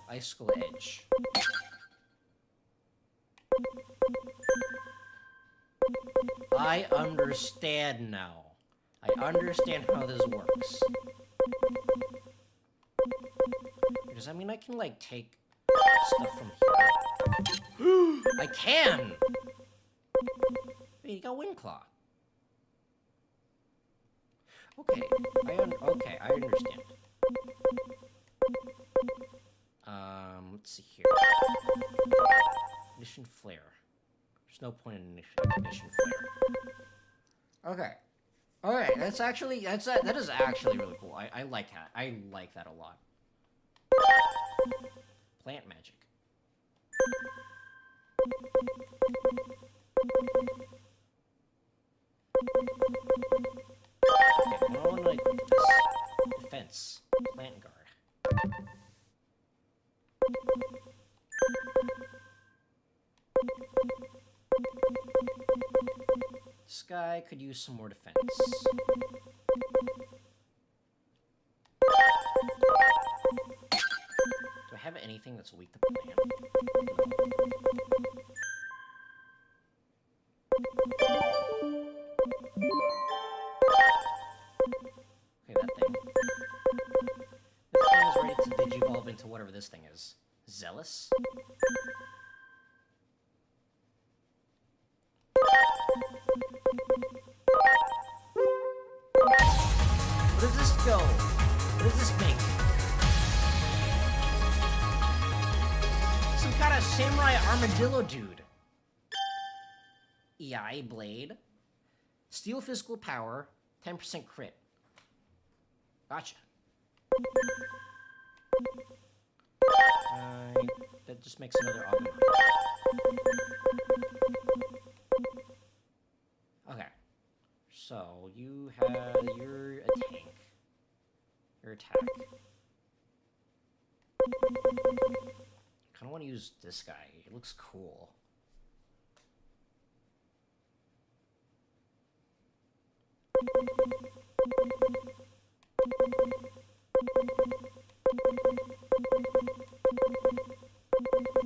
Icicle Edge. I understand now. I understand how this works. Does that mean I can, like, take stuff from here? I can! Wait, you got Windclaw. Okay, okay, I understand. Let's see here. Ignition flare. There's no point in ignition flare. Okay. Okay, that is actually really cool. I like that. I like that a lot. Plant magic. Okay, I want to like this. Defense. Plant guard. This guy could use some more defense. Do I have anything that's weak to plant? Okay, that thing. This thing is ready to digivolve into whatever this thing is. Zealous? Where does this go? What does this make? Some kind of samurai armadillo dude. EI blade. Steel physical power. 10% crit. Gotcha. That just makes another Agumon. Okay. So, you're a tank. Your attack. I kinda wanna use this guy. It looks cool.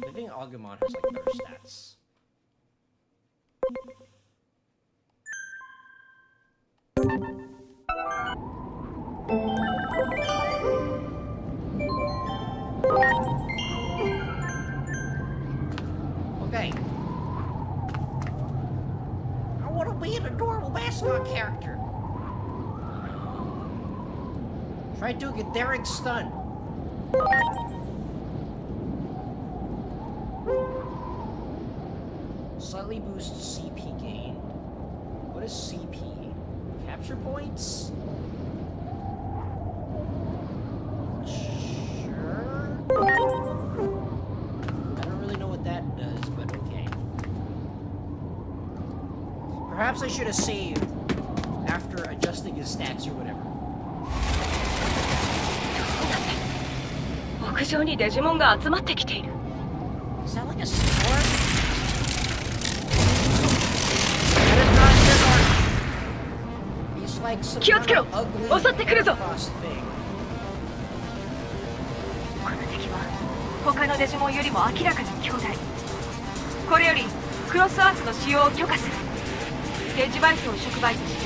I think Agumon has like better stats. Okay. I want to be an adorable mascot character. Try doing a daring stunt. Slightly boosts CP gain. What is CP? Capture points? Sure. I don't really know what that does, but okay. Perhaps I should have saved after adjusting his stats or whatever. 屋上にデジモンが集まってきている。 Is that like a storm? That is not his arm. He's like some 気をつけろ。 kind of ugly 襲ってくるぞ。 Heracross thing. この敵は他のデジモンよりも明らかに強大。これよりクロスアーツの使用を許可する。デジバイスを触媒として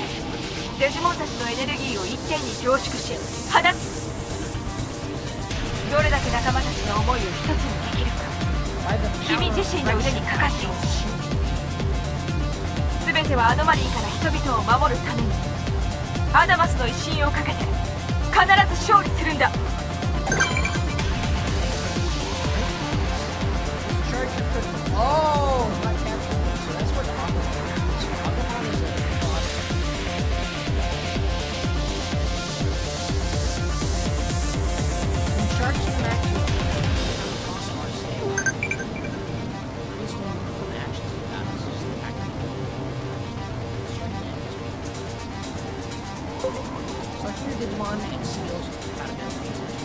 デジモンたちのエネルギーを一点に凝縮し放つ。どれだけ仲間たちの思いを一つにできるか君自身の腕にかかっている。全てはアノマリーから人々を守るためにアダマスの威信をかけて必ず勝利するんだ。 Oh, my capture point. So that's what Agumon is. Agumon is a cross. When charging back to cross our state, this one from actions without us just attacking. Select your Digimon and seals out of enemies.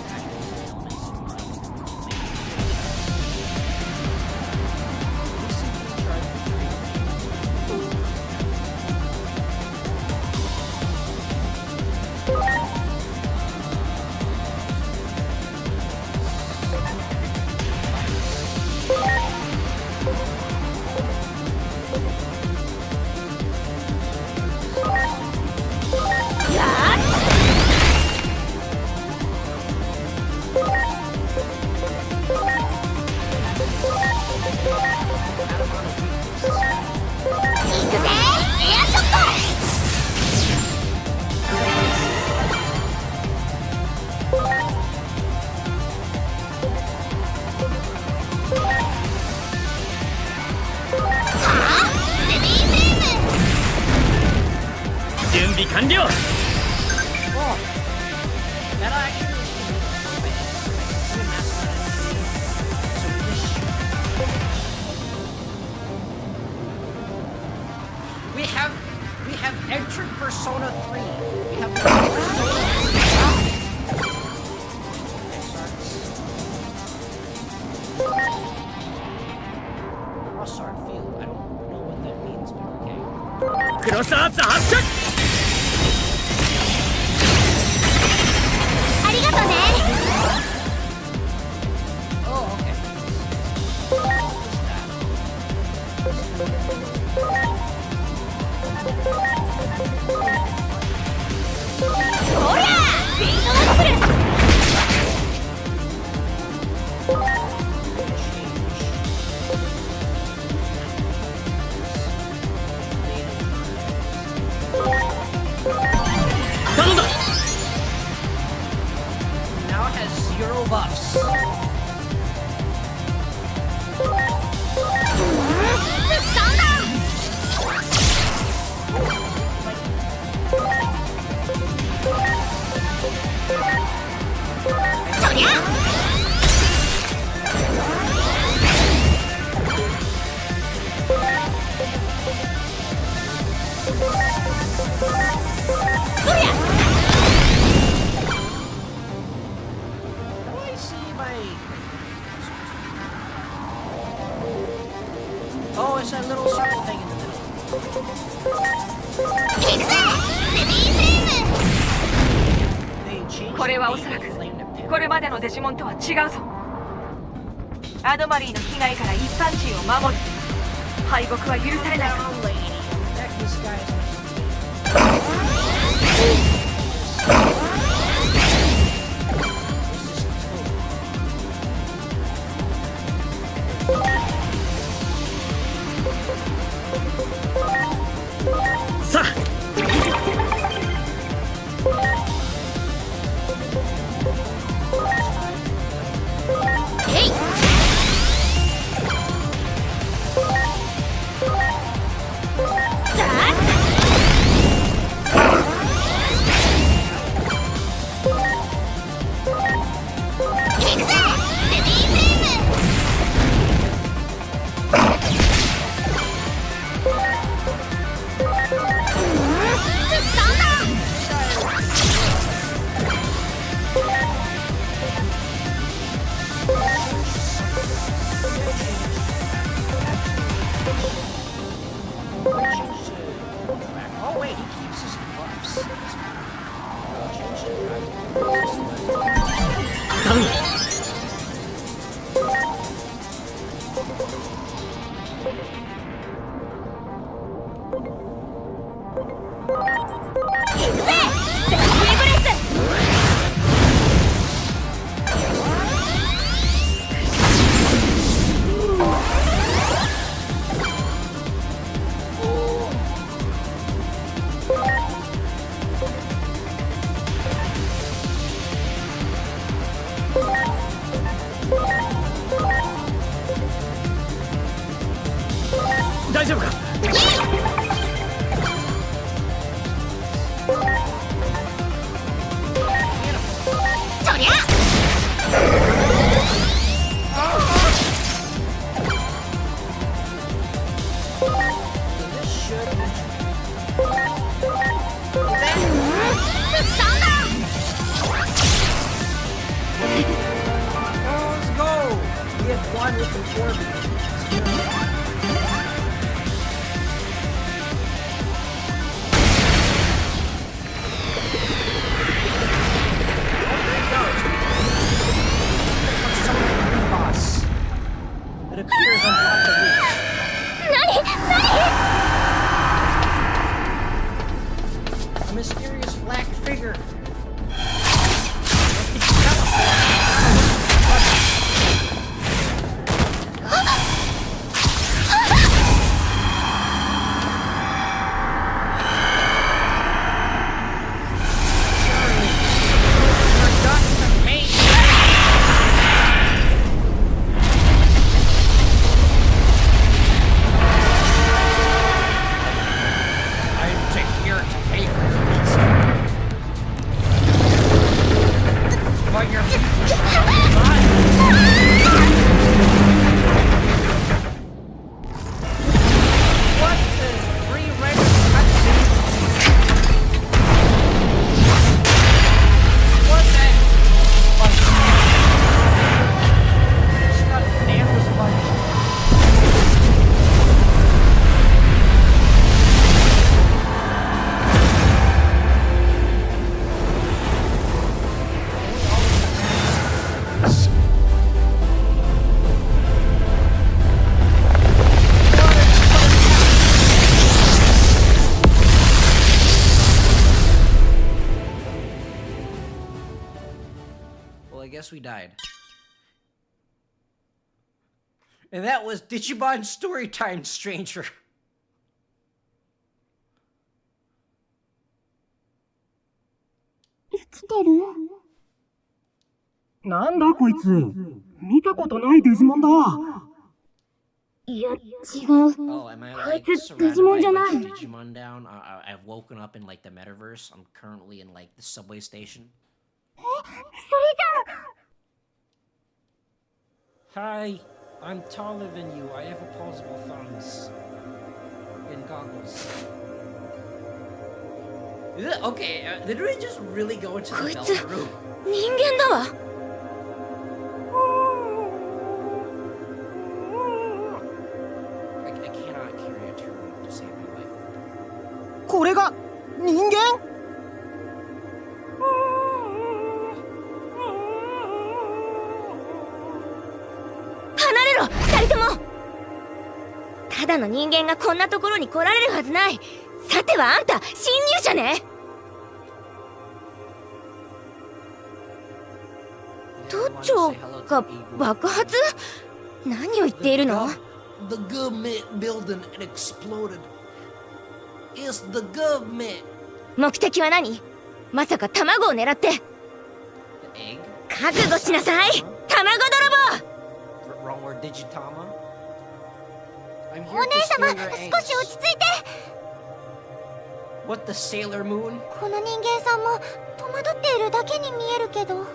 完了。 Oh, that actually we have entered Persona 3. We have Persona 3. Crossart field. I don't know what that means, but okay. クロスアーツ発射。ありがとうね。 Oh, okay. What is that? おりゃビートナップル。 頼んだ。 Now it has 0 buffs. そんな。 そりゃ。 How do I see my... Oh, it's that little circle thing in the middle. 行くぜベビーフレーム。 They changed これはお the そらく flame to pin. これまでのデジモンとは違うぞ。アノマリーの被害から一般人を守る。敗北は許されない。 Down, lady. That disguise was... さあ。 えい。 さあ。 行くぜベビーフレーム。 そんな。 Oh wait, he keeps his buffs. 頼む。 行くぜベビーブレス。 大丈夫か。 そりゃ。 This should... そんな。 Oh, let's go! We have one with the orb. Boss. It appears on top of the roof. 何何。 A mysterious black figure. guess we died. And that was Digimon Storytime Stranger. 生きてる？なんだこいつ。見たことないデジモンだ。いや、違う。 Oh, am I こ like いつ surrounded デジモンじゃ by な a い。 bunch of Digimon down? I've woken up in like the metaverse. I'm currently in like the subway station. それじゃあ。 Hi, I'm taller than you. I have opposable thumbs. And goggles. Is it okay? Did we just really go into the こいつ velvet room? 人間だわ。 I cannot carry a turtle to save my life. これが人間？離れろ、二人とも。ただの人間がこんなところに来られるはずない。さてはあんた侵入者ね。都庁が爆発？何を言っているの？ The government building exploded. It's the government. 目的は何？まさか卵を狙って。 The egg? 覚悟しなさい、卵泥棒。 Wrong word, Digitama. I'm お here 姉 to 様、 steal your 少し eggs. 落ち着いて。 What the Sailor Moon? この人間さんも戸惑っているだけに見えるけど。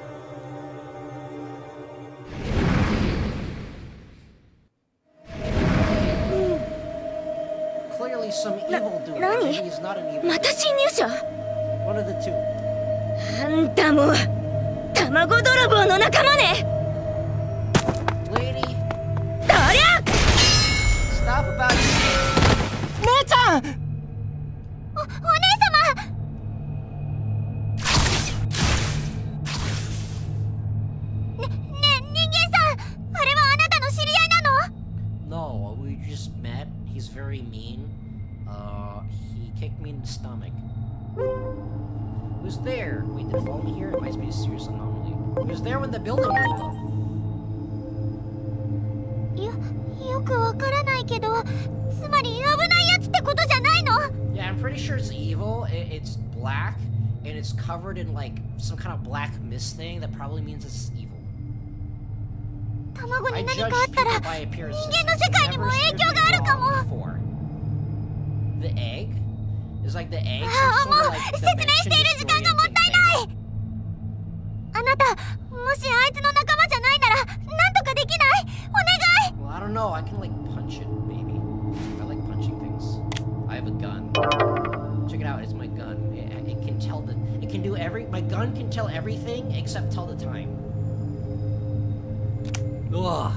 Clearly some evil doing. 何？ Maybe he's not an evil. また侵入者？ One of the two. あんたも卵泥棒の仲間ね。 Lady, どりゃ！ stop about it. 姉ちゃん！お姉様。人間さん、あれはあなたの知り合いなの？ No, we just met. He's very mean. He kicked me in the stomach. Who's there? Wait, did it follow me here? It might be a serious anomaly. He was there when the building blew up. よくわからないけど、つまり危ないやつってことじゃないの？ Yeah, I'm pretty sure it's evil. It's black, and it's covered in like some kind of black mist thing that probably means it's evil. 卵 I に何 judge かあったら people by 人 appearances. 間の世界にも Never 影 steered 響がある me かも。 wrong before. The egg is like the egg. ああ、も Some う sort of, like, 説明している時間がもったいない。あなた、もしあいつの仲間じゃないならなんとかできない？お願い。 Well, I don't know. I can like punch it, maybe. I like punching things. I have a gun. Check it out. It's my gun. It can tell the. It can do every. My gun can tell everything except tell the time. Ugh.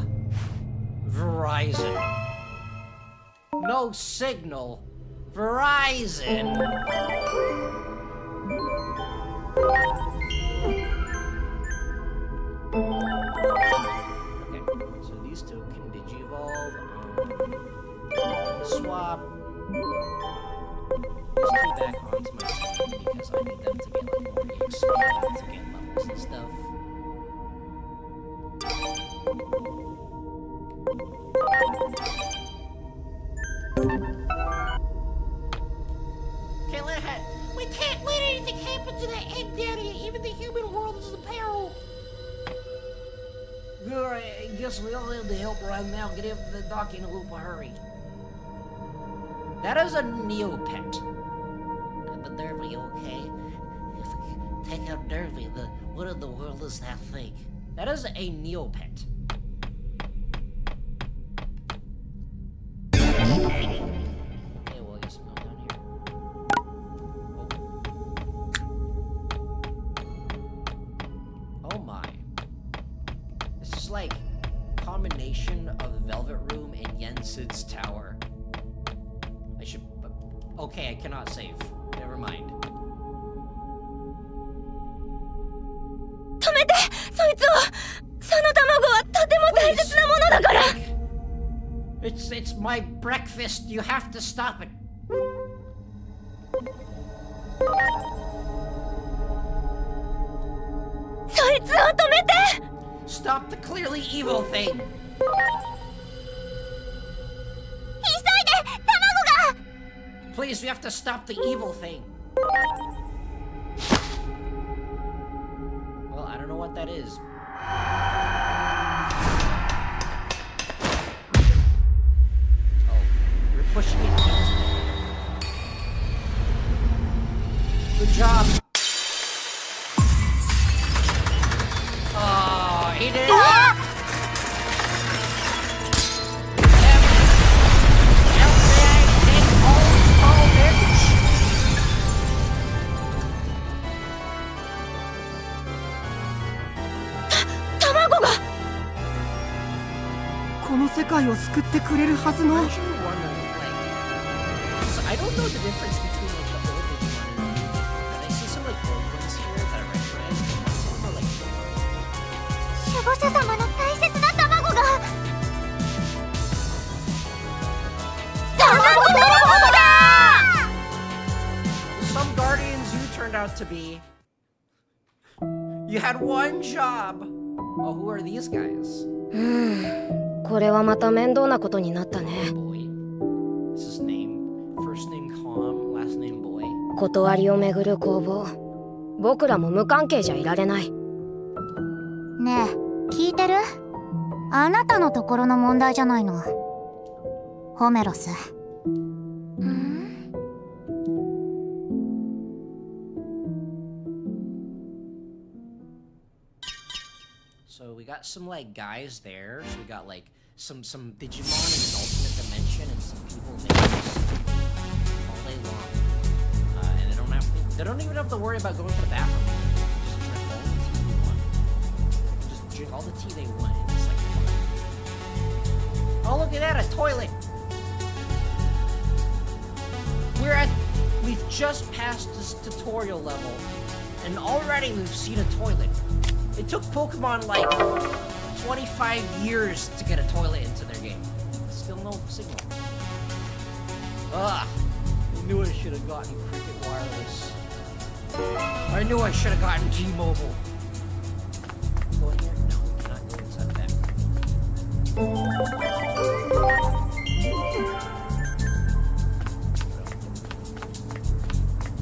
Verizon. No signal. Verizon. Okay, so these two can digivolve. Swap these two back onto my team because I need them to get like more EXP to get levels and stuff. We can't let anything happen to that egg down here. Even the human world is in peril. Alright, I guess we all have to help right now. Get into the dock in a whoop a hurry. That is a Neopet. But Derby, okay? Take out Derby. What in the world is that thing? That is a Neopet. Okay, well, I guess I'm going down here. Oh my. This is like a combination of Velvet Room and Jensen's Tower. I should... Okay, I cannot save. Never mind. 止めて、そいつを。その卵はとても大切なものだから。 It's my breakfast. You have to stop it. そいつを止めて。Stop the clearly evil thing. 急いで卵が Please, we have to stop the evil thing. Well, I don't know what that is. Oh, you're pushing it into me. Good job. Oh, he did it. Tamago この世界を救ってくれるはずの I'm actually wondering, like, so I don't know the difference between like the old Digimon and the new, but I see some like old ones here that I recognize, but some are like 守護者様の大切な卵が卵だ！ some guardians you turned out to be. You had one job. Oh, who are these guys? これはまた面倒なことになったね。 Boy. This is name. First name Calm, last name Boy. 断りをめぐる攻防。僕らも無関係じゃいられない。ねえ、聞いてる？あなたのところの問題じゃないの。ホメロス。So we got some like guys there. So we got like some Digimon in an alternate dimension and some people names all day long. And they don't even have to worry about going to the bathroom. Just drink all the tea they want. It's like fun. Oh, look at that, a toilet. We've just passed this tutorial level and already we've seen a toilet. It took Pokemon like 25 years to get a toilet into their game. Still no signal. Ugh. I knew I should have gotten Cricket Wireless. I knew I should have gotten G-Mobile. Go in here? No, cannot go inside that.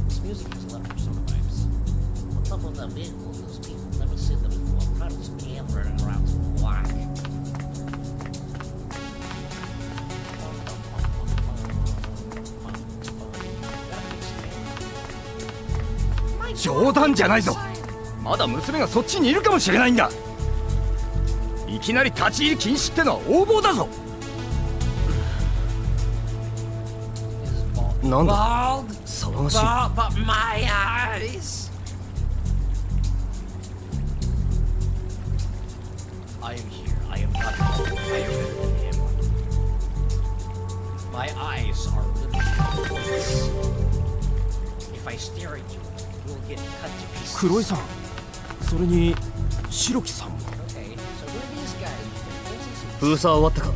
This music has left Persona vibes. What's up with that vehicle? Those people never seen them before. How does Cam running around the block? 冗談じゃないぞ。まだ娘がそっちにいるかもしれないんだ。いきなり立ち入り禁止ってのは横暴だぞ。なんだ、騒がしい。But my eyes. I am here. I am not alone. I am with him. My eyes are literally bullets. If I stare at you, you will get cut to pieces. 黒井さん、それに白木さんも。Okay, so who are these guys? 封鎖は終わったか。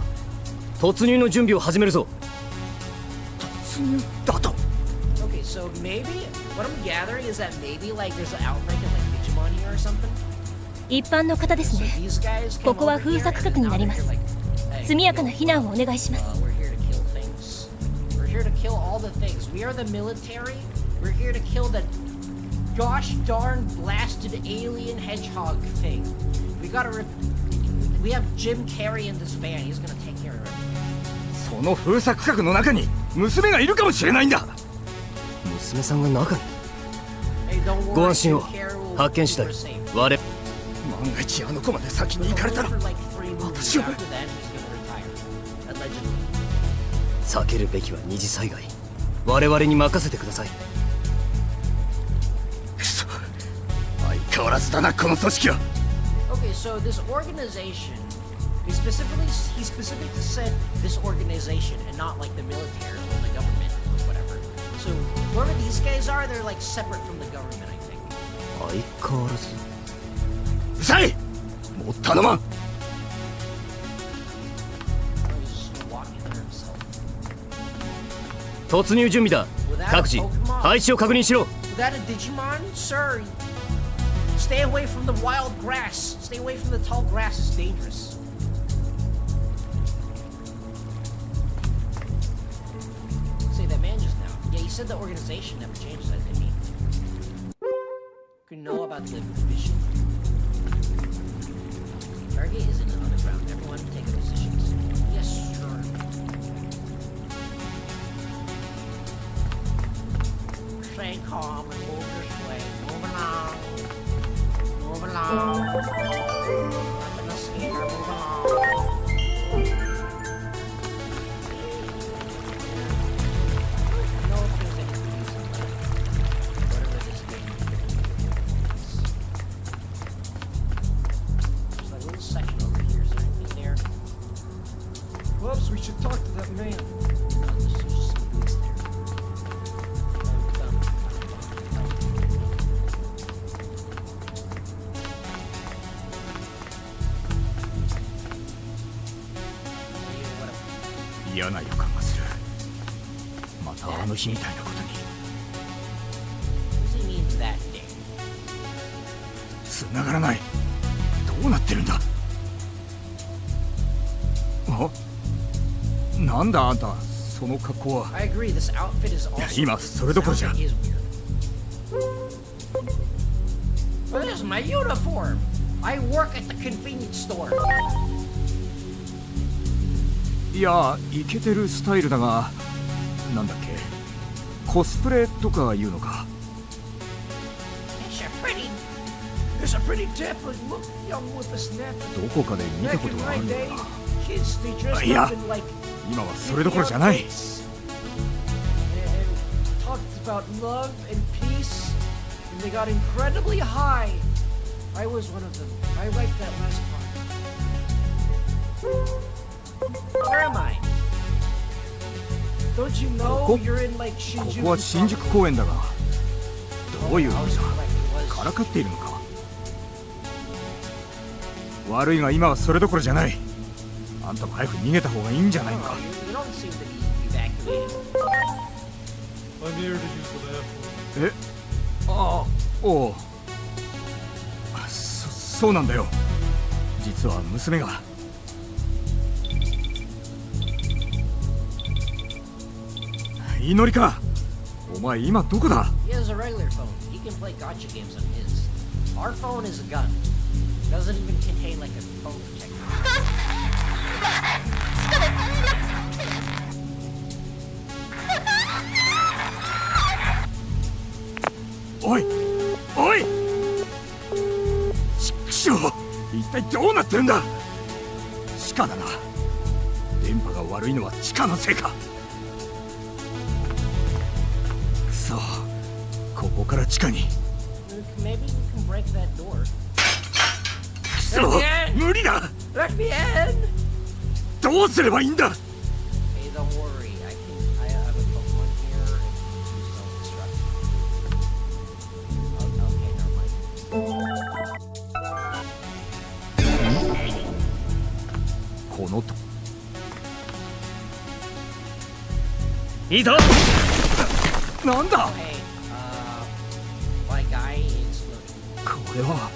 突入の準備を始めるぞ。突入だと。Okay, so maybe what I'm gathering is that maybe like there's an outbreak of like Digimon here or something. 一般の方ですね。 These guys came ここは over 封 here 鎖区 and 画に now なりま they're す。 like, hey, 速やかな避難をお願いします。 we're here to kill things. We're here to kill all the things. We are the military. We're here to kill the gosh darn blasted alien hedgehog thing. We have Jim Carrey in this van. He's gonna take care of it. その封鎖区画の中に娘がいるかもしれないんだ。娘さんが中に。 Hey, don't worry, ご安心を。 Jim Carrey will 発見次第 keep her safe. 我万が一あの子まで先に行かれたら For like 3 movies 私は after that, he's gonna retire. Allegedly. 避けるべきは二次災害。我々に任せてください。くそ、相変わらずだなこの組織は。 Okay, so this organization, he specifically said this organization and not like the military or the government or whatever. So whoever these guys are, they're like separate from the government, I think. 相変わらず。うるさい。もう頼まん。 He's just gonna walk in there himself. 突入準備だ。各自配置を確認しろ。 Was that a Digimon? Sir, Stay away from the wild grass. Stay away from the tall grass. It's dangerous. Say that man just now. Yeah, he said the organization never changes. I mean, could know about the mission. Target is in the underground. Everyone take up positions. Yes, sure. Stay calm and move this way. Move along. Move along. Nothing to see here. Move along. I know if there's any reason, but whatever this game is. There's like a little section over here. Is there anything there? Whoops, we should talk to that man. No, there's just some boots there.嫌な予感がする。またあの日みたいなことに。What does he mean that day? 繋がらない。どうなってるんだ。あ、なんだあんた、その格好は。 I agree, this outfit is also... 今それどころじゃ。 This outfit is weird. But this is my uniform! I work at the convenience store. いや、イケてるスタイルだが、なんだっけ、コスプレとか言うのか。There's a pretty dapper young whippersnapper. どこかで見たことがあるんだな。 Kids, they dressed いや、 up in like 今はそれどころじゃない。 and talked about love and peace, and they got incredibly high. I was one of them. I liked that last part. Where am I? Don't you know you're in like こ Shinjuku? こは新宿公園だが、どういう意 I 味 was だ。 like it was. からかっているのか。悪いが今はそれどころじゃない。あんたも早く逃げた方がいいんじゃないのか。 You don't seem to be evacuating. I'm here to use the bathroom. え、ああ、おう。そうなんだよ。実は娘が。祈りか。お前今どこだ。 He has a regular phone. He can play gotcha games on his. Our phone is a gun. Doesn't even contain like a phone protector. おいおい、ちくしょう、一体どうなってるんだ。地下だな。電波が悪いのは地下のせいか。くそ、ここから地下に。 Maybe we can break that door. くそ、無理だ。 Let me in. どうすればいいんだ。 Hey, don't worry. I have a Pokemon here and use self-destruct. Okay, never mind. このと。いいぞ。なんだ。 Hey, my guy is looking. これは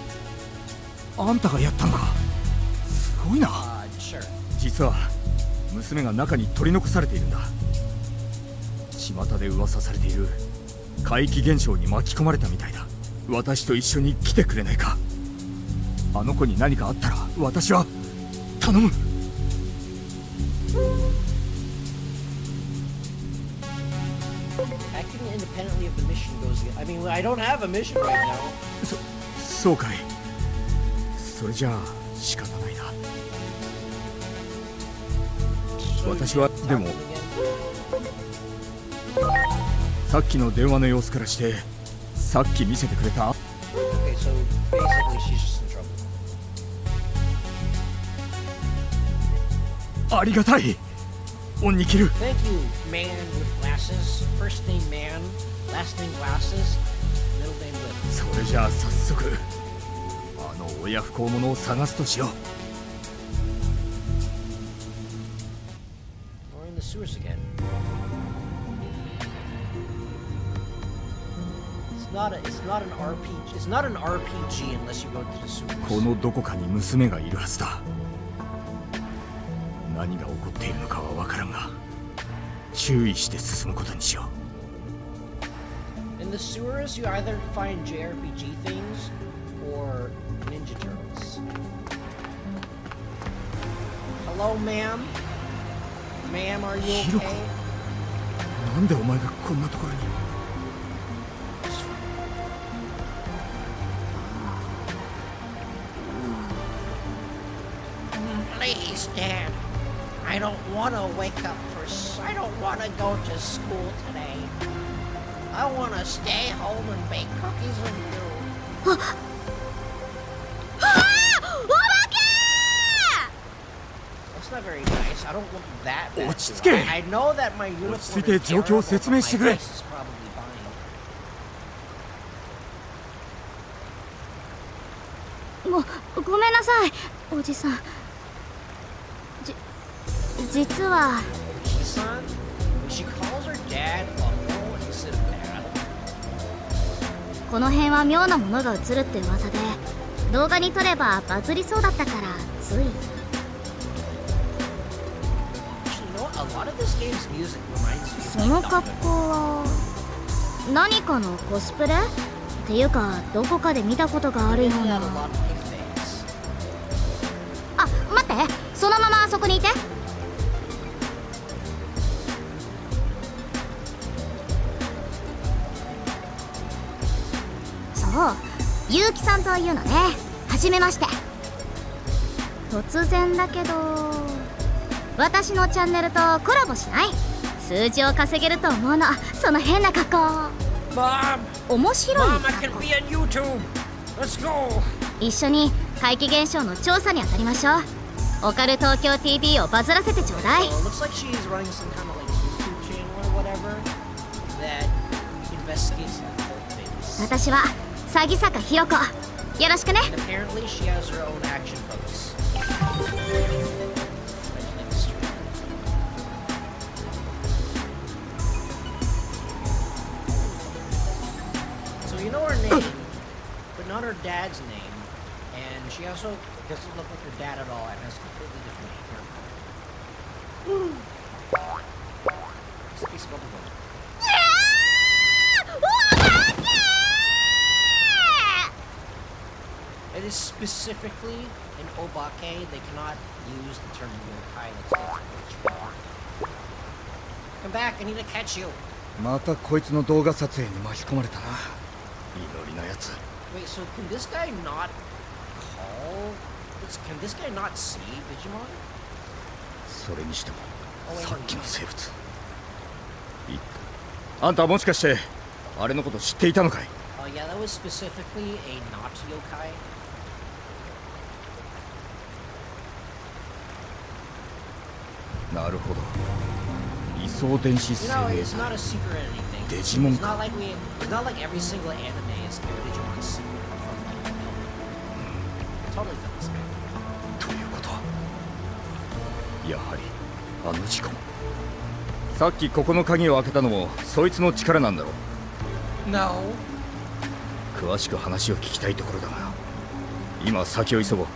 あんたがやったのか。すごいな。 Sure. 実は娘が中に取り残されているんだ。巷で噂されている怪奇現象に巻き込まれたみたいだ。私と一緒に来てくれないか。あの子に何かあったら私は頼む。 Acting independently of the mission goes. I mean, I don't have a mission right now. そうかい。それじゃあ仕方ないな。私はでもさっきの電話の様子からしてさっき見せてくれた。 Okay, so basically she's just in trouble. ありがたい。恩に着る。 Thank you, man with glasses. First name man, last name glasses, middle name whip. それじゃあ早速あの親不孝者を探すとしよう。 We're in the sewers again. It's It's not an RPG unless you go to the sewers. このどこかに娘がいるはずだ。何が起こっているのかは分からんが、注意して進むことにしよう。 In the sewers, you either find JRPG things or Ninja Turtles. Hello, ma'am? Ma'am, are you okay? なんでお前がこんなところに。 Please, Dad. I don't want to wake up I don't want to go to school today. I want to stay home and bake cookies with you. That's not very nice. I don't want that bad. 落ち着け。 I know that my uniform 落ち着いて状況を説明してくれ。 is probably fine. ごめんなさいおじさん。実は Son, when she calls her dad uncle instead of dad. この辺は妙なものが映るって噂で動画に撮ればバズりそうだったからつい。 Actually, you know what? A lot of this game's music reminds me その格好は何かのコスプレっていうかどこかで見たことがあるよう of な。 a lot of pig things. あ、待ってそのままあそこにいて。そうゆうきさんというのね。はじめまして。突然だけど私のチャンネルとコラボしない？数字を稼げると思うのその変な格好。 Mom! 面白い Mom, I can be on YouTube! Let's go! 一緒に怪奇現象の調査に当たりましょう。オカル東京 TV をバズらせてちょうだい。 So it looks like she's running some kind of like YouTube channel or whatever that investigates like things. 私は詐欺坂ひろ子。よろしくね。 And apparently she has her own action books. So you know her name, but not her dad's name. And she also doesn't look like her dad at all and has completely different hair. It's a piece of bubble gum. It is specifically in Obake, they cannot use the term yokai. Come back, I need to catch you. またこいつの動画撮影に巻き込まれたな。祈りなやつ。 Wait, so can this guy not can this guy not see Digimon? それにしてもさっきの生物。言った。あんたはもしかしてあれのこと知っていたのかい？ Oh yeah, that was specifically a not yokai. なるほど。移送電子 You 生 know, 命 it's not a secret or anything. Digimon It's not like it's not like every single anime is Digimon secret from like totally does. ということはやはりあの事故も。さっきここの鍵を開けたのもそいつの力なんだろう。 No. 詳しく話を聞きたいところだが今先を急ごう。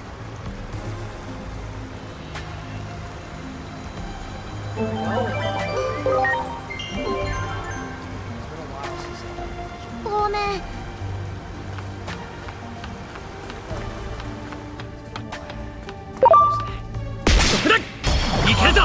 ごめん。いけるぞ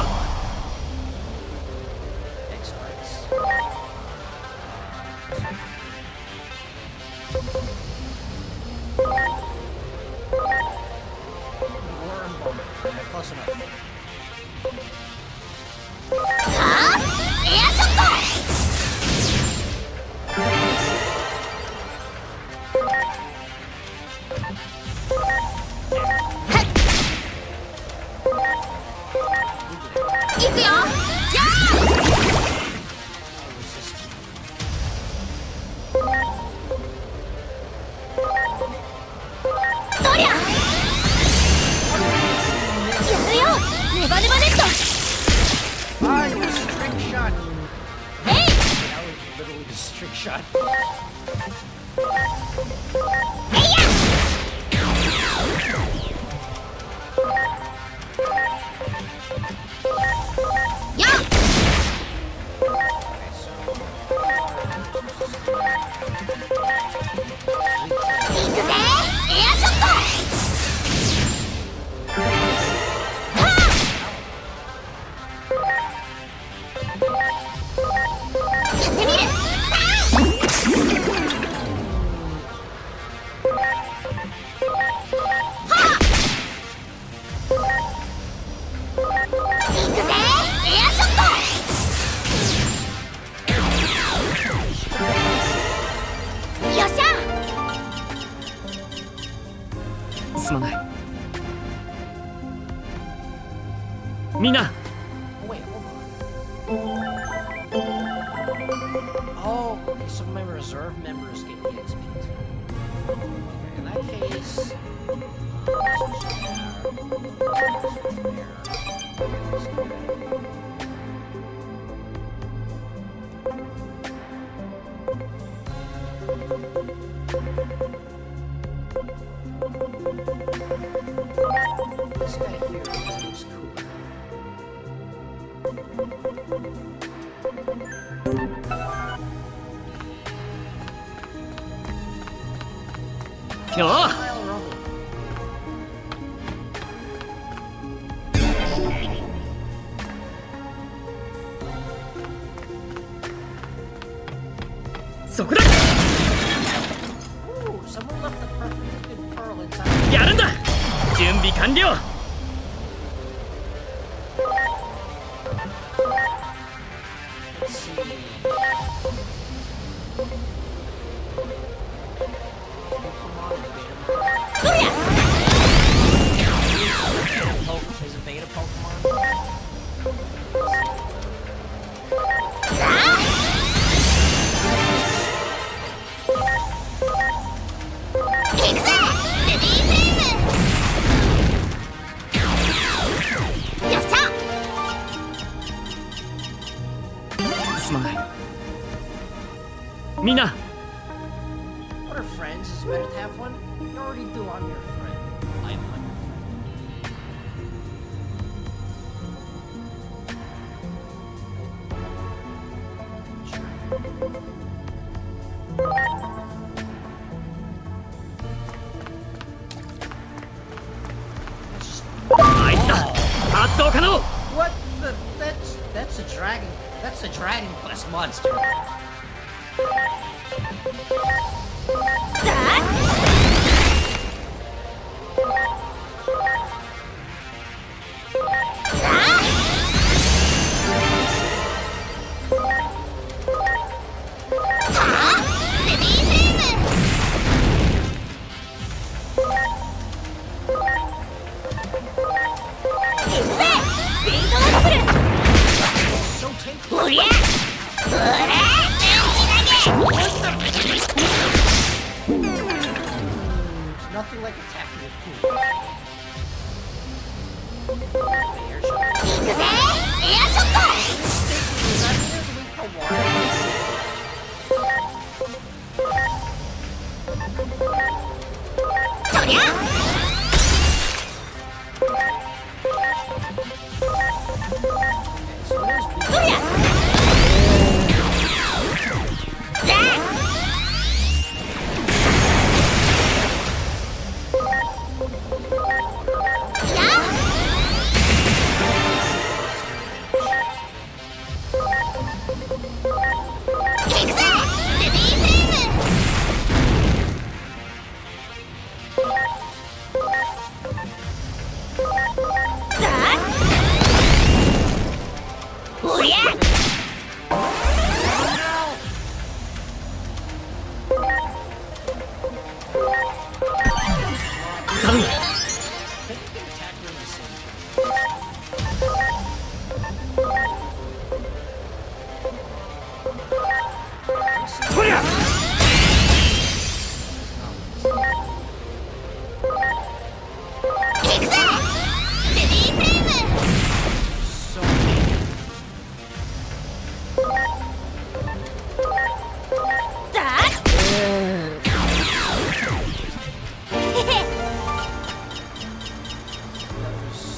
Close enough. はあ？エアショット！ 行くよ。じゃあ。どりゃ。やるよ。ネバネバネット。 Ah, it was a trick shot. Hey! That was literally just a trick shot. すまない。みんな Oh, wait, hold on. Oh, okay, some of my reserve members get EXP too. Okay, in that case, this guy here seems cool. おう、 そこだ。 Ooh, someone left the perfectly good pearl inside. やるんだ。準備完了。 Let's see. Is it beta Pokemon? Mina! What are friends? Is it better to have one? You already do. I'm your friend. I'm your friend. Let's just... あいつだ発動可能 What the... That's a dragon... That's a Dragon Quest monster. So tasty. Nothing like attacking with food.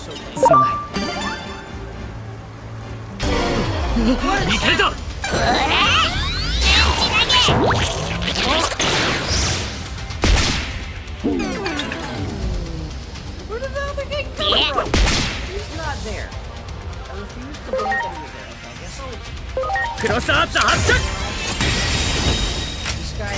so late. すまないいけるぞ Where did the other guy come from? He's not there. I refuse to believe that he was there. Okay, I guess I'll... クロスアーチャー発射 This guy...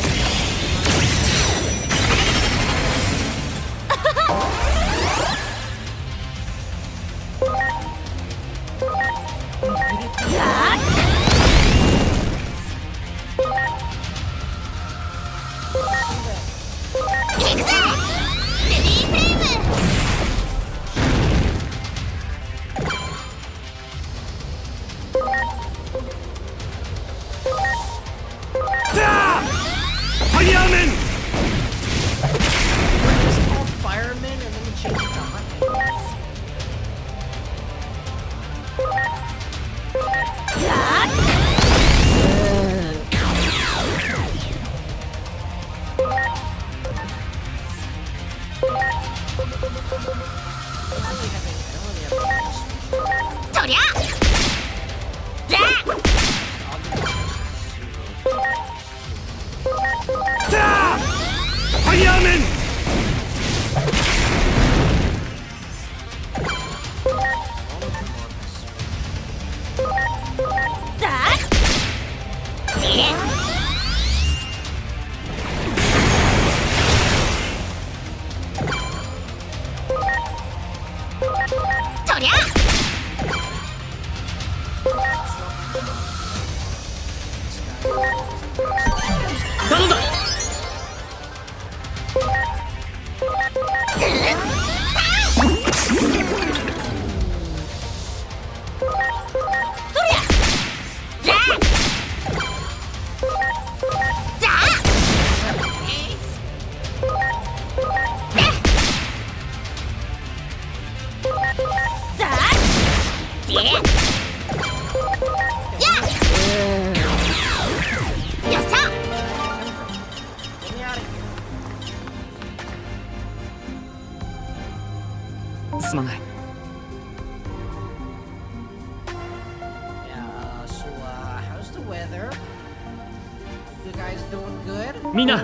Fireman! It's called fireman and then we change it to hunting. Fireman! Get me out of here. すまない Yeah, so, how's the weather? You guys doing good? みんな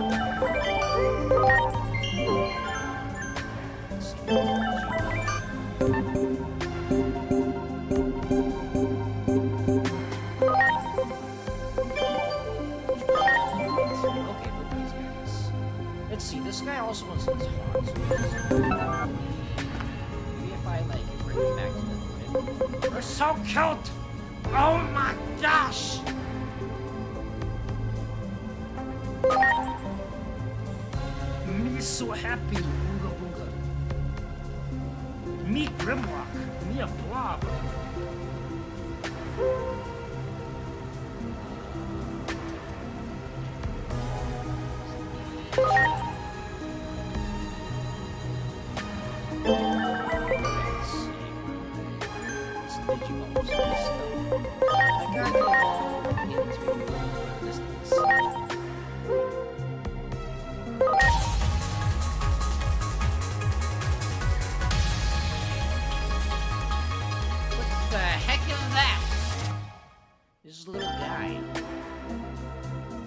Okay, with these guys. Let's see, this guy also wants to talk. So maybe if I, like, bring him back to the grid. You're so cute! Oh my gosh! Me so happy, Boonga Boonga. Me Grimlock. Me a blob. Let's see. It's Digimon stuff. I got to evolve into distance. What the heck is that? This little guy.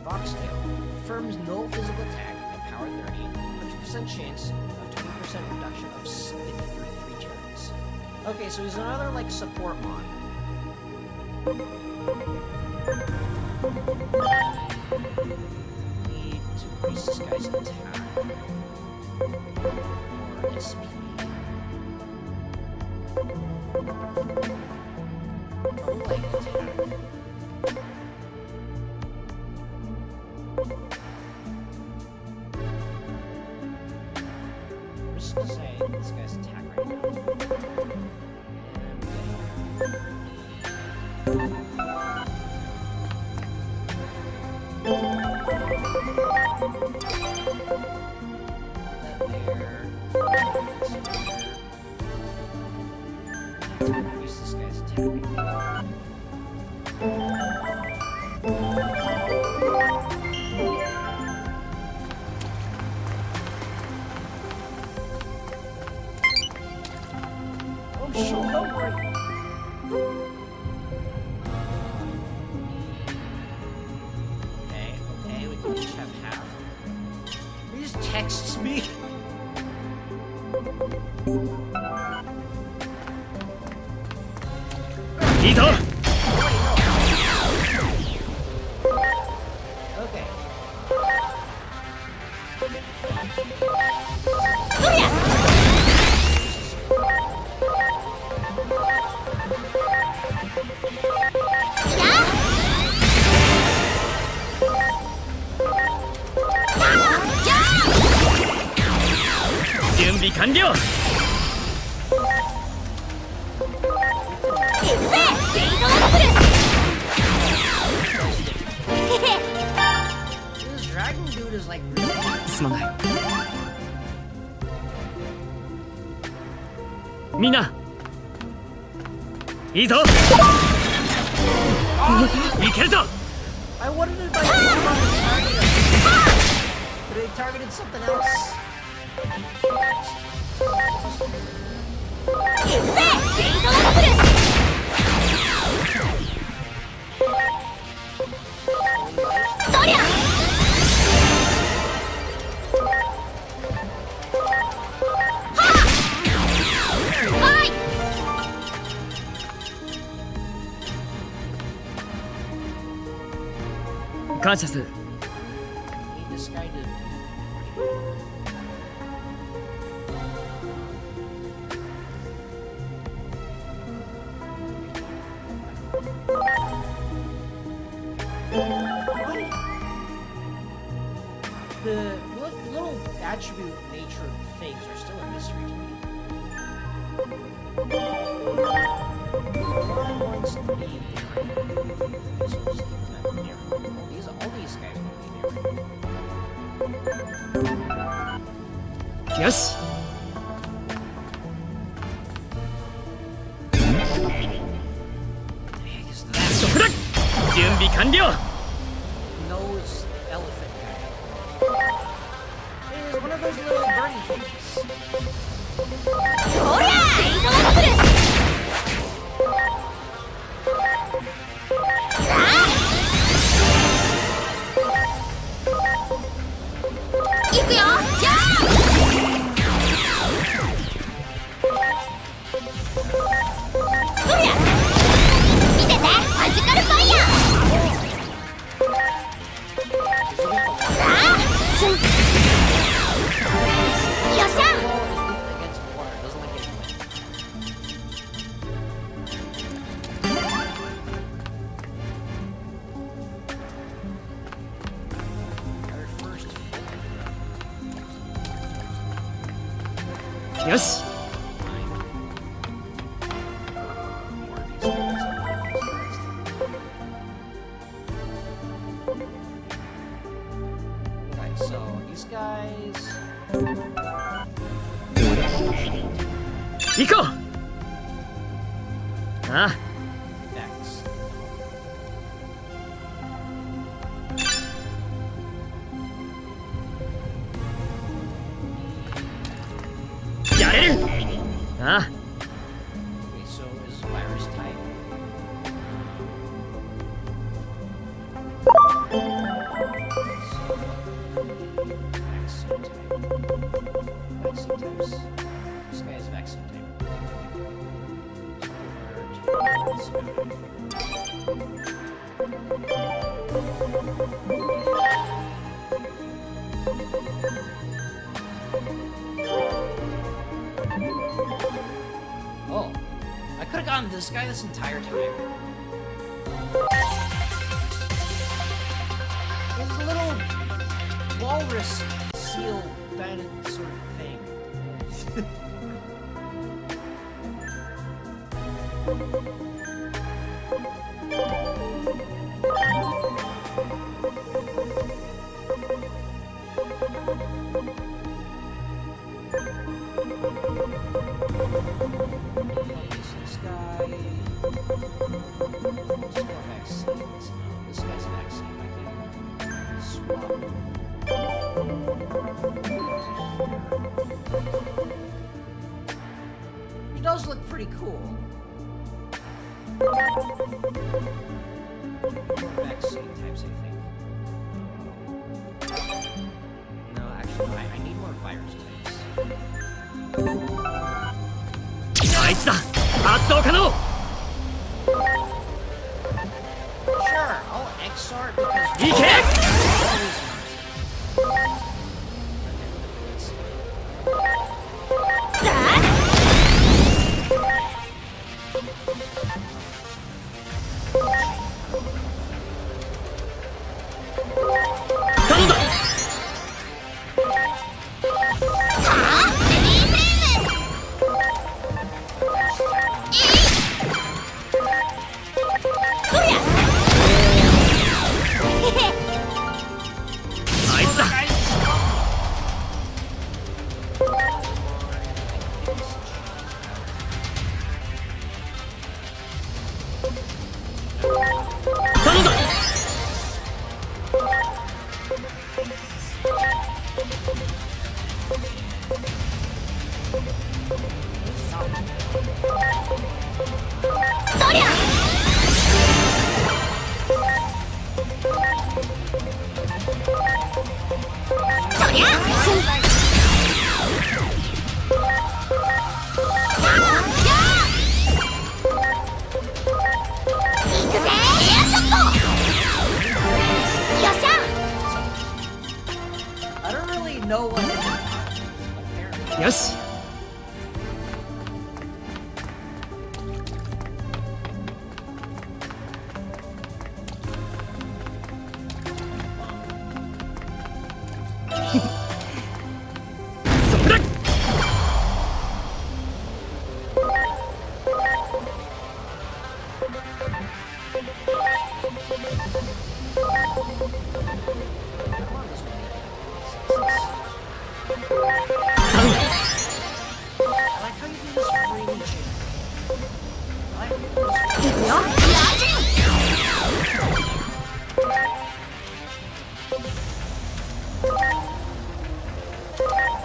Foxtail. Confirms no physical attack at power 30. 100% chance of 20% reduction of stick for 3 turns. Okay, so he's another, like, support mon. Need to increase this guy's attack. Or SP. Probably like attack. I'm just gonna say this guy's attack right now. Increase this guy's attack. control. Don't worry. Okay, we can each have half. He just texts me. Okay. This dragon dude is like really すまないみんないいぞいけるぞ I wanted to by Digimon to target him. But they targeted something else. Hi! 感謝する Need this guy to. The little attribute nature of things are still a mystery to me. One wants to be this one's not near. All these guys want to be near. よし Heck is that? そこだ準備完了 Nose elephant guy. It is one of those little birdie things. おりゃ移動する行くよじゃあおりゃ見ててマジカルファイヤーよっしゃ Against water, it doesn't like getting wet. Our first よし more of these guys. Okay, so these guys. 行こうああ Vex. やれるああ Okay, so is virus type. Vaccine type. Vaccine types. This guy is vaccine type. Oh, I could have gotten this guy this entire time. It's a little walrus seal bandit sort of thing. This guy. Just more vaccines. This guy's a vaccine. I can swap. does look pretty cool. Vaccine types, I think. No, actually, I need more virus types. あいつだ発動可能 Sure, I'll XR because... いけ 頼んだ あいつだ 頼んだ そりゃそりゃ行くぜエアショットよっしゃ I don't really know what... Apparently. よし それだ I like how you do this freely chain. I like how you do this 行くよ野人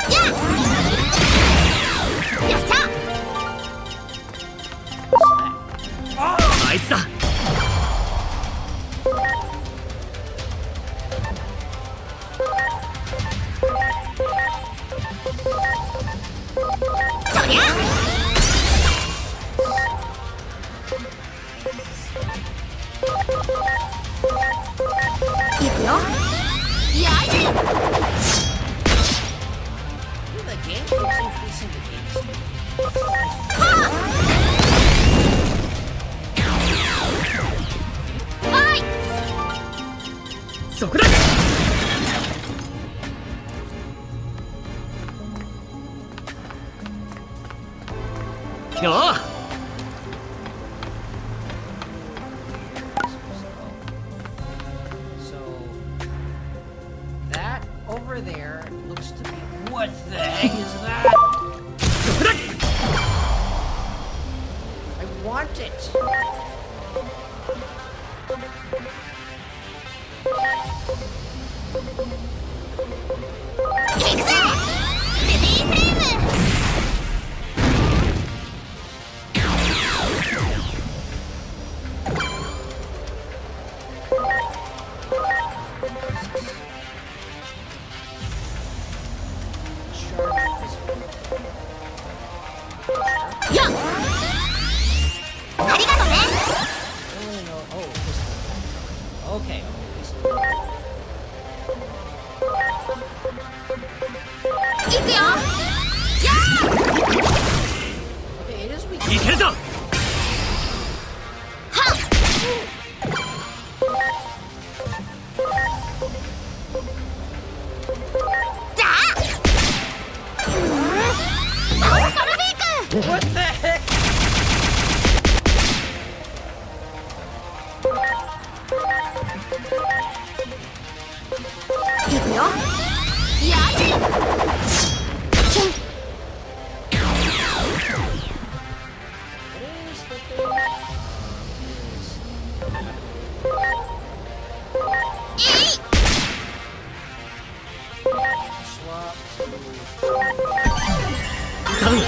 やっよっしゃあいつだ そりゃ行くよやい The game keeps increasing the game speed. はいそこだ よあ So that over there looks to be... What the heck is that? そこだ I want it.行くぜベビーフレーム やっありがとね I don't really know... Oh, this... Okay, this... 行くよや Okay, it is weak. いけるぞ はっじゃあパワフルビーク What the heck? 行くよやい What is the thing? Swap to... 頼む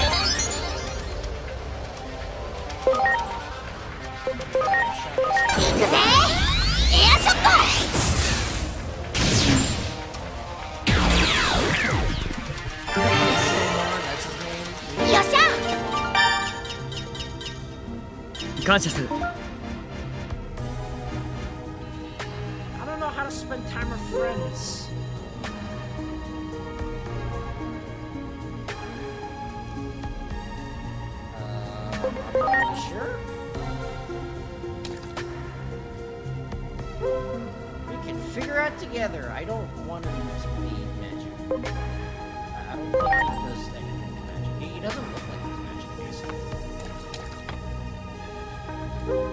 くぜエアショットよっしゃ感謝する。 I don't know how to spend time with friends. I'm not really sure. We can figure out together. I don't want him to be magic. I don't think he does anything with magic. He doesn't look like he's magic, basically. More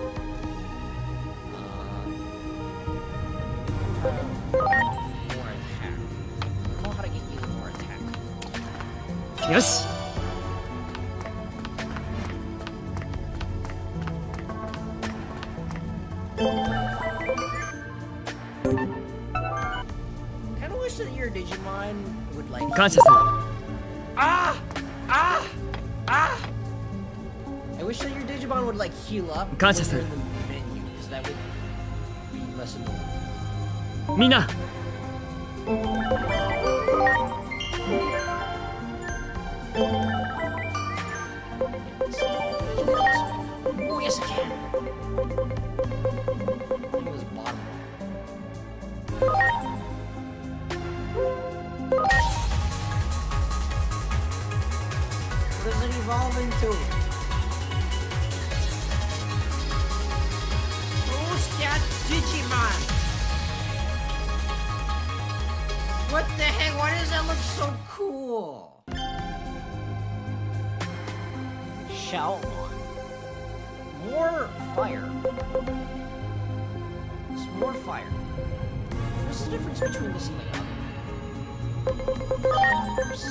attack. I don't know how to get you more attack. よし。 Kind of wish that your Digimon would like. 感謝する。 Ah! Ah! Ah! I wish that your Digimon would like heal up when Conscious. you're in the menu, because that would be less annoying. みんな Oh, yes, I can! I think it was bottom. What does it evolve into? Who's that Digimon? What the heck? Why does that look so cool? Shout one. More fire. It's more fire. What's the difference between this and the other? Oops.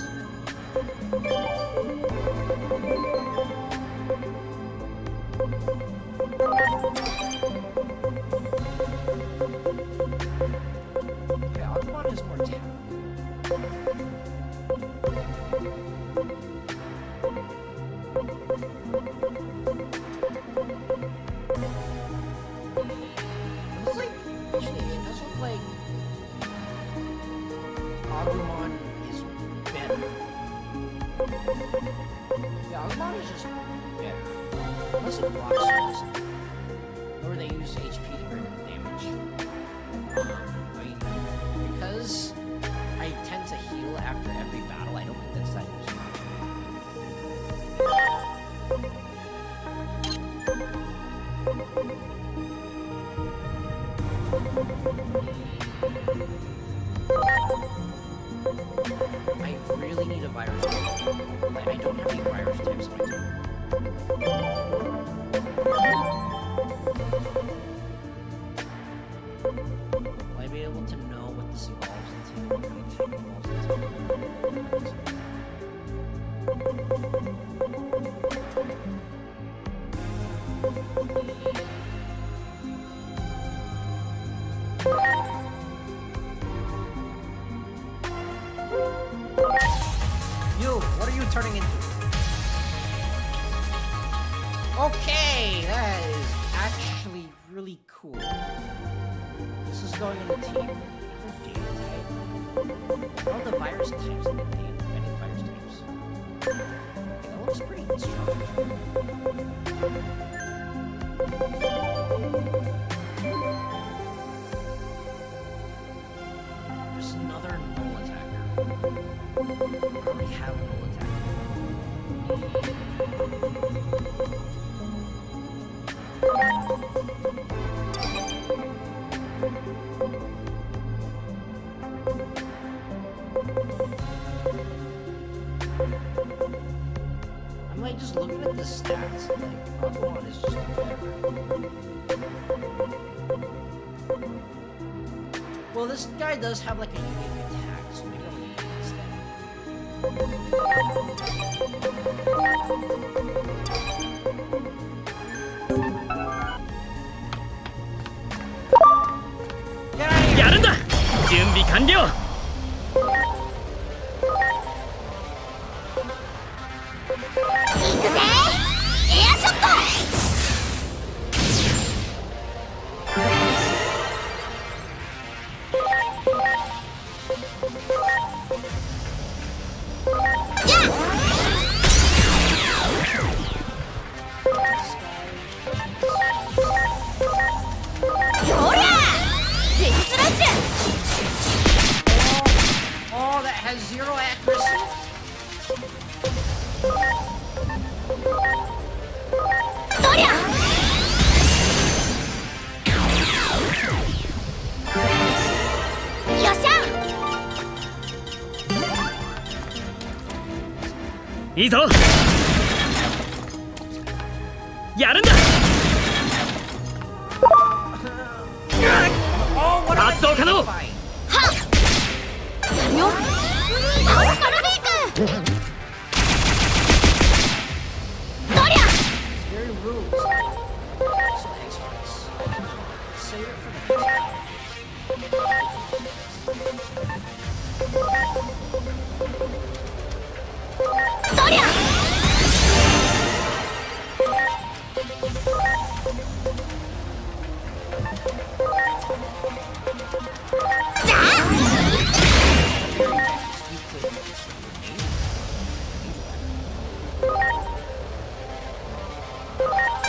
Okay, Agumon has more attack. It's like, actually, it does look like Agumon is better. Yeah, Agumon is just better. Unless it blocks something. Or they use HP to bring damage. I mean, because I tend to heal after every battle, I don't think that's that useful. I really need a virus type. I don't have any virus types on my team. Will I be able to know what this evolves into? What kind of type it evolves into? You, what are you turning into? Okay, that is actually really cool. This is going in the team. Another data type. All the virus types in the team. Any virus types. Okay, that looks pretty strong. There's another null attacker. I already have a null attacker. I'm like just looking at the stats, like Pokemon is just better. Well, this guy does have like a unique attack, so maybe I'll use it instead. Get out of here! やるんだ。準備完了。 いくぜエアショットいいぞ。やるんだ。 Oh, what am I 発動可能。 by? よパワカルビークどりゃ Very rude. So X-Arts. Save it for the next one. どりゃじゃあ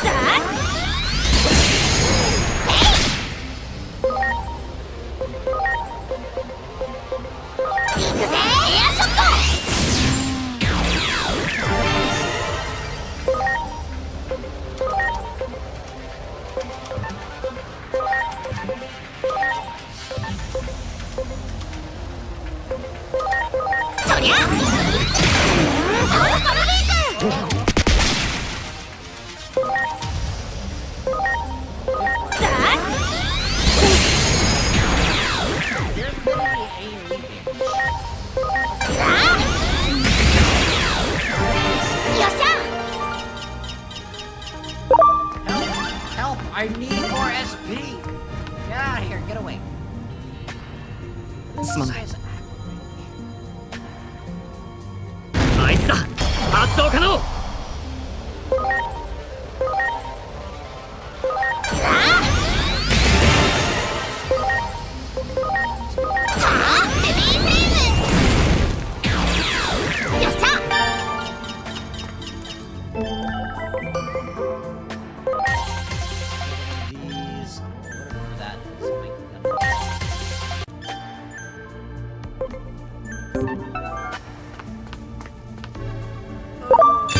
じゃあ行くぜエアショット そりゃパワカルビークじゃあ よっしゃ Help! I need more SP! Get out of here, get away. すまない。 This guy's あいつだ。発動可能。ベビーフレームよっしゃ these, whatever that is. Like,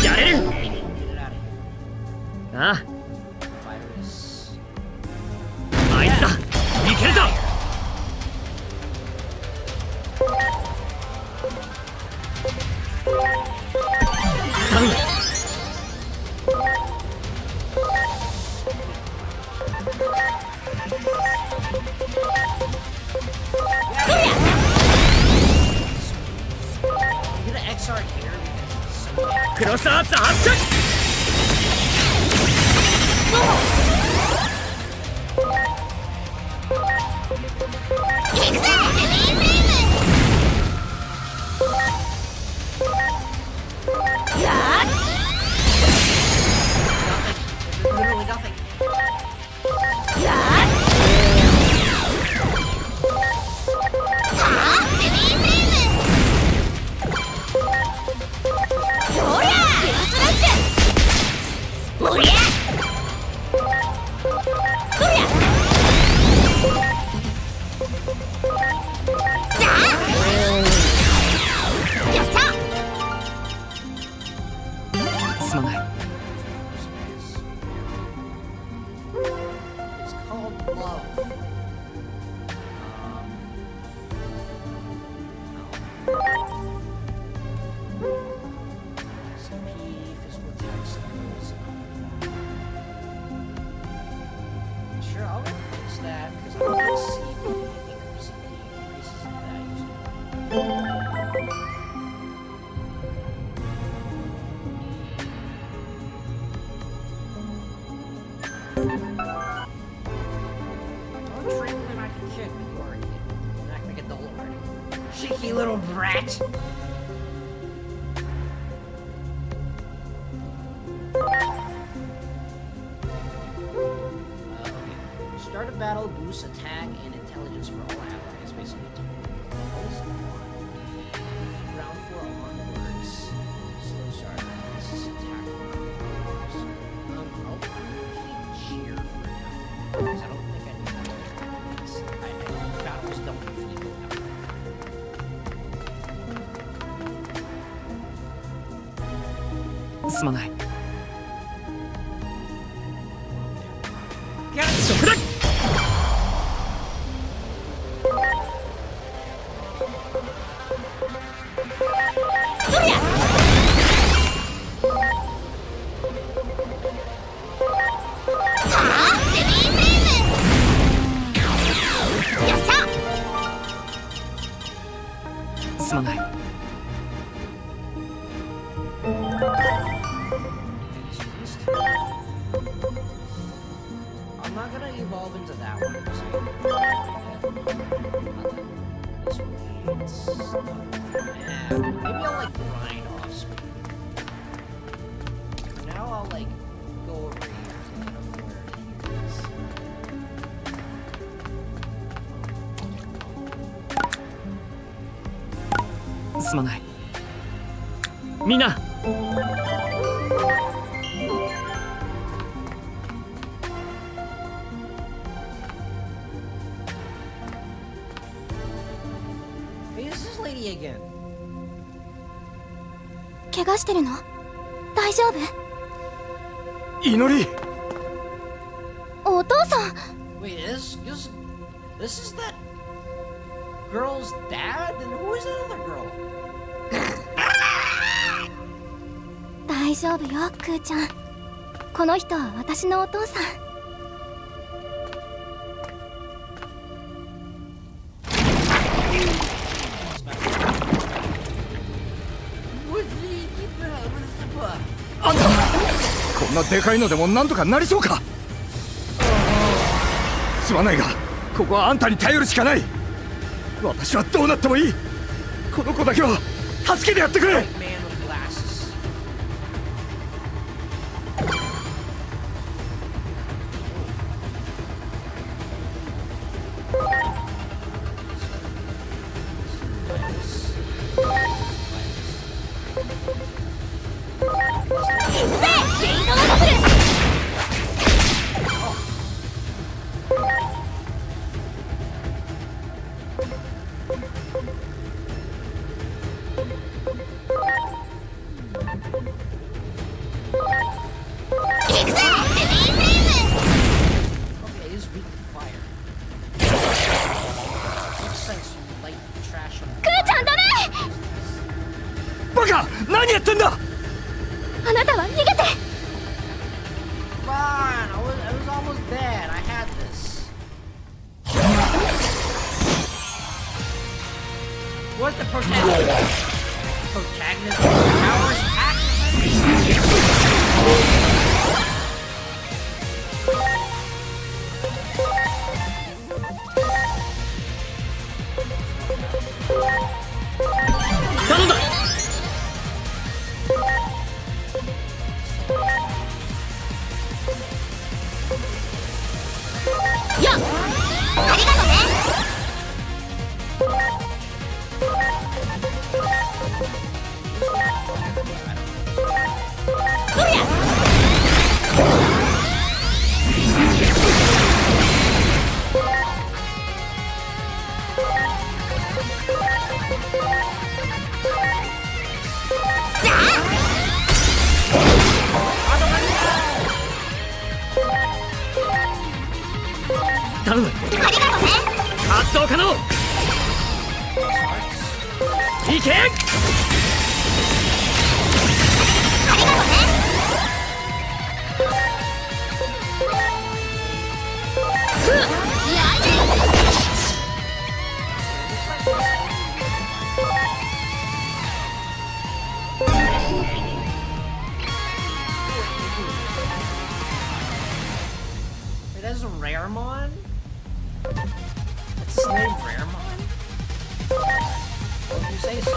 やれる。 get it out of here. あ Virus. あ、あいつだ。いけるぞ。Get an XR here because it's so bad. クロスアーツ発射。行くぜベビーフレームやっ Literally nothing. やっはあベビーフレームそりゃフェアスラッシュおりゃそりゃじゃあよっしゃすまない。 It's called love. CP, physical attack skills. Sure, I'll replace that because I like CP. I think CP increases in that usually. Don't treat me like a kid when you are a kid. You're act like an adult already. Cheeky little brat! Okay. Start a battle, boost attack and intelligence for all allies, basically. Round 4 onwards. Slow start. This is attack. I'll keep cheer for now. Because I don't think I need that. Battles don't usually go that way. すまない。 Get it! そこだ。そりゃ gonna evolve into that one. This one. Yeah, maybe I'll like grind off screen. For now, I'll like go over here. I don't know where it is. すまないみんな Hey, is this lady again? 怪我してるの？大丈夫？祈りお父さん。 Wait, this is that girl's dad? And who is that other girl? 大丈夫よ、クーちゃん。この人は私のお父さん。 あんたこんなでかいのでもなんとかなりそうか。すまないがここはあんたに頼るしかない。私はどうなってもいい。この子だけは助けてやってくれ。 Man with glasses. Okay, he's weak to fire. Makes sense, you light trash on クーちゃんダメ。バカ何やってんだ。あなたは逃げて。 Come on, I was almost dead. I had this. What the protagonist powers activate? 頼んだ よっ、ありがとね。 頼む発動可能いけWait, that's a Raremon? That's his name, Raremon? Well, if you say so. I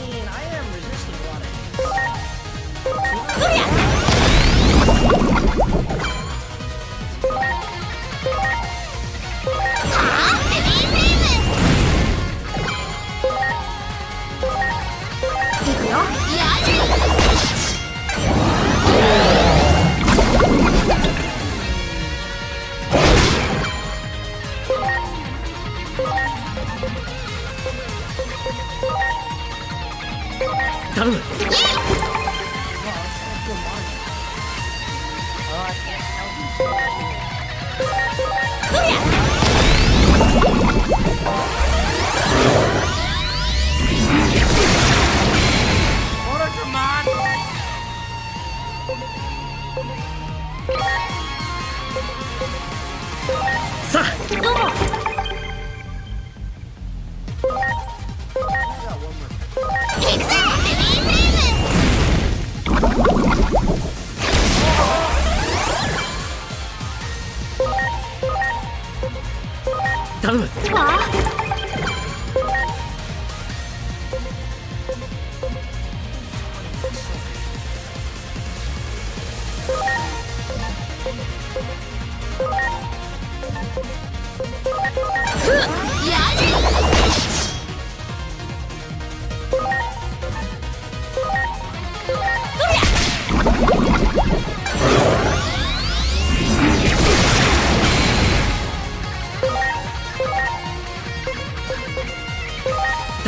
mean, I am resisting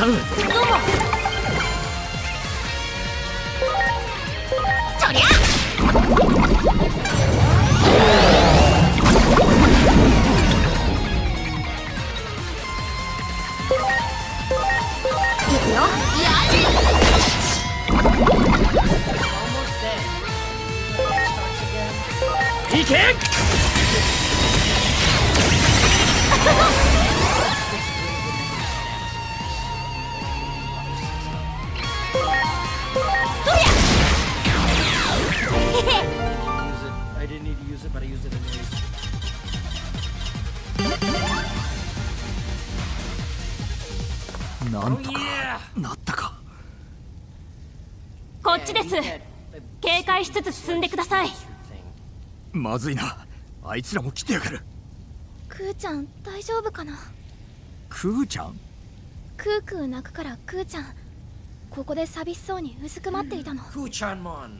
頼む。どうも。とりゃいくよ。いけ。I didn't need to use it, but I used it anyways. なんと Oh, か yeah! なったか。こっちです。警戒しつつ進んでください。まずいな、あいつらも来てやがる。クーちゃん大丈夫かな。クーちゃん。クークー泣くからクーちゃんここで寂しそうにうずくまっていたの。Kuchanmon.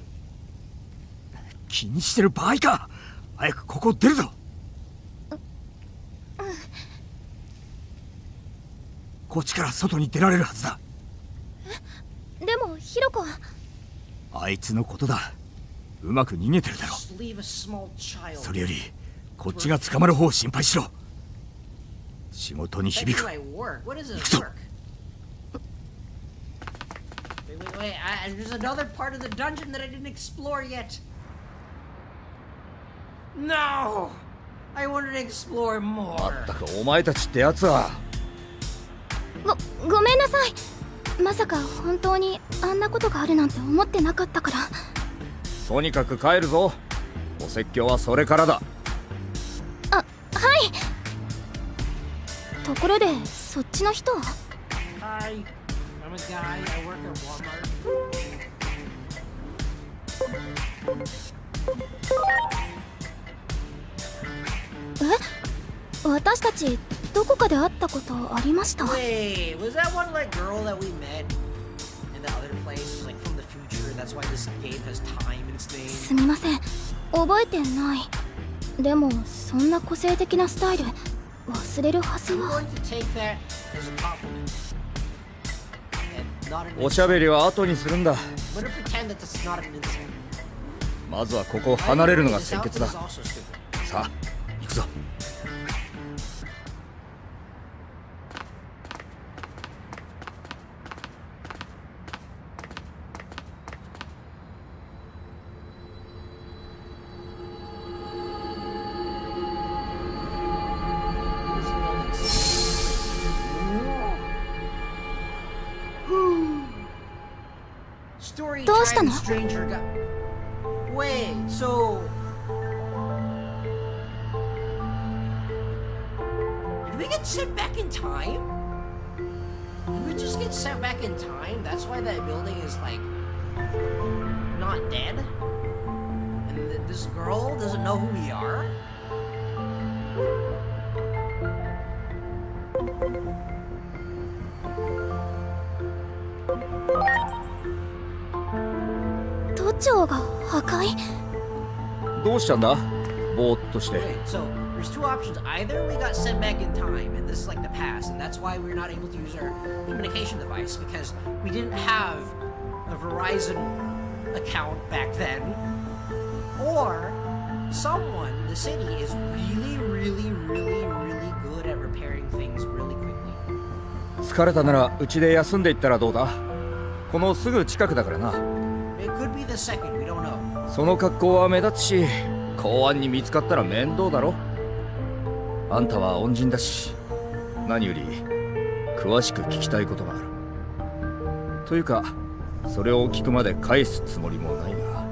気にしてる場合か。早くここを出るぞ。こっちから外に出られるはずだ。でもヒロコは。あいつのことだ。うまく逃げてるだろ Just leave a small う。 child. それよりこっちが捕まる方を心配しろ。仕事に That's 響く。 my work. What is it? So- Work. Wait. There's another part of the dungeon that I didn't explore yet. No! I wanted to explore ま more. ったくお前たちってやつは。ごめんなさい。まさか本当にあんなことがあるなんて思ってなかったから。とにかく帰るぞ。お説教はそれからだ。はい。ところでそっちの人は。 Hi. I'm a guy. I work at Walmart. 私たちどこかで会ったことありました。 Wait, was that one like girl that we met in the other place, like from the future? That's why this game has time in its name. すみません、覚えてない。でもそんな個性的なスタイル忘れるはず I'm は。 going to take that as a compliment. And not an おしゃべりは後にするんだ。 I'm gonna pretend that this is not an insult. まずはここを離れるのが This 先 outfit 決だ。 is also stupid. さあ行くぞ。Story どうした time の？ stranger got. Wait, so did we get sent back in time? Did we just get sent back in time? That's why that building is like not dead? And this girl doesn't know who we are?「都庁が破壊」。どうしたんだ、ぼーっとして。 Wait, so there's two options. Either we got sent back in time, and this is like the past, and that's why we're not able to use our communication device because we didn't have a Verizon account back then. Or someone, the city, is really good at repairing things really quickly. 疲れたならうちで休んでいったらどうだ。このすぐ近くだからな。 It could be the second, we don't know. その格好は目立つし、公安に見つかったら面倒だろ。あんたは恩人だし、何より詳しく聞きたいことがある。というかそれを聞くまで返すつもりもないが、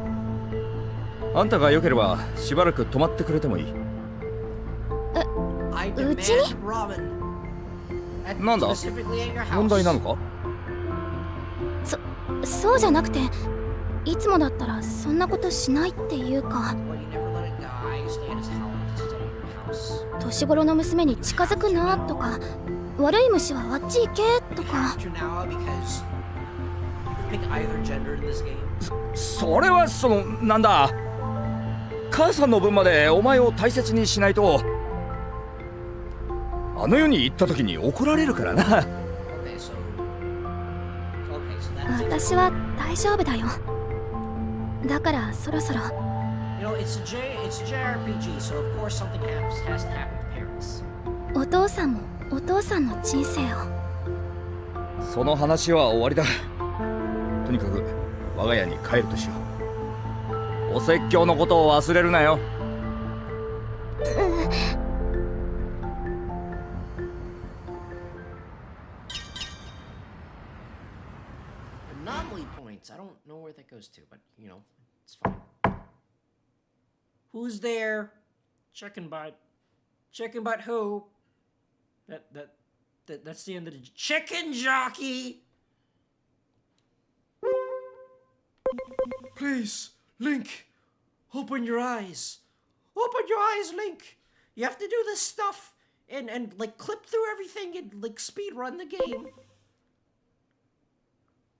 あんたが良ければしばらく泊まってくれてもいい。 I う demand ちに？ ramen. At- なんだ？ specifically at your house. 問題なのか？そうじゃなくて、いつもだったらそんなことしないっていうか。 Well, you never let a guy stay at his house. 年頃の娘に近づくなとか、悪い虫はあっち行けとか。 To now because pick either gender in this game. それはなんだ、母さんの分までお前を大切にしないとあの世に行った時に怒られるからな。 Okay, so that too. 私は大丈夫だよ。だからそろそろ。 You know, it's a JRPG, so of course something has to happen to parents. お父さんもお父さんの人生を。その話は終わりだ。とにかく我が家に帰るとしよう。お説教のことを忘れるなよ。Anomaly points. I don't know where that goes to, but you know, it's fine. Who's there? Chicken butt. Chicken butt who? That's the end of the chicken jockey. Please, Link, open your eyes. Open your eyes, Link. You have to do this stuff and like clip through everything and like speed run the game.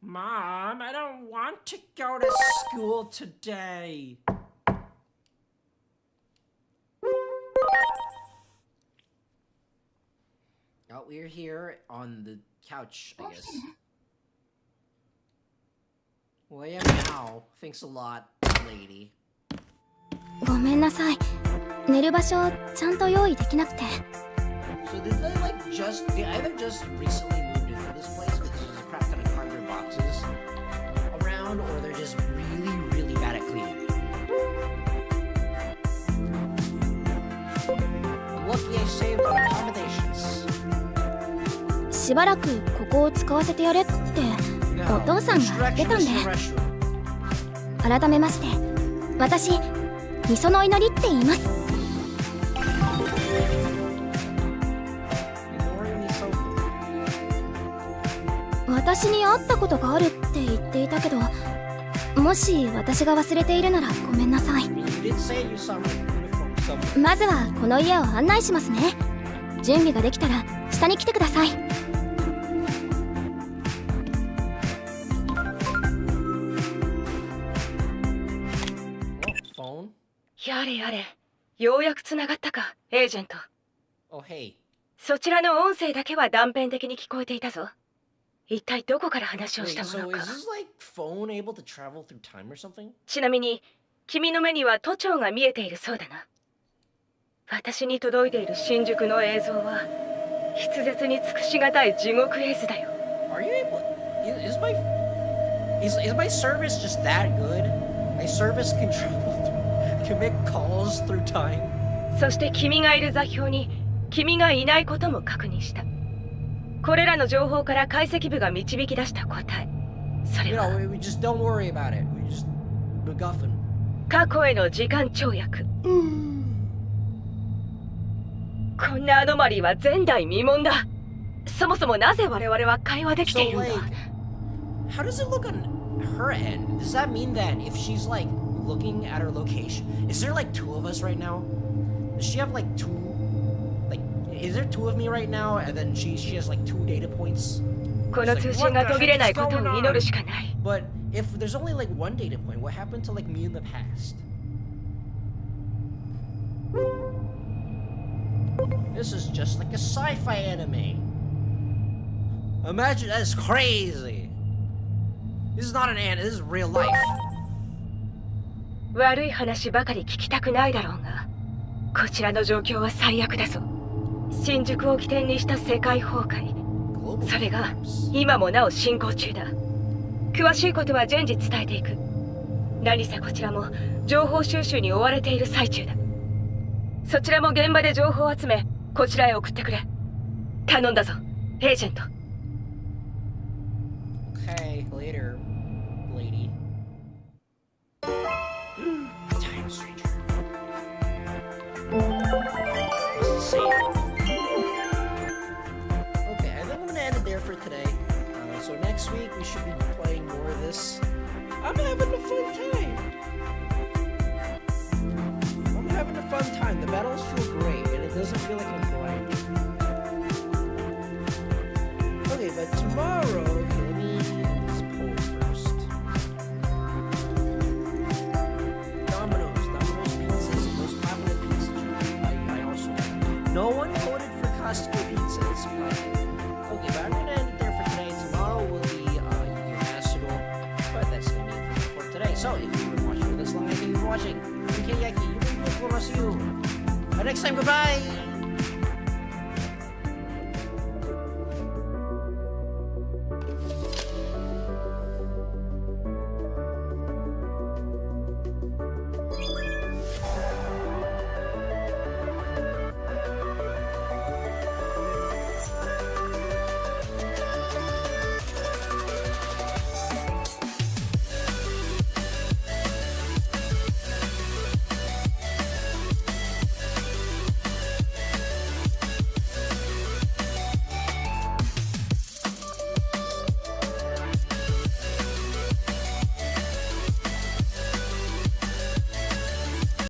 Mom, I don't want to go to school today. Oh, we're here on the couch, I guess. Well, yeah, now. Thanks a lot, lady. ごめんなさい。寝る場所ちゃんと用意できなくて。 So did they like did either just recently moved into this place because there's a crap ton of cardboard boxes around, or they're just really bad at cleaning? I'm lucky I saved on accommodations. しばらくここを使わせてやれってお父さんが言ってたんで。改めまして、私みその祈りって言います。私に会ったことがあるって言っていたけど、もし私が忘れているならごめんなさい。まずはこの家を案内しますね。準備ができたら下に来てください。やれやれ、ようやくつながったか、エージェント。 Oh, hey. そちらの音声だけは断片的に聞こえていたぞ。一体どこから話をしたものか。 So is this like phone able to travel through time or something? ちなみに君の目には都庁が見えているそうだな。私に届いている新宿の映像は筆舌に尽くしがたい地獄絵図だよ。 Are you able? Is my service just that good? My service can make calls through time. そして君がいる座標に君がいないことも確認した。これらの情報から解析部が導き出した答え、それは we just don't worry about it. We just MacGuffin. 過去への時間跳躍。こんなアノマリーは前代未聞だ。そもそもなぜ我々は会話できているんだ。 How does it look on her end? Does that mean that if she's like looking at her location, is there like two of us right now? Does she have like two? Like, is there two of me right now? And then she has like two data points. この通信が途切れないことを祈るしかない。 But if there's only like one data point, what happened to like me in the past? This is just like a sci-fi anime. Imagine that's crazy. This is not an anime. This is real life. 悪い話ばかり聞きたくないだろうが、こちらの状況は最悪だぞ。新宿を起点にした世界崩壊、それが今もなお進行中だ。詳しいことは順次伝えていく。何せこちらも情報収集に追われている最中だ。そちらも現場で情報を集め、こちらへ送ってくれ。頼んだぞ、エージェント。 Okay, later, lady. Time stranger. Save. Okay, I think I'm gonna end it there for today. So next week we should be playing more of this. I'm having a fun time. I'm having a fun time. The battles feel great, and it doesn't feel like I'm grinding. Okay, but tomorrow, let me hit this poll first. Domino's pizzas, most popular pizza. I also like. No one voted for Costco pizza. It's surprising. Okay, but I'm gonna end it there for today. Tomorrow will be Yu-Gi-Oh! watching. Kayaki, we'll see you. Next time, goodbye.